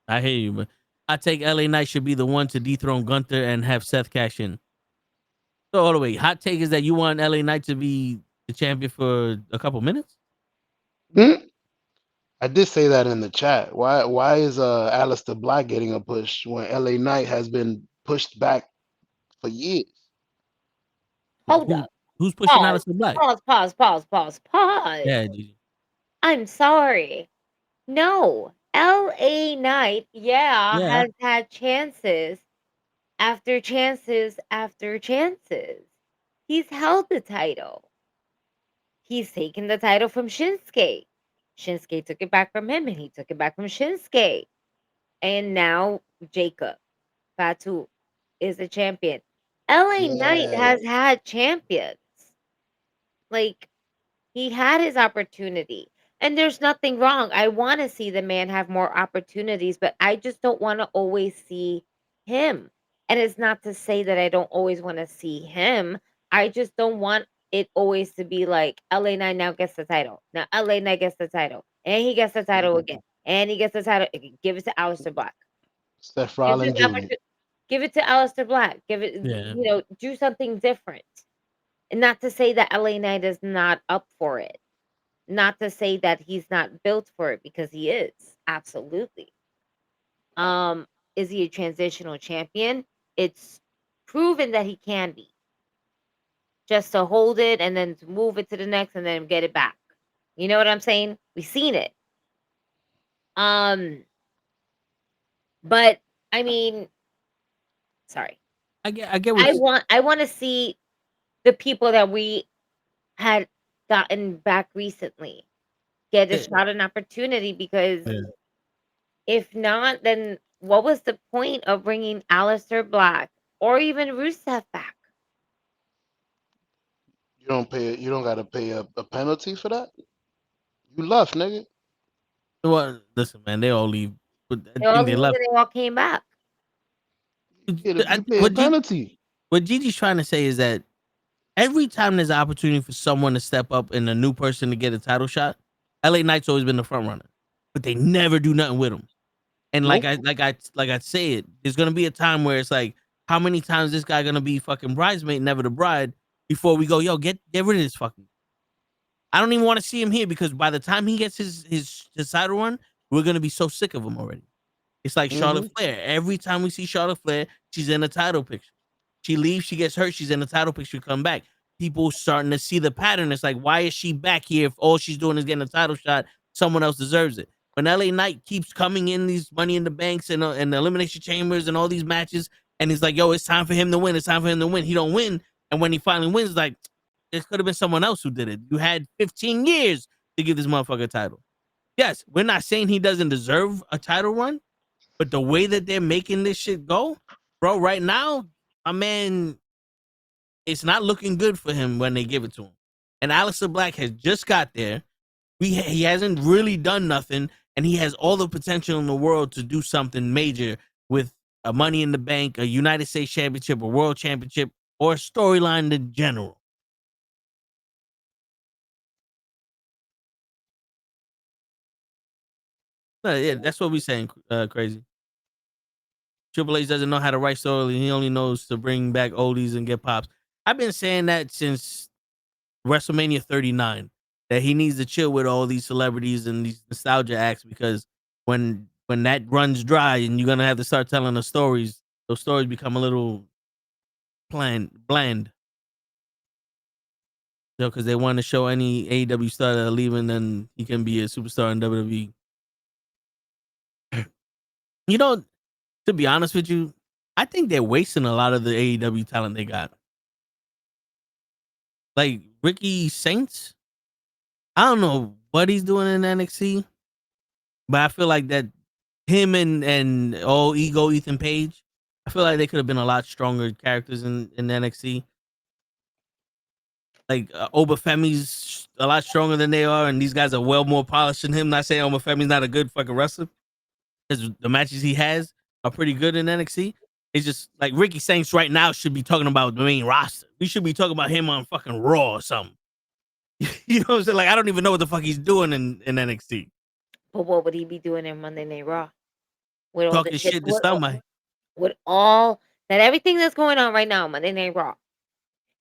I hear you, but I take LA Knight should be the one to dethrone Gunther and have Seth cash in. So all the way, hot take is that you want LA Knight to be the champion for a couple minutes? I did say that in the chat. Why is Aleister Black getting a push when LA Knight has been pushed back for years? Hold up. Who's pushing Aleister Black? Pause. Yeah, Gigi. I'm sorry. No. LA Knight, has had chances after chances after chances. He's held the title. He's taken the title from Shinsuke. Shinsuke took it back from him, and he took it back from Shinsuke. And now Jacob Fatu is the champion. LA Knight has had champions. Like, he had his opportunity. And there's nothing wrong. I want to see the man have more opportunities, but I just don't want to always see him. And it's not to say that I don't always want to see him. I just don't want it always to be like LA Knight now gets the title. Now LA Knight gets the title. And he gets the title again. And he gets the title. Give it to Aleister Black. Seth Rollins Jr. Give it to Aleister Black. Give it, do something different. And not to say that LA Knight is not up for it. Not to say that he's not built for it, because he is. Absolutely. Is he a transitional champion? It's proven that he can be. Just to hold it and then to move it to the next and then get it back. You know what I'm saying? We've seen it. But I mean, sorry. I get what I want to see the people that we had gotten back recently get a shot an opportunity, because if not, then what was the point of bringing Aleister Black or even Rusev back? You don't gotta pay a penalty for that. You left, nigga. Well, listen, man, they all leave. But I They all think they leave left. and they all came back. You pay a penalty. What Gigi's trying to say is that every time there's an opportunity for someone to step up and a new person to get a title shot, LA Knight's always been the front runner, but they never do nothing with him. And Nope. like I say it, there's gonna be a time where it's like, how many times this guy gonna be fucking bridesmaid, never the bride, before we go, yo, get rid of this fucking. I don't even want to see him here, because by the time he gets his title run, we're gonna be so sick of him already. It's like Charlotte Flair. Every time we see Charlotte Flair, she's in a title picture. She leaves, she gets hurt, she's in a title picture, come back. People starting to see the pattern. It's like, why is she back here if all she's doing is getting a title shot? Someone else deserves it. When LA Knight keeps coming in these Money in the Banks and the Elimination Chambers and all these matches, and he's like, yo, it's time for him to win. It's time for him to win. He don't win. And when he finally wins, like, it could have been someone else who did it. You had 15 years to give this motherfucker a title. Yes, we're not saying he doesn't deserve a title run, but the way that they're making this shit go, bro, right now, my man, it's not looking good for him when they give it to him. And Aleister Black has just got there. He hasn't really done nothing, and he has all the potential in the world to do something major with a Money in the Bank, a United States Championship, a World Championship, or a storyline in general. Yeah, that's what we're saying, Crazy. Triple H doesn't know how to write story. He only knows to bring back oldies and get pops. I've been saying that since WrestleMania 39, that he needs to chill with all these celebrities and these nostalgia acts, because when that runs dry and you're gonna have to start telling the stories, those stories become a little bland. You know, because they want to show any AEW star that are leaving, then he can be a superstar in WWE. You know, to be honest with you, I think they're wasting a lot of the AEW talent they got. Like Ricky Saints, I don't know what he's doing in NXT, but I feel like that him and Ego Ethan Page, I feel like they could have been a lot stronger characters in NXT. Like Obafemi's a lot stronger than they are, and these guys are well more polished than him. Not saying Obafemi's not a good fucking wrestler, because the matches he has are pretty good in NXT. It's just like Ricky Saints right now should be talking about the main roster. We should be talking about him on fucking Raw or something. You know what I'm saying? Like, I don't even know what the fuck he's doing in NXT. But what would he be doing in Monday Night Raw? With all Talking the shit, shit to somebody. with all that, everything that's going on right now, Monday Night Raw,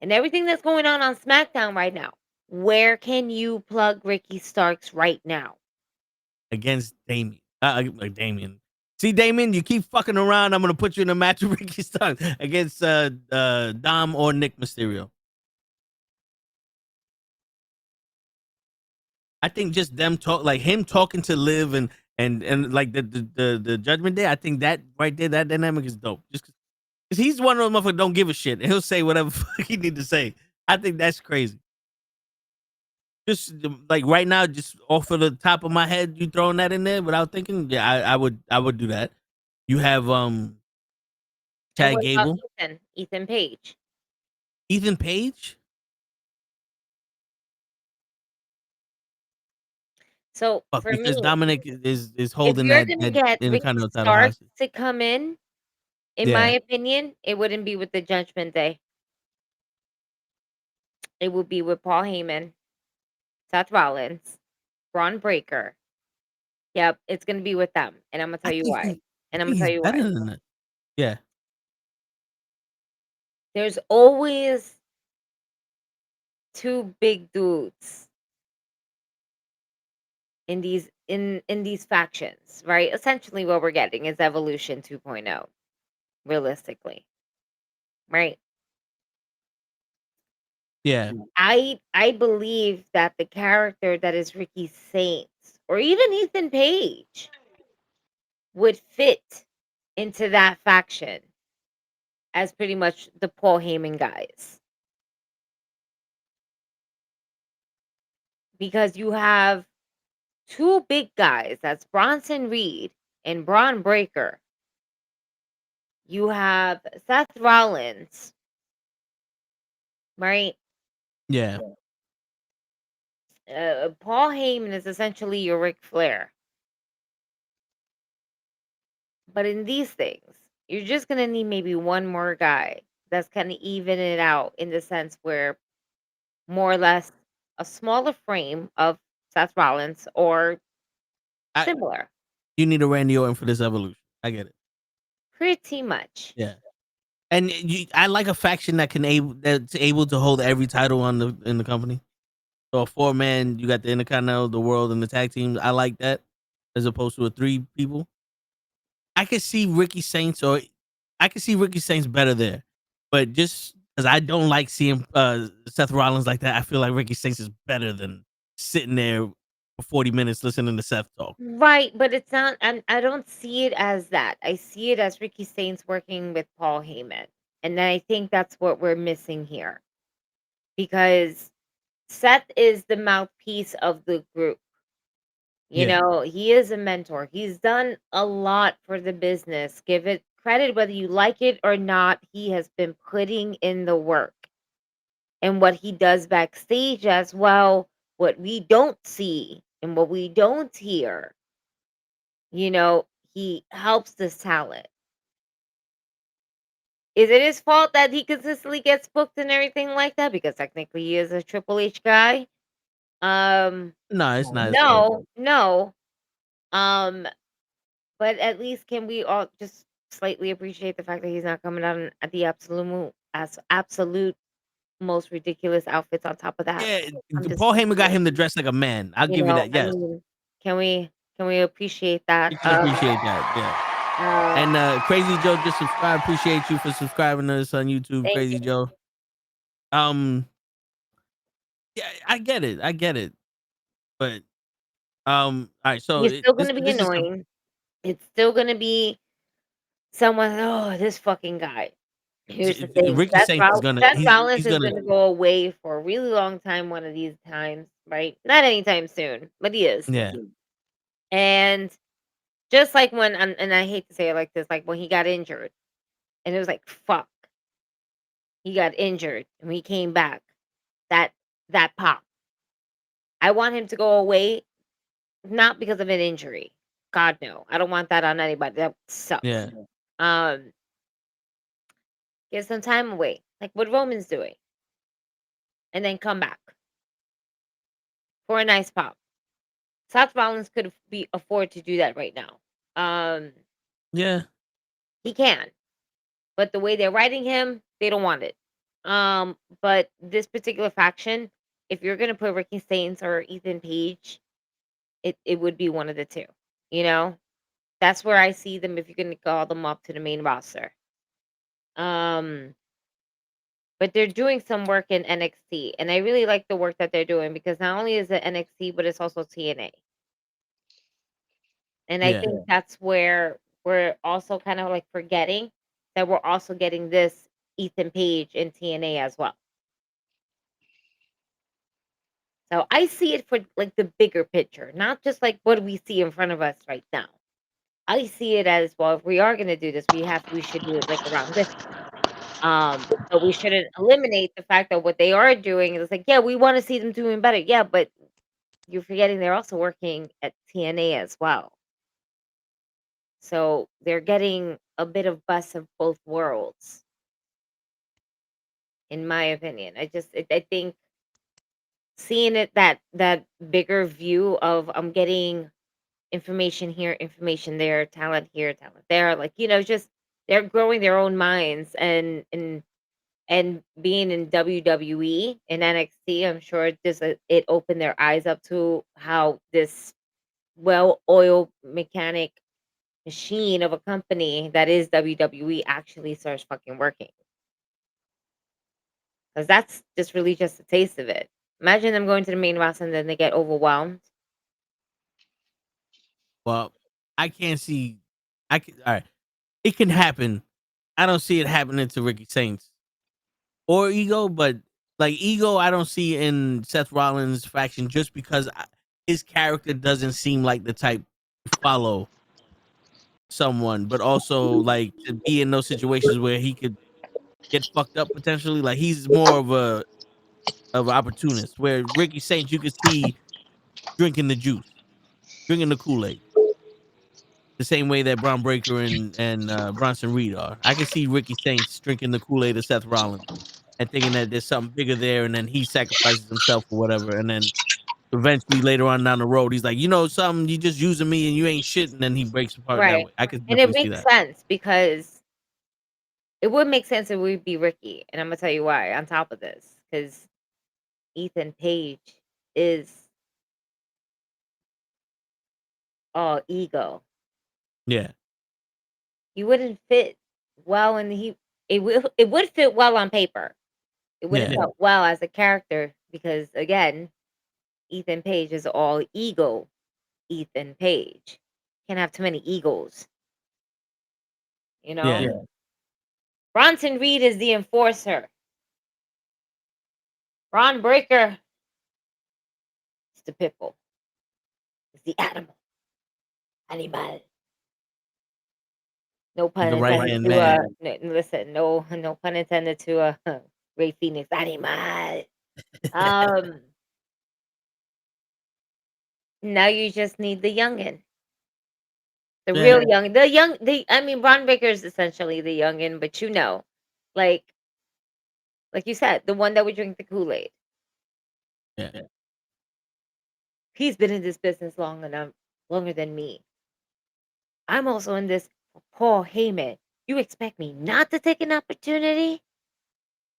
and everything that's going on SmackDown right now, where can you plug Ricky Starks right now? Against Damien. Like Damien. See, Damien, you keep fucking around. I'm gonna put you in a match with Ricky Starks against Dom or Nick Mysterio. I think just them like him talking to Liv and like the Judgment Day. I think that right there, that dynamic is dope. Just because he's one of those motherfuckers don't give a shit, and he'll say whatever he need to say. I think that's crazy. Just like right now, just off of the top of my head, you throwing that in there without thinking. Yeah, I would do that. You have Chad Gable, Ethan Page. Ethan Page. So for because me, Dominic is holding if you're that gonna get Ricky Intercontinental title Starks hostage. to come in my opinion, it wouldn't be with the Judgment Day. It would be with Paul Heyman, Seth Rollins, Braun Breaker. Yep, it's gonna be with them, and I'm gonna tell you why. And I'm gonna tell you why. Better than that. Yeah. There's always two big dudes in these factions, right? Essentially what we're getting is Evolution 2.0, realistically. Right? Yeah. I believe that the character that is Ricky Saints or even Ethan Page would fit into that faction as pretty much the Paul Heyman guys. Because you have two big guys, that's Bronson Reed and Braun Breaker. You have Seth Rollins, right? Yeah. Paul Heyman is essentially your Ric Flair. But in these things, you're just going to need maybe one more guy that's going to even it out in the sense where more or less a smaller frame of Seth Rollins or similar. You need a Randy Orton for this Evolution. I get it. Pretty much. Yeah. And I like a faction that's able to hold every title in the company. So a 4-man, you got the Intercontinental, the World, and the tag teams. I like that as opposed to a 3 people. I could see Ricky Saints better there, but just because I don't like seeing Seth Rollins like that, I feel like Ricky Saints is better than sitting there for 40 minutes listening to Seth talk. Right, but it's not. I don't see it as that. I see it as Ricky Saints working with Paul Heyman, and I think that's what we're missing here, because Seth is the mouthpiece of the group. You know, he is a mentor. He's done a lot for the business. Give it credit whether you like it or not. He has been putting in the work. And what he does backstage as well, what we don't see and what we don't hear, he helps this talent. Is it his fault that he consistently gets booked and everything like that? Because technically he is a Triple H guy. No, it's not his fault. No. But at least can we all just slightly appreciate the fact that he's not coming out at the absolute most ridiculous outfits on top of that? Yeah, Paul Heyman got him to dress like a man. I'll give you that. Yes. Can we appreciate that? You can appreciate that. Yeah. And Crazy Joe just subscribed. Appreciate you for subscribing to us on YouTube, Crazy you. Joe. Yeah, I get it. But all right, so He's still gonna be annoying. It's still gonna be someone. Oh, this fucking guy. Here's the thing: Ricky Saints is gonna. Seth Rollins He's is gonna gonna go away for a really long time. One of these times, right? Not anytime soon, but he is. Yeah. And just like when, and I hate to say it like this, like when he got injured, and it was like, fuck, he got injured, and he came back. That pop. I want him to go away, not because of an injury. God no, I don't want that on anybody. That sucks. Yeah. Get some time away, like what Roman's doing, and then come back for a nice pop. Seth Rollins could afford to do that right now. Yeah. He can, but the way they're writing him, they don't want it. But this particular faction, if you're gonna put Ricky Saints or Ethan Page, it would be one of the two. That's where I see them if you're gonna call them up to the main roster. But they're doing some work in NXT, and I really like the work that they're doing because not only is it NXT, but it's also TNA. And I think that's where we're also kind of like forgetting that we're also getting this Ethan Page in TNA as well. So I see it for like the bigger picture, not just like what we see in front of us right now. I see it as, well, if we are going to do this, we should do it like around this. But we shouldn't eliminate the fact that what they are doing is like, yeah, we want to see them doing better. Yeah, but you're forgetting they're also working at TNA as well. So they're getting a bit of bust of both worlds, in my opinion. I think seeing it that bigger view of I'm getting information here, information there, talent here, talent there, like just they're growing their own minds and and being in WWE and NXT, I'm sure it opened their eyes up to how this well-oiled mechanic machine of a company that is WWE actually starts fucking working. Because that's just really just a taste of it. Imagine them going to the main roster and then they get overwhelmed. Well, I can't see. All right. It can happen. I don't see it happening to Ricky Saints or Ego, but like Ego, I don't see in Seth Rollins' faction just because his character doesn't seem like the type to follow someone, but also like to be in those situations where he could get fucked up potentially. Like he's more of an opportunist. Where Ricky Saints, you could see drinking the juice, drinking the Kool-Aid, the same way that Braun Breaker and Bronson Reed are. I can see Ricky Saints drinking the Kool-Aid of Seth Rollins and thinking that there's something bigger there, and then he sacrifices himself or whatever, and then eventually later on down the road, he's like, you know, something, you just using me and you ain't shit, and then he breaks apart that Right. way. I could And it definitely see makes that. sense because it would make sense if it would be Ricky. And I'm going to tell you why on top of this. Because Ethan Page is all ego. Yeah. He wouldn't fit well it would fit well on paper. It wouldn't fit well as a character because again, Ethan Page is all ego. Ethan Page can't have too many egos. You know? Yeah. Bronson Reed is the enforcer. Ron Breaker is the pitbull. It's the animal. No pun The intended right-hand to man. listen, no pun intended to Ray Phoenix. Animal. Now you just need the youngin. The real young. I mean Ron Breaker is essentially the youngin, but you know, like you said, the one that would drink the Kool-Aid. Yeah. He's been in this business longer than me. I'm also in this for Paul Heyman. You expect me not to take an opportunity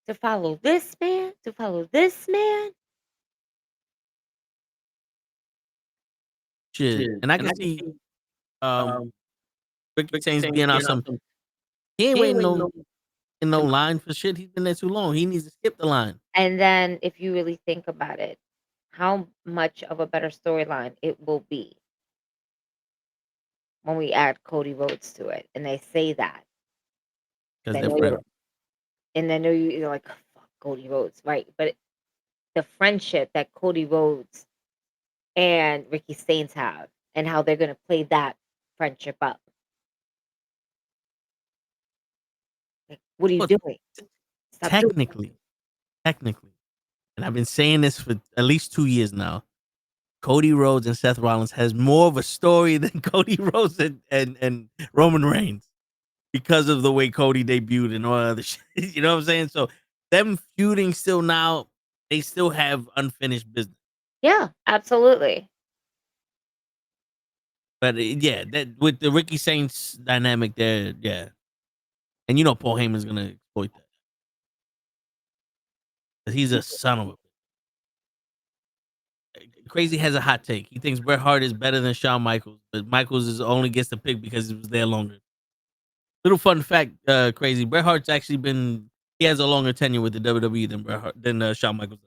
to follow this man? To follow this man? Shit. And I can see Ricky Saints being on some. He ain't waiting in no line for shit. He's been there too long. He needs to skip the line. And then if you really think about it, how much of a better storyline it will be when we add Cody Rhodes to it. And they say that. Because they're friends. And I know you're like, fuck Cody Rhodes, right? But the friendship that Cody Rhodes and Ricky Saints have and how they're going to play that friendship up. Like, what are you doing? Stop technically, and I've been saying this for at least 2 years now, Cody Rhodes and Seth Rollins has more of a story than Cody Rhodes and Roman Reigns because of the way Cody debuted and all other shit. You know what I'm saying? So them feuding still now, they still have unfinished business. Yeah, absolutely. But yeah, that with the Ricky Saints dynamic there, yeah. And you know Paul Heyman's gonna exploit that. 'Cause he's a son of a. Crazy has a hot take. He thinks Bret Hart is better than Shawn Michaels, but Michaels only gets the pick because he was there longer. Little fun fact, Crazy. Bret Hart's actually he has a longer tenure with the WWE than Shawn Michaels.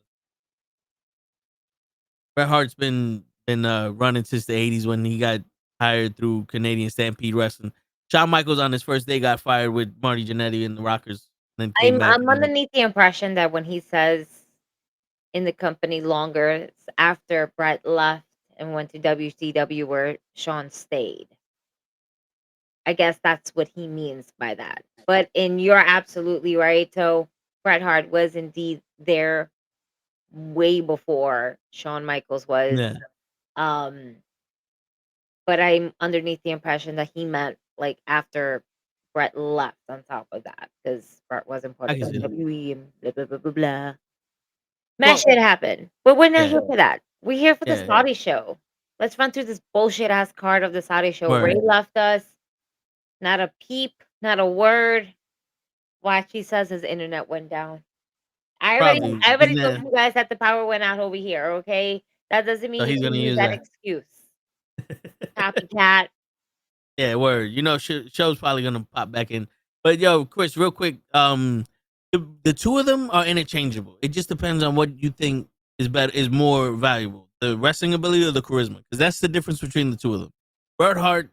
Bret Hart's been running since the 80s when he got hired through Canadian Stampede Wrestling. Shawn Michaels on his first day got fired with Marty Jannetty and the Rockers. Then came back. I'm underneath the impression that when he says in the company longer, it's after Bret left and went to WCW where Shawn stayed. I guess that's what he means by that. But you're absolutely right. So Bret Hart was indeed there way before Shawn Michaels was. Yeah. But I'm underneath the impression that he meant like after Bret left on top of that because Bret wasn't part of WWE and blah blah blah blah blah. Shit happened. But we're not here for that. We're here for the Saudi show. Let's run through this bullshit ass card of the Saudi show. Ray left us. Not a peep, not a word. Watch, he says his internet went down. Probably. I already Isn't told it- you guys that the power went out over here, okay? That doesn't mean So you he's can gonna use use that that. excuse. Copycat. Yeah, word. You know, show's probably gonna pop back in. But yo, Chris, real quick, the two of them are interchangeable. It just depends on what you think is better, is more valuable, the wrestling ability or the charisma, because that's the difference between the two of them. Bret Hart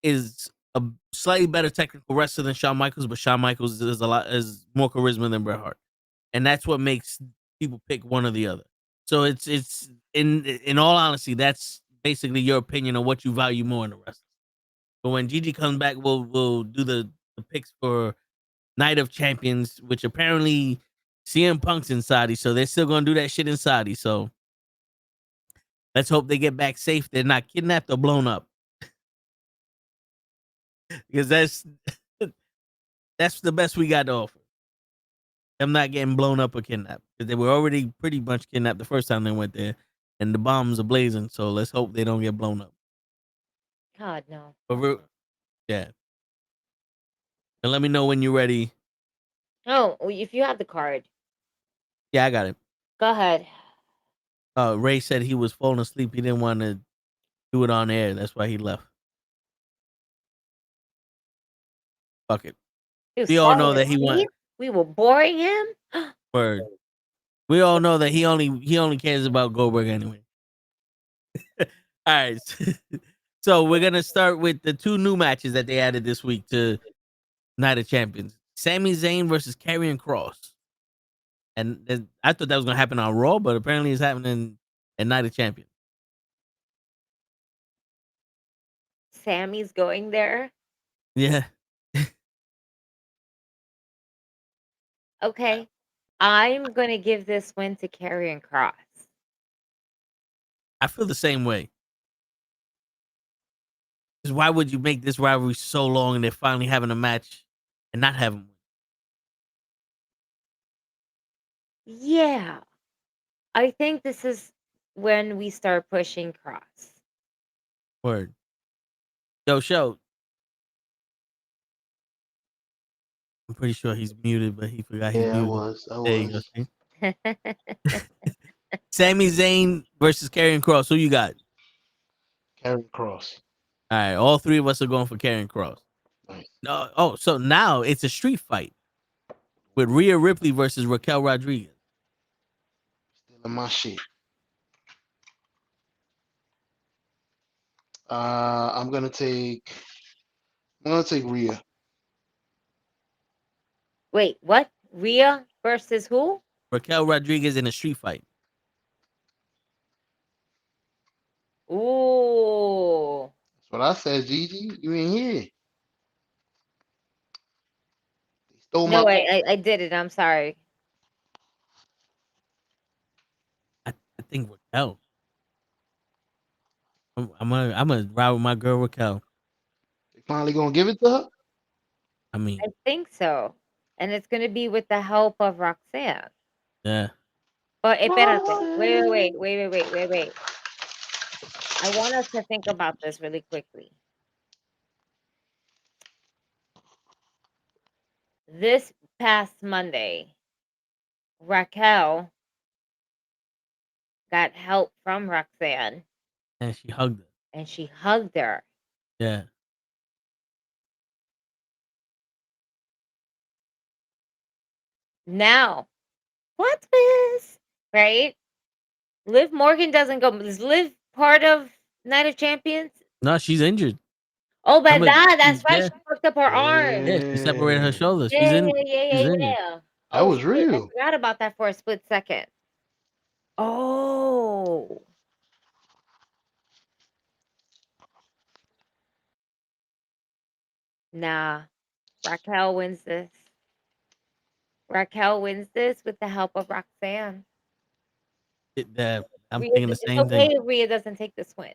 is a slightly better technical wrestler than Shawn Michaels, but Shawn Michaels is more charisma than Bret Hart, and that's what makes people pick one or the other. So it's in all honesty, that's basically your opinion on what you value more in the wrestling. But when Gigi comes back, we'll do the picks for Night of Champions, which apparently CM Punk's in Saudi, so they're still gonna do that shit in Saudi. So let's hope they get back safe. They're not kidnapped or blown up, because that's the best we got to offer. Them not getting blown up or kidnapped, because they were already pretty much kidnapped the first time they went there, and the bombs are blazing. So let's hope they don't get blown up. God, no. But yeah. And let me know when you're ready. Oh, if you have the card, Yeah, I got it. go ahead. Ray said he was falling asleep. He didn't want to do it on air. That's why he left. Fuck it. He was We all know falling that he went. asleep? We were boring him? Word. We all know that he only cares about Goldberg anyway. All right. So we're gonna start with the two new matches that they added this week to Night of Champions: Sami Zayn versus Karrion Kross. And I thought that was gonna happen on Raw, but apparently it's happening at Night of Champions. Sammy's going there? Yeah. Okay. I'm going to give this win to Karrion Kross. I feel the same way. Because why would you make this rivalry so long and they're finally having a match and not have them win? Yeah. I think this is when we start pushing Cross. Word. Yo, show. I'm pretty sure he's muted, but he forgot he's Yeah, I muted. was. I There you go. was. See? Sami Zayn versus Karrion Kross. Who you got? Karrion Kross. All right, all three of us are going for Karrion Kross. Nice. No, oh, so now it's a street fight with Rhea Ripley versus Raquel Rodriguez. Stealing my shit. I'm gonna take Rhea. Wait, what? Rhea versus who? Raquel Rodriguez in a street fight. Ooh. That's what I said, Gigi. You ain't here. They stole No, my I did it. I'm sorry. I think Raquel. I'm gonna ride with my girl Raquel. They finally gonna give it to her? I mean, I think so. And it's going to be with the help of Roxanne. yeah. But espérate. Wait. I want us to think about this really quickly. This past Monday, Raquel got help from Roxanne. And she hugged her. And she hugged her. Yeah. Now, what's this? Right? Liv Morgan doesn't go. Is Liv part of Night of Champions? No, she's injured. Oh, but that's right. Yeah. She fucked up her arm. Yeah, she separated her shoulders. Yeah. She's injured. That was Shit, real. I forgot about that for a split second. Oh. Nah. Raquel wins this. Raquel wins this with the help of Roxanne. I'm thinking the same thing. It's okay if Rhea doesn't take this win.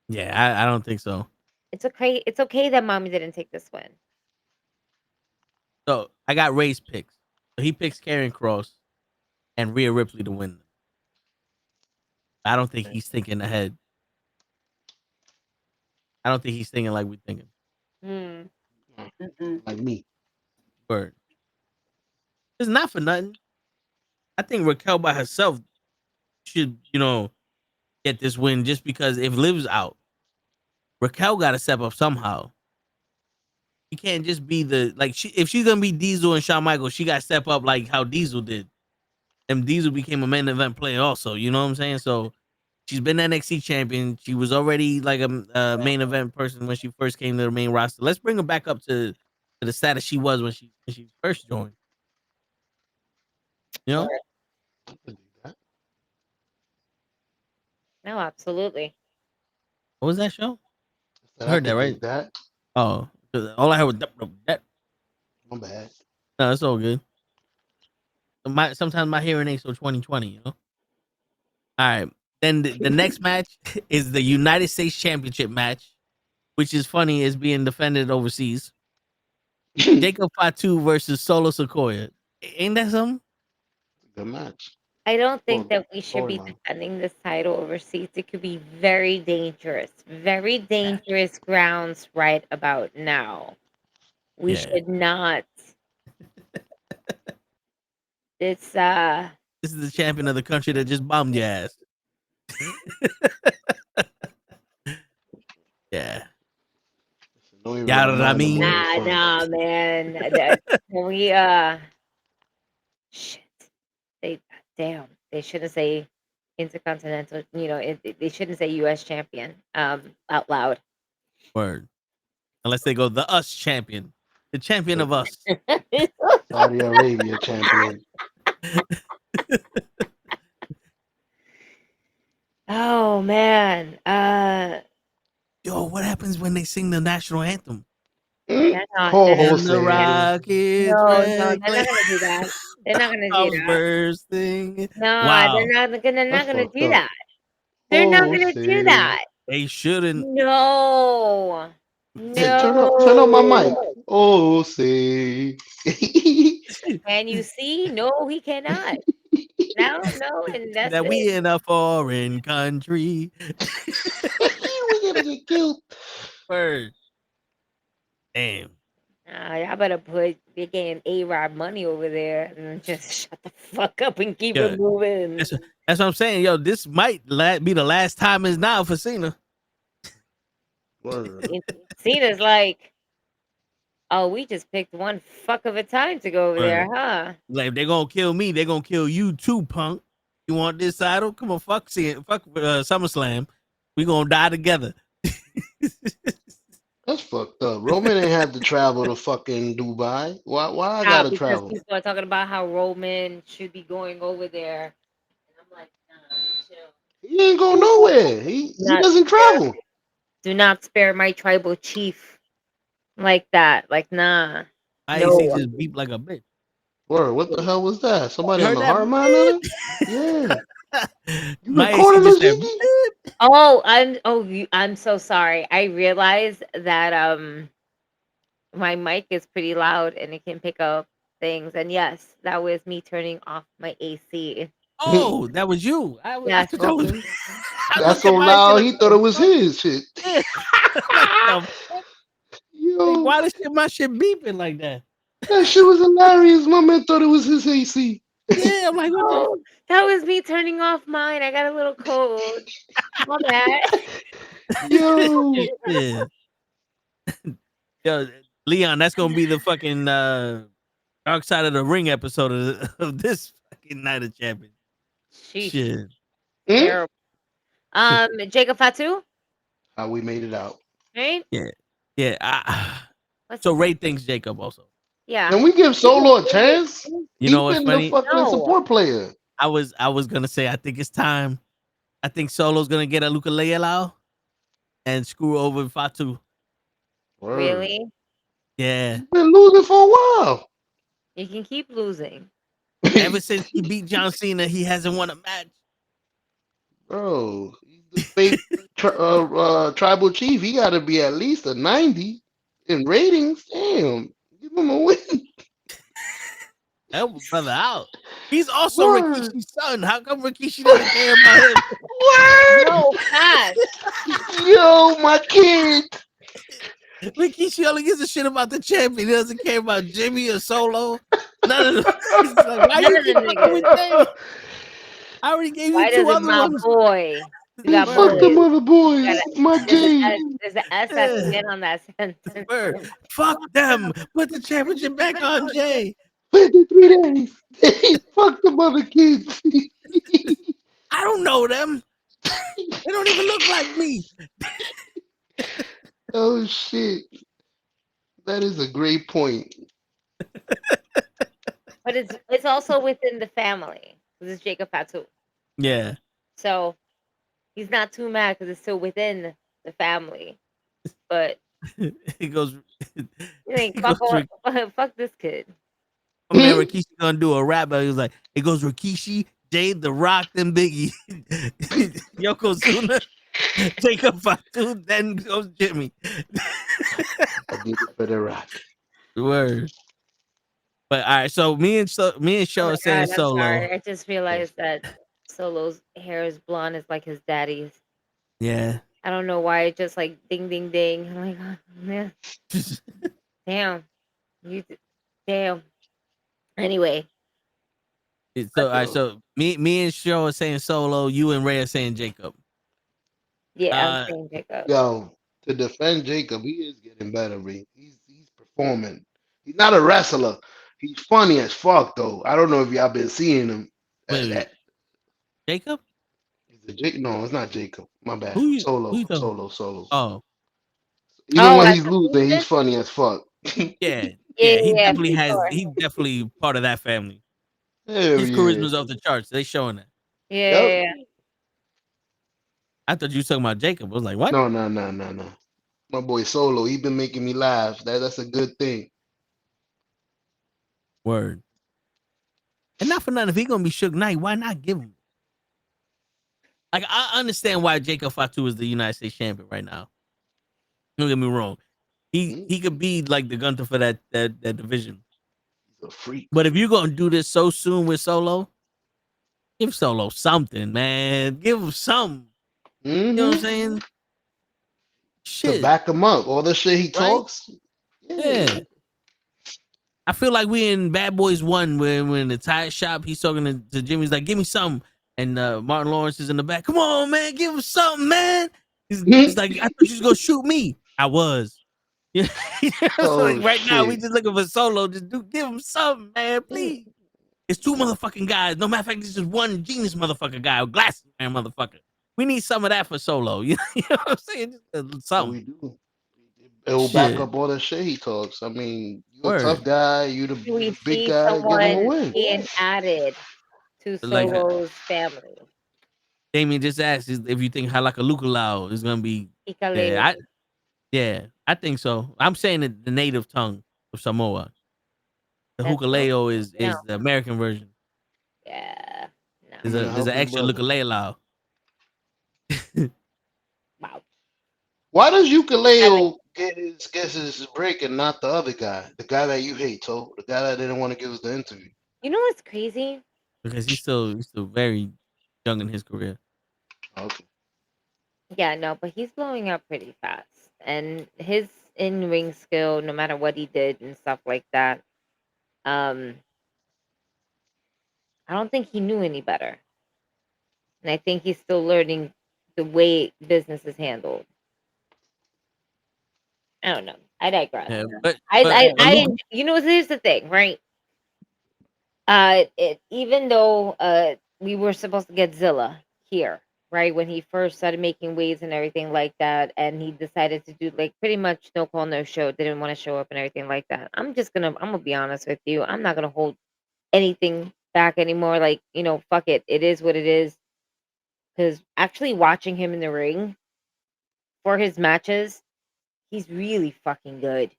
Yeah, I don't think so. It's okay. It's okay that Mommy didn't take this win. So I got Ray's picks. So he picks Karrion Kross and Rhea Ripley to win. I don't think he's thinking ahead. I don't think he's thinking like we're thinking. Like me. Word. It's not for nothing. I think Raquel by herself should, get this win just because if Liv's out, Raquel got to step up somehow. She can't just be if she's gonna be Diesel and Shawn Michaels, she got to step up like how Diesel did. And Diesel became a main event player also. You know what I'm saying? So she's been NXT champion. She was already like a main event person when she first came to the main roster. Let's bring her back up to the status she was when she first joined. You know? No, absolutely. What was that show? I heard that, right? That. Oh, all I heard was that. My bad. No, it's all good. Sometimes my hearing ain't so 2020, you know. All right. Then the next match is the United States Championship match, which is funny, is being defended overseas. Jacob Fatu versus Solo Sequoia. Ain't that something? Good match. I don't think that we should be defending this title overseas. It could be very dangerous grounds right about now. We should not. This is the champion of the country that just bombed your ass. Yeah. Nah, man. We shit. They shouldn't say intercontinental. They shouldn't say U.S. champion out loud. Word. Unless they go the us champion, the champion of us. Saudi Arabia champion. Oh man. Yo, what happens when they sing the national anthem? The Rockets. No, they're not gonna do that. They're not gonna do that. Bursting. No, wow. they're not gonna do that. They're not gonna do that. They shouldn't. No. Hey, turn up my mic. Oh, say. Can you see? No, he cannot. No, and that's that we in a foreign country. We're gonna get killed. Word. Damn. Y'all better put you're getting A-Rod money over there and just shut the fuck up and keep it moving. That's what I'm saying. Yo, this might be the last time is now for Cena. Cena's like, oh, we just picked one fuck of a time to go over there, huh? Like, if they're gonna kill me, they're gonna kill you too, punk. You want this title? Come on, fuck SummerSlam. We gonna die together. That's fucked up. Roman ain't had to travel to fucking Dubai. Why I gotta travel? Because people are talking about how Roman should be going over there. And I'm like, nah, chill. He ain't go nowhere. He doesn't travel. Do not spare my tribal chief like that. Like, nah. I ain't see just beep like a bitch. Word, what the hell was that? Somebody on the heart monitor? Yeah. You my recording this, Gigi? Oh, I'm so sorry. I realized that my mic is pretty loud and it can pick up things. And yes, that was me turning off my AC. Oh, that was you. Yes, that's so loud. He thought it was his shit. Yo, why my shit beeping like that? That shit was hilarious. My man thought it was his AC. Yeah, I'm like, that was me turning off mine. I got a little cold. My bad. Yo. Yeah. Yo, Leon, that's gonna be the fucking Dark Side of the Ring episode of this fucking Night of Champions. Shit. Terrible. Jacob Fatu? How we made it out. Right? Yeah. So Ray thinks Jacob also. Yeah. Can we give Solo a chance? You know what's funny? He's been the fucking support player. I was gonna say I think it's time. I think Solo's gonna get a NuKKle HeDDs and screw over Fatu. Word. Really? Yeah. He's been losing for a while. You can keep losing. Ever since he beat John Cena, he hasn't won a match. Bro, he's the fake tribal chief. He got to be at least a 90 in ratings. Damn, give him a win. Help a brother out. He's also Rikishi's son. How come Rikishi doesn't care about him? Word. No, pass. Yo, my kid. Rikishi only gives a shit about the champion. He doesn't care about Jimmy or Solo. None of them. He's like, why None you of keep them fucking with niggas. Jay? I already gave you Why 2 doesn't other my ones. boy? You He got fucked Word. them boys. other boys. My There's an J. S. There's an S at the end on that sentence. Word. Fuck them. Put the championship back on Jay. 53 days. He fucked them other kids. I don't know them. They don't even look like me. Oh shit. That is a great point. But it's also within the family. This is Jacob Fatu. Yeah. So he's not too mad because it's still within the family. But He goes. you think He fuck goes. fuck this kid. Oh man, Rikishi gonna do a rap battle. He was like, it goes Rikishi, Jade, The Rock, then Biggie, Yokozuna, Jacob Fatu, then goes Jimmy. I did it for the rock. Word. But all right, so me and Show Oh are my saying God, I'm Solo. sorry. I just realized that Solo's hair is blonde is like his daddy's. Yeah. I don't know why it just like ding ding ding. I'm like, oh, man. Damn. Damn. Anyway. So all right, so me and Show are saying Solo. You and Ray are saying Jacob. Yeah, I'm saying Jacob. Yo, to defend Jacob, he is getting better, Reed. He's performing. He's not a wrestler. He's funny as fuck though. I don't know if y'all been seeing him. Wait. Jacob? No, it's not Jacob. My bad. Who you Solo. Oh. Even when that's he's the losing, he's season? funny as fuck. Yeah. Yeah, He yeah, definitely for has. sure. He's definitely part of that family. Hell His yeah. charisma's off the charts. They showing that. Yeah. I thought you were talking about Jacob. I was like, what? No. My boy Solo, he been making me laugh. That's a good thing. Word. And not for nothing, if he gonna be Suge Knight, why not give him? Like, I understand why Jacob Fatu is the United States champion right now. Don't get me wrong. He could be like the Gunther for that division. He's a freak. But if you're gonna do this so soon with Solo, give Solo something, man. Give him something. You know what I'm saying? Shit. To back him up. All the shit he talks. Yeah. I feel like we in Bad Boys 1 when in the tire shop, he's talking to Jimmy. He's like, give me something. And Martin Lawrence is in the back. Come on, man. Give him something, man. He's like, I thought you was going to shoot me. I was. Yeah. So like right now, we just looking for Solo. Just give him something, man. Please. It's 2 motherfucking guys. No matter of fact, it's just 1 genius motherfucker guy. Glasses man motherfucker. We need some of that for Solo. You know what I'm saying? Just, something. We do. It will back up all the shit he talks. I mean, you're a tough guy. You the big guy. Give him a win. Being added to Solo's family. Damien just asked if you think HeDD is gonna be. I think so. I'm saying the native tongue of Samoa. The Hukaleo is the American version. Yeah. No. There's an extra ukulele. Wow. Why does Ukulele get his break and not the other guy? The guy that you hate, the guy that didn't want to give us the interview. You know what's crazy? Because he's still very young in his career. Okay. Yeah, no, but he's blowing up pretty fast. And his in-ring skill, no matter what he did and stuff like that, I don't think he knew any better. And I think he's still learning the way business is handled. I don't know. I digress. Yeah, you know, here's the thing, right? Even though we were supposed to get Zilla here, right, when he first started making waves and everything like that, and he decided to do like pretty much no call, no show, didn't want to show up and everything like that. I'm gonna be honest with you. I'm not gonna hold anything back anymore. Like, you know, fuck it. It is what it is. Because actually watching him in the ring for his matches, he's really fucking good.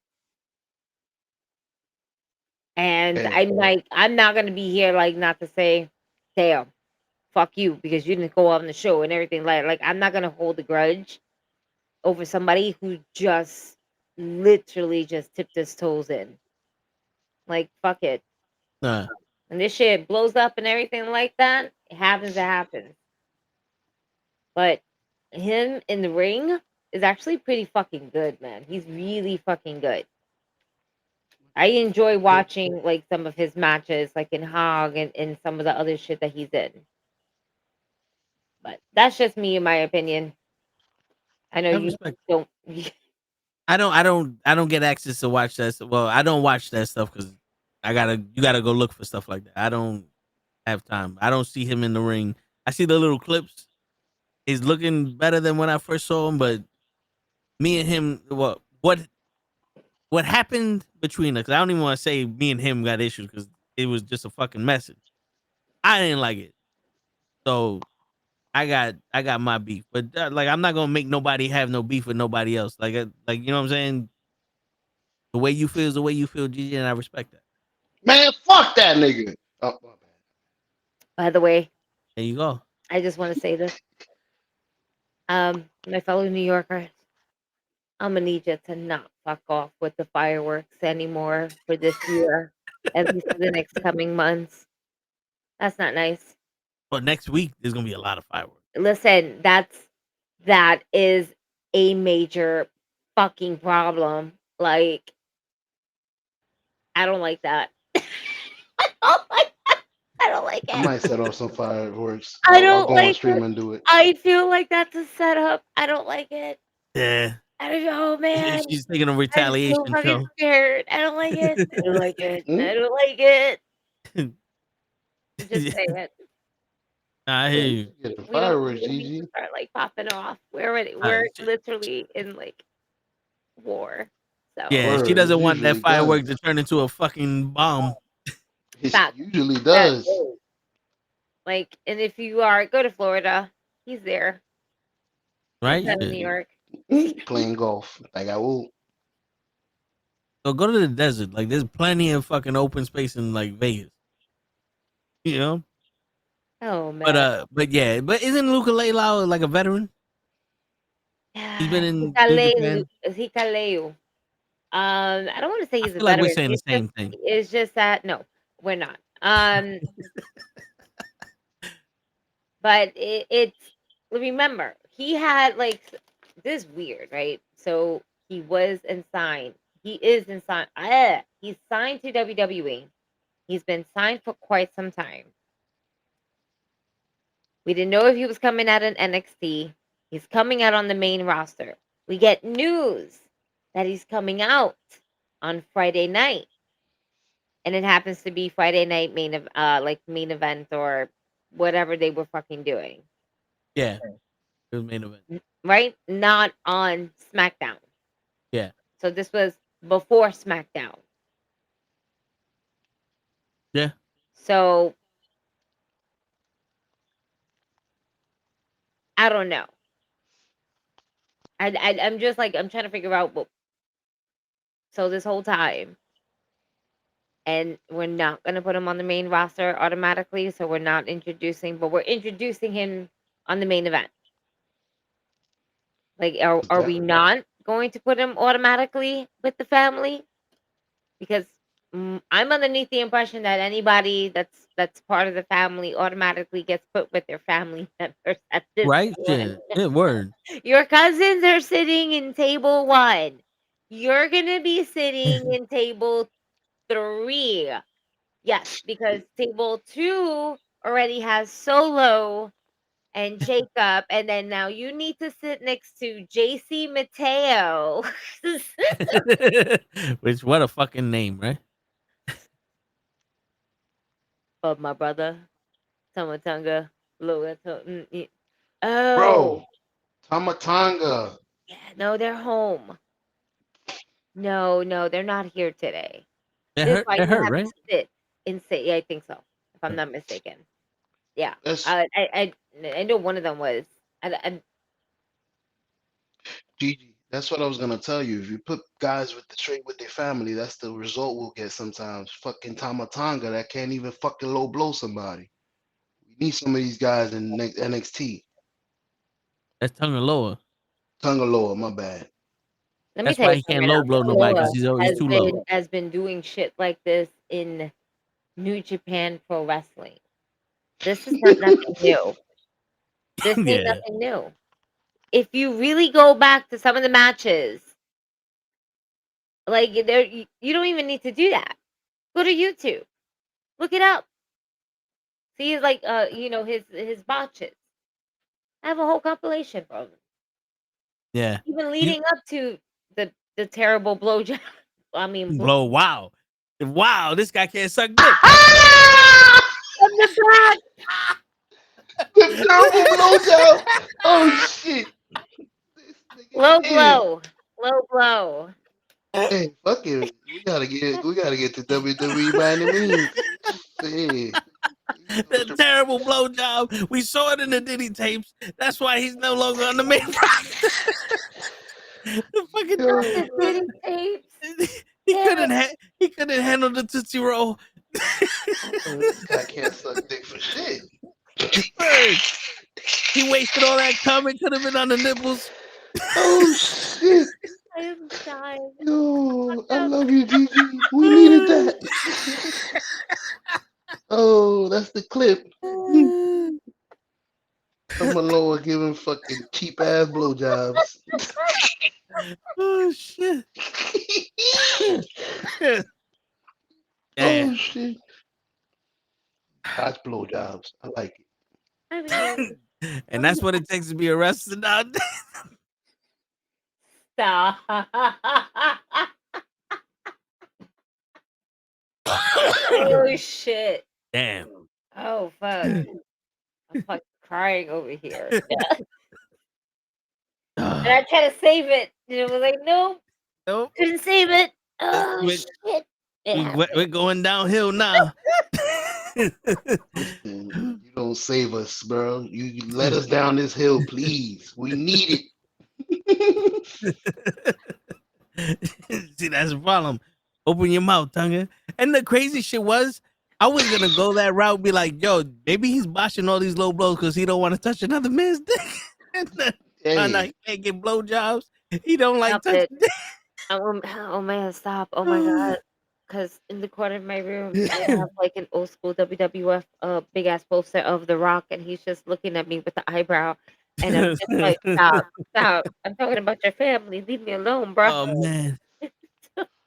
And I'm not gonna be here like not to say, damn, fuck you, because you didn't go on the show and everything like I'm not gonna hold a grudge over somebody who just literally just tipped his toes in. Like, fuck it. And this shit blows up and everything like that, it happens. But him in the ring, is actually pretty fucking good, man. He's really fucking good. I enjoy watching like some of his matches, like in Hog and some of the other shit that he's in. But that's just me, in my opinion. I know you don't. I don't get access to watch that. Well, I don't watch that stuff because you gotta go look for stuff like that. I don't have time. I don't see him in the ring. I see the little clips. He's looking better than when I first saw him, but me and him, what happened between us? I don't even want to say me and him got issues because it was just a fucking message. I didn't like it, so I got my beef. But like, I'm not gonna make nobody have no beef with nobody else. Like you know what I'm saying? The way you feel is the way you feel, GG, and I respect that. Man, fuck that nigga. Oh, my bad. By the way, there you go. I just want to say this. My fellow New Yorkers, I'm gonna need you to not fuck off with the fireworks anymore for this year, at least for the next coming months. That's not nice. But next week there's gonna be a lot of fireworks. Listen, that is a major fucking problem. Like, I don't like that. I don't like that. I don't like it. I might set off some fireworks. I don't I'll go like on stream it. and do it. I feel like that's a setup. I don't like it. Yeah. I don't know, man. She's thinking of I'm retaliation so fucking show. scared. I don't like it. I don't like it. I don't like it. Just say it. I hear you. Get the We don't fireworks, need GG. to start like popping off. We're literally in like war. So Yeah, she Word, doesn't it want that usually firework does. to turn into a fucking bomb. It Facts. usually That- does. like, and if you are go to Florida, he's there. Right? He's in New York. Playing golf. Like I will. So go to the desert. Like, there's plenty of fucking open space in like Vegas. You know? Oh man. But isn't NuKKle HeDDs like a veteran? He's been in New Japan. HeDD. I don't want to say I he's a feel like we're veteran. saying the same thing. It's just that no, we're not. But it's remember he had like this weird, right? So he was signed. He is signed. He's signed to WWE. He's been signed for quite some time. We didn't know if he was coming out in NXT. He's coming out on the main roster. We get news that he's coming out on Friday night. And it happens to be Friday night main event or whatever they were fucking doing. Yeah. It was main event. Right? Not on SmackDown. Yeah. So this was before SmackDown. Yeah. So I don't know. I'm just like I'm trying to figure out so this whole time, and we're not gonna put him on the main roster automatically. So we're not introducing, but we're introducing him on the main event. Like, are we not going to put him automatically with the family? Because I'm underneath the impression that anybody that's part of the family automatically gets put with their family members at this right? point. Yeah, word. Your cousins are sitting in table 1. You're gonna be sitting in table 3. Yes, because table 2 already has Solo and Jacob, and then now you need to sit next to JC Mateo. Which, what a fucking name, right? Of my brother, Tamatanga, Oh, Bro, Tamatanga. yeah, no, they're home. No, they're not here today. They're That's why you hurt, have right? to sit and say. Yeah, I think so, if I'm not mistaken. Yeah, That's I know one of them was. GG. That's what I was gonna tell you. If you put guys with the trade with their family, that's the result we'll get sometimes. Fucking Tamatanga that can't even fucking low blow somebody. We need some of these guys in NXT. That's Tungaloa. Tungaloa, my bad. Let me That's tell why you he something can't low blow nobody because he's too low. has been doing shit like this in New Japan Pro Wrestling. This is not nothing new. This ain't Yeah. nothing new. if you really go back to some of the matches, like there, you don't even need to do that. Go to YouTube, look it up. See, like his botches. I have a whole compilation from him. Yeah. Even leading up to the terrible blowjob. I mean, blow. Wow. Wow, this guy can't suck dick. From the back. The terrible blowjob. Oh shit. Low blow. Low blow. Hey, fuck it. We gotta get to WWE by any means. Hey. The terrible blowjob. We saw it in the Diddy tapes. That's why he's no longer on the main roster. The fucking the Diddy tapes. He couldn't handle the Tootsie Roll. This guy can't suck dick for shit. He wasted all that cum. It could have been on the nipples. Oh shit. I am dying. Yo, I love you, Gigi. We needed that. Oh, that's the clip. I'm Loa giving fucking cheap ass blowjobs. Oh shit. Oh shit. That's blowjobs. I like it. I mean, and that's what it takes to be arrested nowadays. stop. Oh shit. Damn. Oh fuck. I'm fucking crying over here. And I try to save it. And it was like, nope. Couldn't save it. Oh shit. We're going downhill now. You don't save us, bro. You let us down this hill, please. We need it. See, that's the problem. Open your mouth, Tonga. And the crazy shit was, I was gonna go that route, be like, yo, maybe he's botching all these low blows because he don't want to touch another man's dick. Find out he can't get blowjobs. He don't like touching dick. Oh man, stop. Oh my god. Because in the corner of my room, I have like an old school WWF big ass poster of The Rock, and he's just looking at me with the eyebrow. And I'm just like, stop. I'm talking about your family. Leave me alone, bro. Oh man.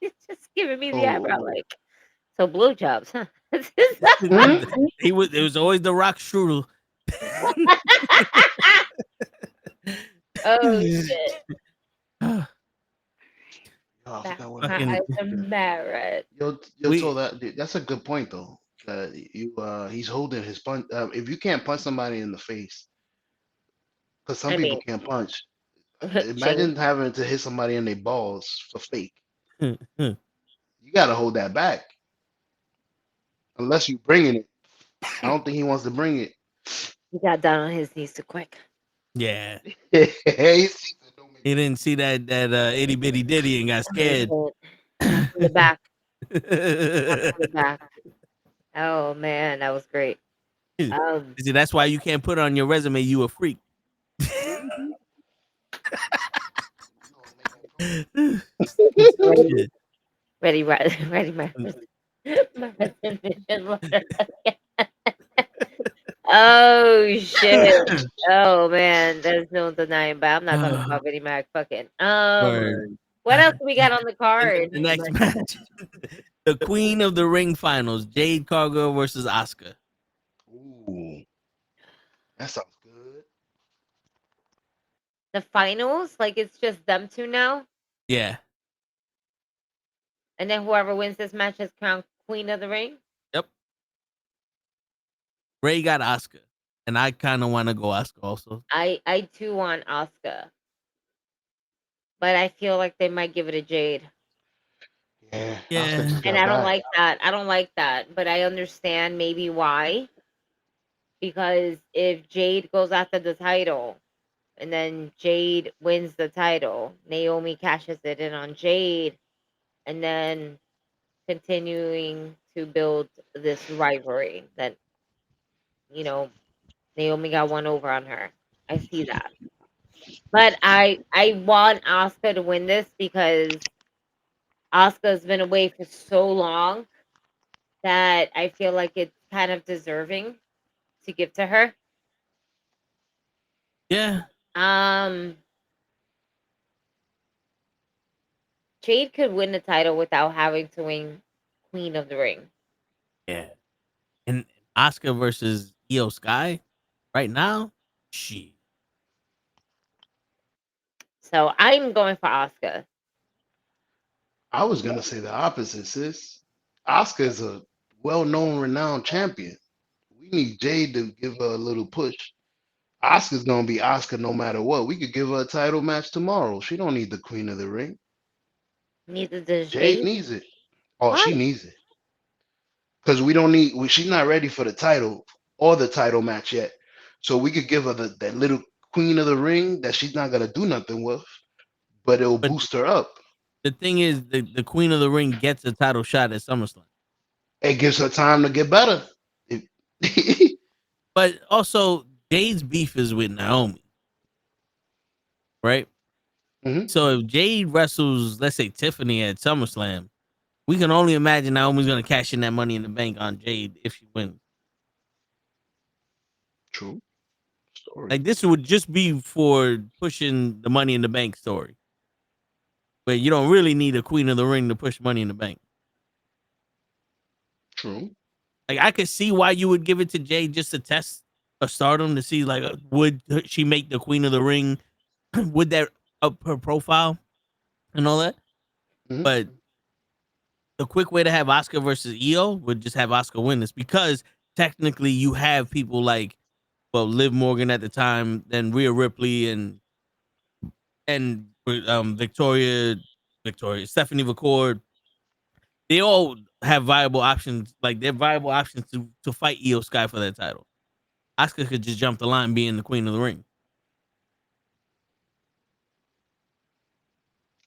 He's just giving me the eyebrow, like, so blowjobs, huh? It was always The Rock strudel. Oh shit. Married. So that's a good point though. He's holding his punch. If you can't punch somebody in the face, because some people can't punch. Imagine having to hit somebody in their balls for fake. You gotta hold that back. Unless you bringing it. I don't think he wants to bring it. He got down on his knees too quick. Yeah. He didn't see that itty bitty ditty and got scared. In the back. In the back. Oh man, that was great. See, that's why you can't put on your resume you a freak. Ready, my resignation letter. Oh shit. Oh man, there's no denying, but I'm not talking about Betty Mac fucking. What else we got on the card? The next match. The Queen of the Ring Finals, Jade Cargill versus Asuka. Ooh. That sounds good. The finals? Like it's just them two now? Yeah. And then whoever wins this match is crowned Queen of the Ring? Yep. Ray got Asuka. And I kind of want to go Asuka also. I too want Asuka. But I feel like they might give it a Jade. Yeah. And I don't like that. I don't like that. But I understand maybe why. Because if Jade goes after the title and then Jade wins the title, Naomi cashes it in on Jade, and then continuing to build this rivalry that, Naomi got one over on her. I see that. But I want Asuka to win this because Asuka's been away for so long that I feel like it's kind of deserving to give to her. Yeah. Jade could win the title without having to win Queen of the Ring. Yeah. And Oscar versus Io Sky right now, she. So I'm going for Oscar. I was gonna say the opposite, sis. Oscar is a well-known, renowned champion. We need Jade to give her a little push. Oscar's gonna be Oscar no matter what. We could give her a title match tomorrow. She don't need the Queen of the Ring. Neither does Jade Jade. needs it. Oh, she Why? needs it because we don't need. She's not ready for the title or the title match yet. So we could give her that little Queen of the Ring that she's not gonna do nothing with, but it'll But boost her up. the thing is, the Queen of the Ring gets a title shot at SummerSlam. It gives her time to get better. But also, Jade's beef is with Naomi, right? Mhm. So if Jade wrestles, let's say Tiffany at SummerSlam, we can only imagine Naomi's going to cash in that Money in the Bank on Jade if she wins. True story. Like this would just be for pushing the Money in the Bank story, but you don't really need a Queen of the Ring to push Money in the Bank. True. Like I could see why you would give it to Jade just to test a stardom to see like would she make the Queen of the Ring? Would that up her profile and all that? Mhm. But the quick way to have Oscar versus Io would just have Oscar win this because technically you have people like Liv Morgan at the time, then Rhea Ripley and Victoria Stephanie McCord. They all have viable options. Like they're viable options to fight Io Sky for that title. Oscar could just jump the line being the Queen of the Ring.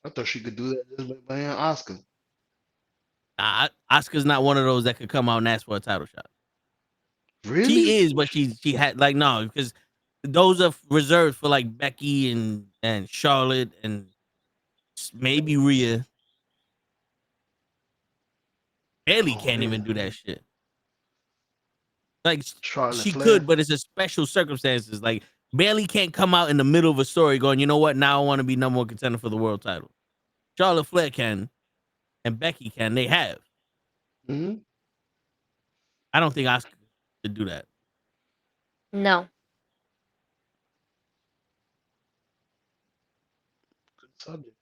I thought she could do that just by playing Oscar. Oscar's not one of those that could come out and ask for a title shot. Really? She is, but she had like no, because those are reserved for like Becky and Charlotte and maybe Rhea. Bailey Oh can't even man, do that shit. Like Charlotte she Flair. could, but it's a special circumstances. Like Bailey can't come out in the middle of a story going, you know what? Now I want to be number one contender for the world title. Charlotte Flair can, and Becky can. They have. Hmm. I don't think Oscar could do that. No. Good subject.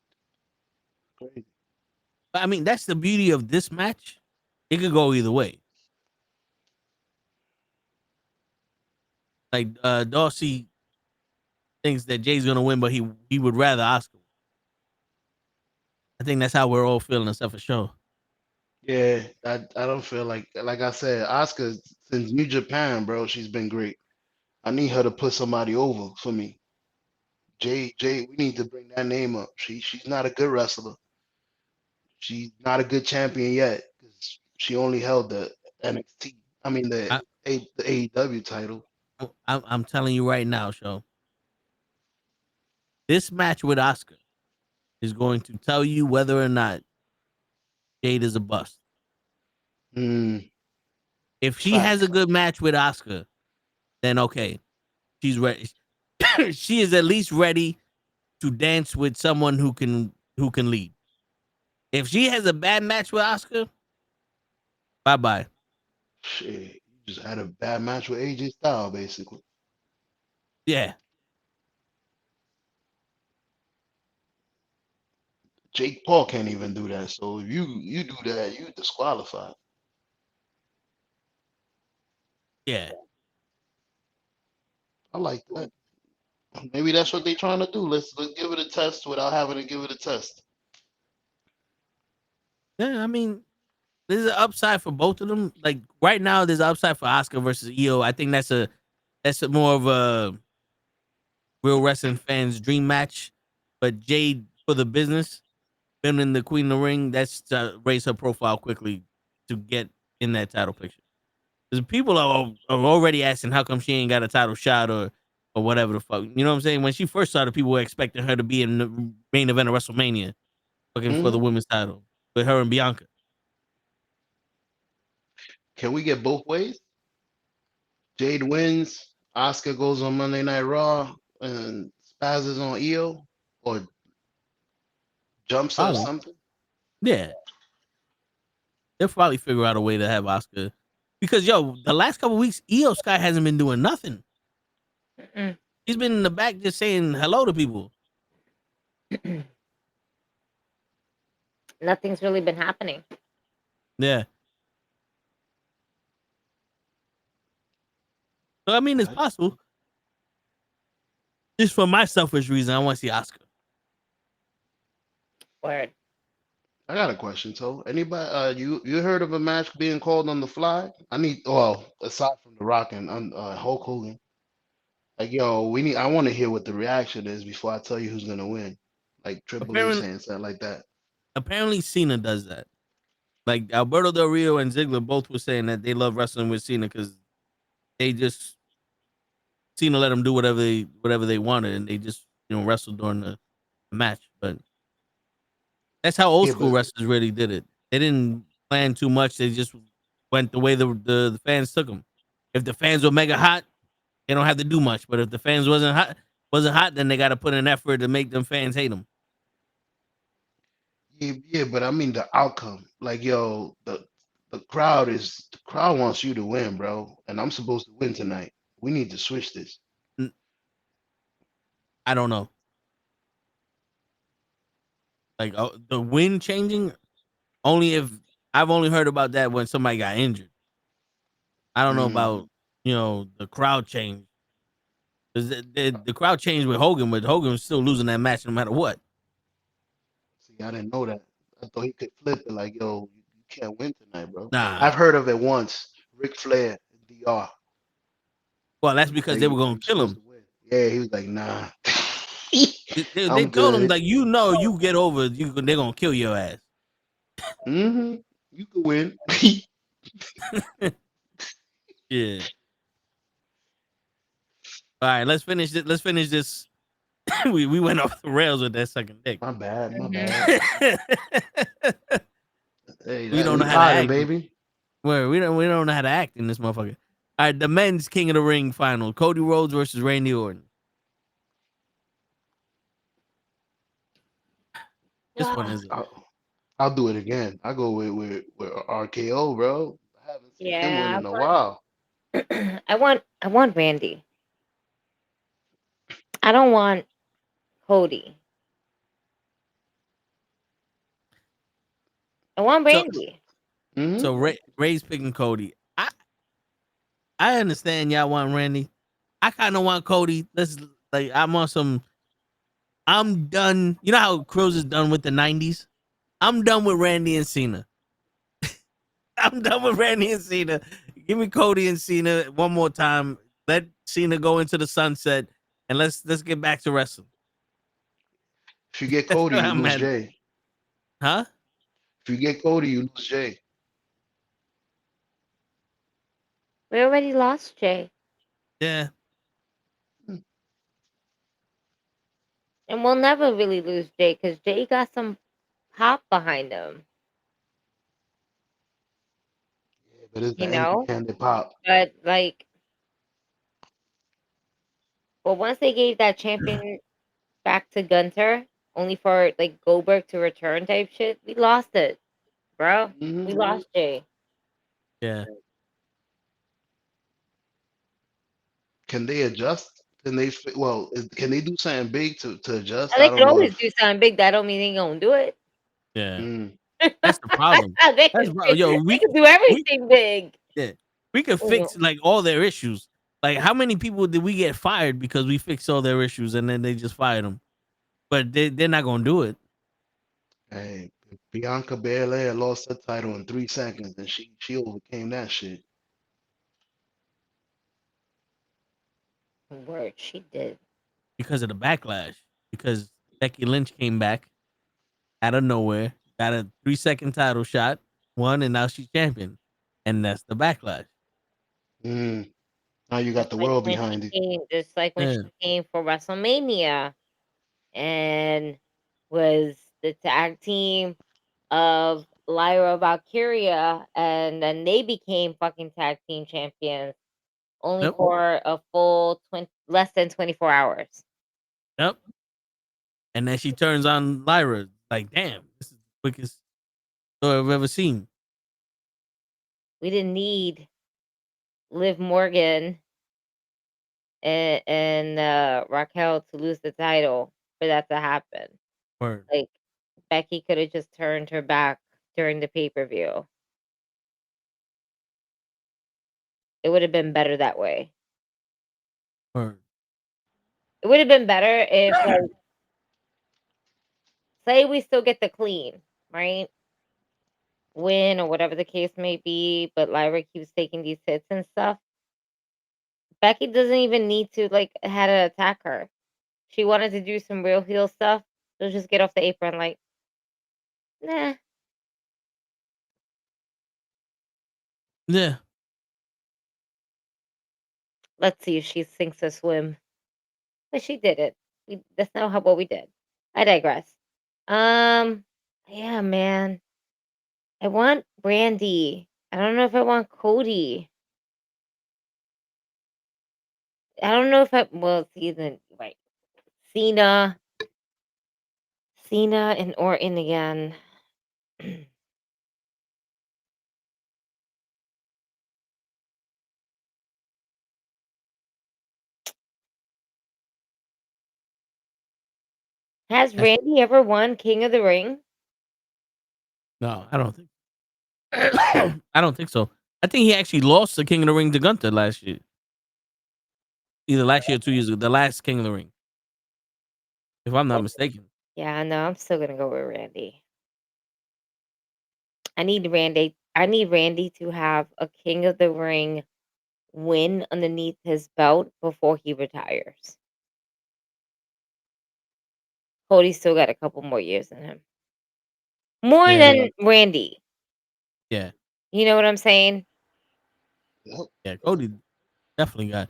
Crazy. But I mean, that's the beauty of this match. It could go either way. Like Darcy thinks that Jay's gonna win, but he would rather Oscar. I think that's how we're all feeling, except for show. Yeah, I don't feel like I said, Oscar since New Japan, bro, she's been great. I need her to put somebody over for me. Jay, we need to bring that name up. She's not a good wrestler. She's not a good champion yet because she only held the NXT. I mean I, the AEW title. I'm telling you right now, show. This match with Oscar is going to tell you whether or not Jade is a bust. Mm, If she has a facts. good match with Oscar, then okay, she's ready. She is at least ready to dance with someone who can lead. If she has a bad match with Oscar, bye bye. Shit, you just had a bad match with AJ Styles, basically. Yeah, Jake Paul can't even do that. So if you do that, you disqualified. yeah. I like that. Maybe that's what they're trying to do. Let's give it a test without having to give it a test. Yeah, I mean, there's an upside for both of them. Like right now, there's an upside for Oscar versus Io. I think that's a more of a real wrestling fans' dream match. But Jade for the business, winning the Queen of the Ring, that's to raise her profile quickly to get in that title picture. Because people are already asking how come she ain't got a title shot or whatever the fuck. You know what I'm saying? When she first started, people were expecting her to be in the main event of WrestleMania, looking for Hmm. the women's title with her and Bianca. Can we get both ways? Jade wins. Oscar goes on Monday Night Raw and spazzes on Io or jumps her or Probably. something? Yeah. They'll probably figure out a way to have Oscar. Because the last couple weeks, Io Sky hasn't been doing nothing. Mm-mm. He's been in the back just saying hello to people. Nothing's really been happening. Yeah. So I mean, it's possible. Just for my selfish reason, I want to see Oscar. Word. I got a question. So, anybody, you heard of a match being called on the fly? I need, well, aside from The Rock and Hulk Hogan, like, yo, I want to hear what the reaction is before I tell you who's gonna win. Like Triple H Apparently, saying something like that. apparently Cena does that. Like Alberto Del Rio and Ziggler both were saying that they love wrestling with Cena because they just Cena let them do whatever they wanted, and they just wrestled during the match. But that's how old Yeah, school but wrestlers really did it. They didn't plan too much. They just went the way the fans took them. If the fans were mega hot, they don't have to do much. But if the fans wasn't hot, then they got to put an effort to make them fans hate them. yeah, but I mean the outcome. Like, yo, the crowd wants you to win, bro, and I'm supposed to win tonight. We need to switch this. I don't know. Like the wind changing, only if I've only heard about that when somebody got injured. I don't know Mm. about the crowd change. 'Cause the crowd changed with Hogan, but Hogan was still losing that match no matter what. See, I didn't know that. I thought he could flip it like, yo, you can't win tonight, bro. Nah. I've heard of it once. Ric Flair, DR. Well, that's He because said they were you gonna were kill supposed him. to win. Yeah, he was like, nah. They I'm told him good. like you get over they're gonna kill your ass. Mm-hmm. You could win. Yeah. All right, let's finish it. Let's finish this. we went off the rails with that second dick. My bad, my Mhm. bad. Hey, We don't we know how to potting, act. baby. Where we don't know how to act in this motherfucker. All right, the men's King of the Ring final: Cody Rhodes versus Randy Orton. This one is I'll do it again. I go with RKO, bro. I haven't seen him win Yeah, in a while. I want Randy. I don't want Cody. I want so. Randy. Mm-hmm. So Ray's picking Cody. I understand y'all want Randy. I kind of want Cody. Let's like I'm on some. I'm done. You know how Cruz is done with the '90s. I'm done with Randy and Cena. I'm done with Randy and Cena. Give me Cody and Cena one more time. Let Cena go into the sunset, and let's get back to wrestling. If you get That's Cody, where you I'm lose at. Jay. Huh? If you get Cody, you lose Jay. We already lost Jay, Yeah. and we'll never really lose Jay because Jay got some pop behind him. Yeah, but it's the You empty know, handed pop. but like, well, once they gave that champion back to Gunter, only for like Goldberg to return type shit, we lost it, bro. We Mm-hmm. lost Jay. Yeah. Can they adjust? Can they do something big to adjust? And I they could don't know always if. do something big. That don't mean they gonna do it. Yeah. Mm, That's the problem. they That's could yo. they could do We everything big. yeah. We could You know, fix like all their issues. Like how many people did we get fired because we fixed all their issues and then they just fired them? But they're not gonna do it. hey, Bianca Belair lost her title in 3 seconds, and she overcame that shit. word, she did. Because of the backlash. Because Becky Lynch came back out of nowhere, got a 3 second title shot, won, and now she's champion. And that's the backlash. Mm, now you got Just the like world when she behind it. came, just like when Yeah. she came for WrestleMania and was the tag team of Lyra Valkyria, and then they became fucking tag team champions only Yep. for a full 20, less than 24 hours. Yep. And then she turns on Lyra. Like, damn, this is the quickest story I've ever seen. We didn't need Liv Morgan and Raquel to lose the title for that to happen. Word. Like, Becky could have just turned her back during the pay-per-view. It would have been better that way. Word. It would have been better if, like, say we still get the clean, right? Win or whatever the case may be, but Lyra keeps taking these hits and stuff. Becky doesn't even need to, like, had to attack her. She wanted to do some real heel stuff. She'll just get off the apron like, nah. Yeah. Let's see if she sinks or swim. But she did it. That's not what we did. I digress. Yeah, man. I want Brandy. I don't know if I want Cody. I don't know if well, season right. Cena and Orton again. Has Randy ever won King of the Ring? No, I don't think. I don't think so. I think he actually lost the King of the Ring to Gunther last year. Either last year or 2 years ago. The last King of the Ring. If I'm not mistaken. Yeah, no, I'm still gonna go with Randy. I need Randy to have a King of the Ring win underneath his belt before he retires. Cody's still got a couple more years in him. More than Randy. Yeah. You know what I'm saying? Yeah, Cody definitely got.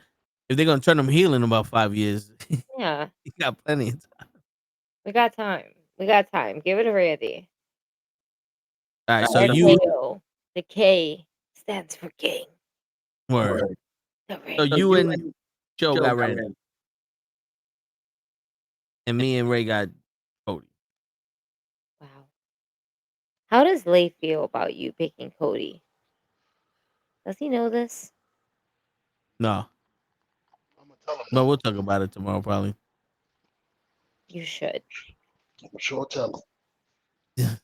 If they're gonna turn him heel in about 5 years, Yeah. he got plenty of time. We got time. We got time. Give it to Randy. All right, so you RKO. The K stands for king. were The so ring. you and Joe got Randy, and me and Ray got Cody. Wow. How does Lay feel about you picking Cody? Does he know this? No, I'm gonna tell him but that. we'll talk about it tomorrow probably. You should. I'm sure tell him.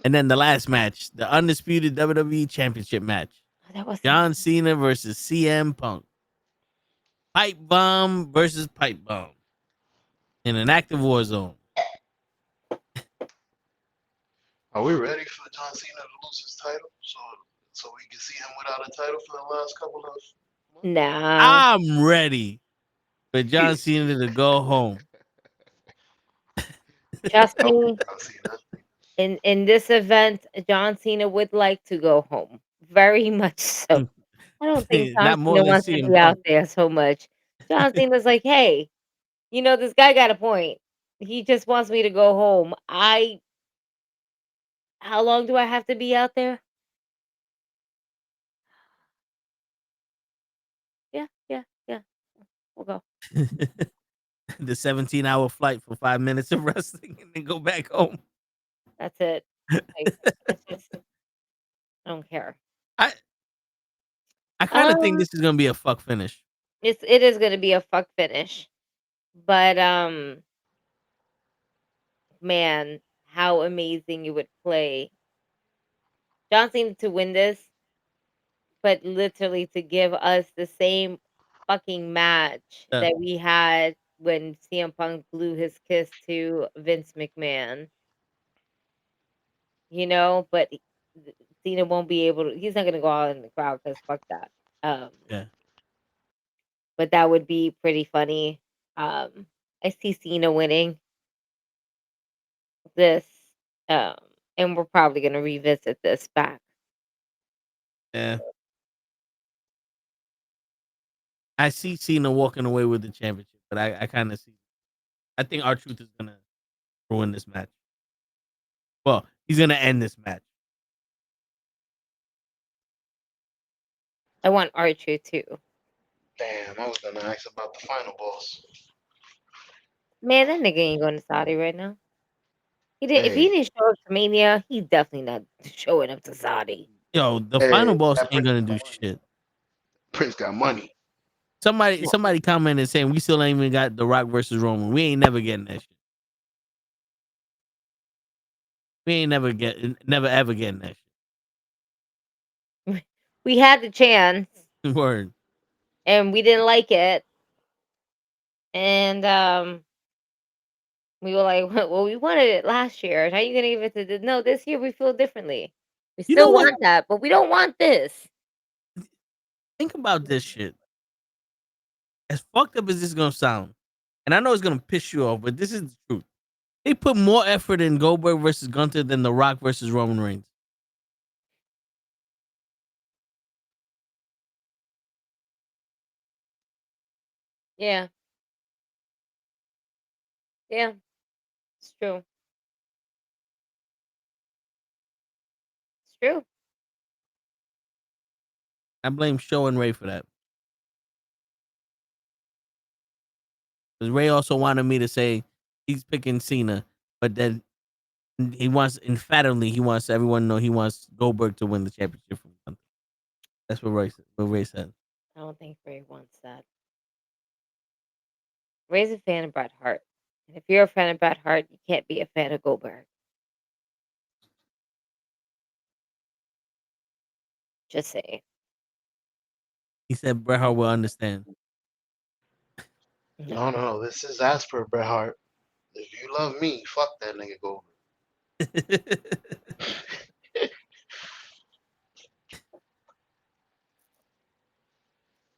And then the last match, the undisputed WWE Championship match, Oh, that was John Cena versus CM Punk. Pipe bomb versus pipe bomb in an active war zone. Are we ready for John Cena to lose his title? So we can see him without a title for the last couple of months? Nah. I'm ready for John Cena to go home. Trust me. John Cena. In this event, John Cena would like to go home. Very much so. I don't think John Not more Cena than wants to CM be out Punk. there so much. John Cena's like, hey, this guy got a point. He just wants me to go home. How long do I have to be out there? Yeah. We'll go. The 17-hour flight for 5 minutes of wrestling and then go back home. That's it. Like, it's just, I don't care. I kind of think this is gonna be a fuck finish. It is gonna be a fuck finish. But man, how amazing you would play John Cena to win this, but literally to give us the same fucking match Yeah. that we had when CM Punk blew his kiss to Vince McMahon. But Cena won't be able to. He's not gonna go out in the crowd because fuck that. Yeah. But that would be pretty funny. I see Cena winning this, um, and we're probably gonna revisit this back. Yeah. I see Cena walking away with the championship, but I kind of see. I think R-Truth is gonna ruin this match. Well, he's gonna end this match. I want R-Truth too. Damn, I was gonna ask about the final boss. Man, that nigga ain't going to Saudi right now. If he Hey, didn't show up to Mania, he's definitely not showing up to Saudi. Yo, the final hey, boss that ain't gonna do shit. Prince got money. Somebody commented saying we still ain't even got The Rock versus Roman. We ain't never getting that shit. We ain't never ever getting that We had the chance shit. Word. and we didn't like it. And we were like, well, we wanted it last year. How are you gonna give it to no, this year we feel differently. We You know still what? want that, but we don't want this. Think about this shit. As fucked up as this is gonna sound, and I know it's gonna piss you off, but this is the truth. They put more effort in Goldberg versus Gunther than The Rock versus Roman Reigns. Yeah. Yeah. It's true. It's true. I blame Show and Ray for that. Because Ray also wanted me to say he's picking Cena, but then he wants everyone to know he wants Goldberg to win the championship from Gunther. That's what Ray said. I don't think Ray wants that. Ray's a fan of Bret Hart. And if you're a fan of Bret Hart, you can't be a fan of Goldberg. Just say. He said Bret Hart will understand. No. This is as per Bret Hart. If you love me, fuck that nigga Goldberg.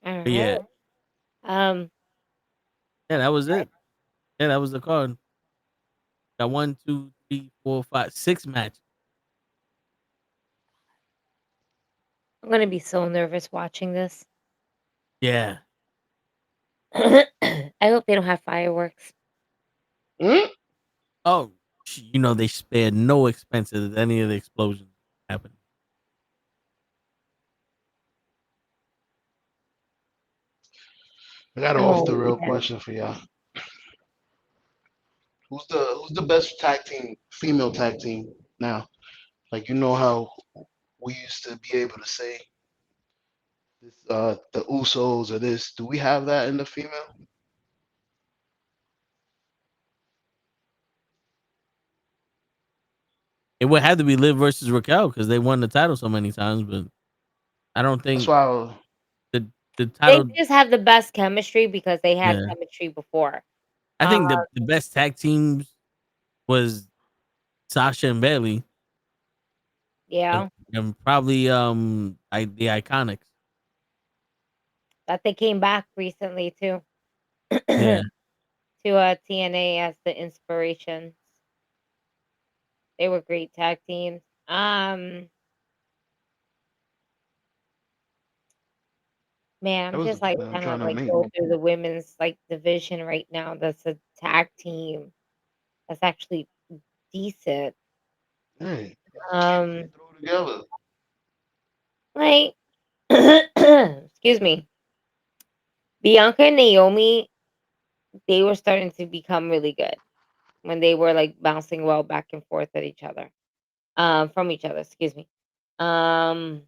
All Yeah. right. Um. Yeah, that was it. Yeah, that was the card. Got 1, 2, 3, 4, 5, 6 matches. I'm gonna be so nervous watching this. Yeah. I hope they don't have fireworks. Oh, they spared no expenses at any of the explosions happened. I got an off the real question for y'all. Who's the best female tag team now? Like how we used to be able to say this the Usos or this. Do we have that in the female? It would have to be Liv versus Raquel because they won the title so many times, but I don't That's think why the They title. just have the best chemistry because they had Yeah, chemistry before. I Uh, think the best tag teams was Sasha and Bailey, yeah, and probably the Iconics. that they came back recently too Yeah, to TNA as the inspiration. They were great tag teams. Man, that I'm was just like I'm trying to trying to like name. go through the women's like division right now. That's a tag team that's actually decent. Hey, Um, throw together. like excuse me, Bianca and Naomi, they were starting to become really good when they were like bouncing well back and forth at each other. From each other, excuse me. Um,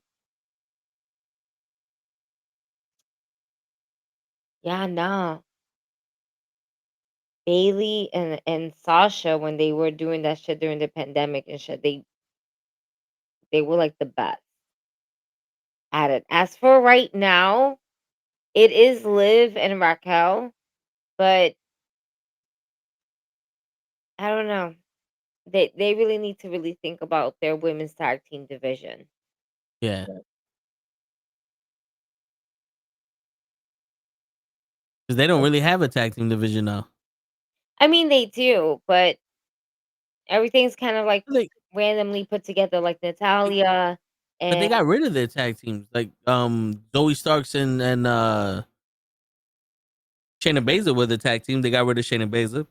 yeah, no. Bailey and Sasha when they were doing that shit during the pandemic and shit, they were like the best at it. As for right now, it is Liv and Raquel, but I don't know. They really need to really think about their women's tag team division. yeah, because they don't really have a tag team division now. I mean, they do, but everything's kind of like They, randomly put together, like Natalia but they and got rid of their tag teams, like Zoe Starks and Shayna Baszler were the tag team. They got rid of Shayna Baszler.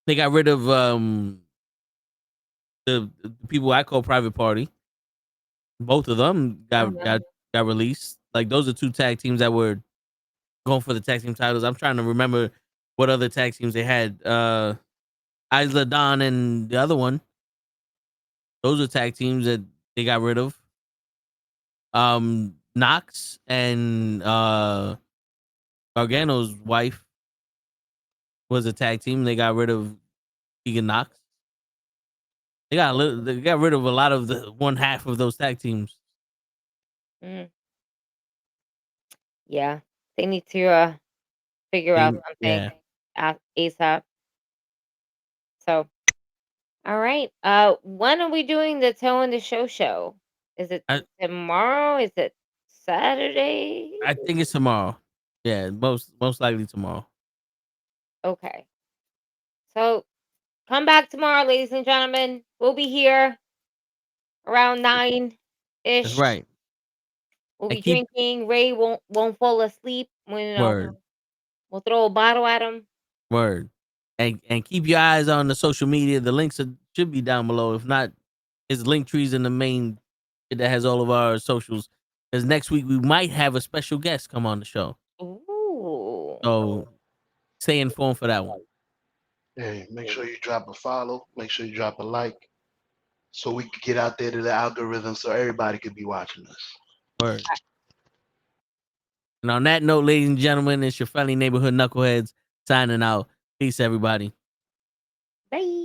They got rid of the people I call Private Party. Both of them got released. Like those are two tag teams that were going for the tag team titles. I'm trying to remember what other tag teams they had. Isla Dawn and the other one. Those are tag teams that they got rid of. Knox and Gargano's wife was a tag team. They got rid of Keegan Knox. They got rid of a lot of the one half of those tag teams. Yeah, they need to figure out something ASAP. So, all right. When are we doing the Toe in the Show? Is it tomorrow? Is it Saturday? I think it's tomorrow. Yeah, most likely tomorrow. Okay. So come back tomorrow, ladies and gentlemen. We'll be here around 9-ish. That's right. We'll be drinking. Ray won't fall asleep. Word. We'll throw a bottle at him. Word. And keep your eyes on the social media. The links should be down below. If not, his link trees in the main that has all of our socials. Because next week we might have a special guest come on the show. Ooh. So stay informed for that one. Hey, make sure you drop a follow. Make sure you drop a like, so we can get out there to the algorithm, so everybody could be watching us. Word. And on that note, ladies and gentlemen, it's your friendly neighborhood knuckleheads signing out. Peace, everybody. Bye.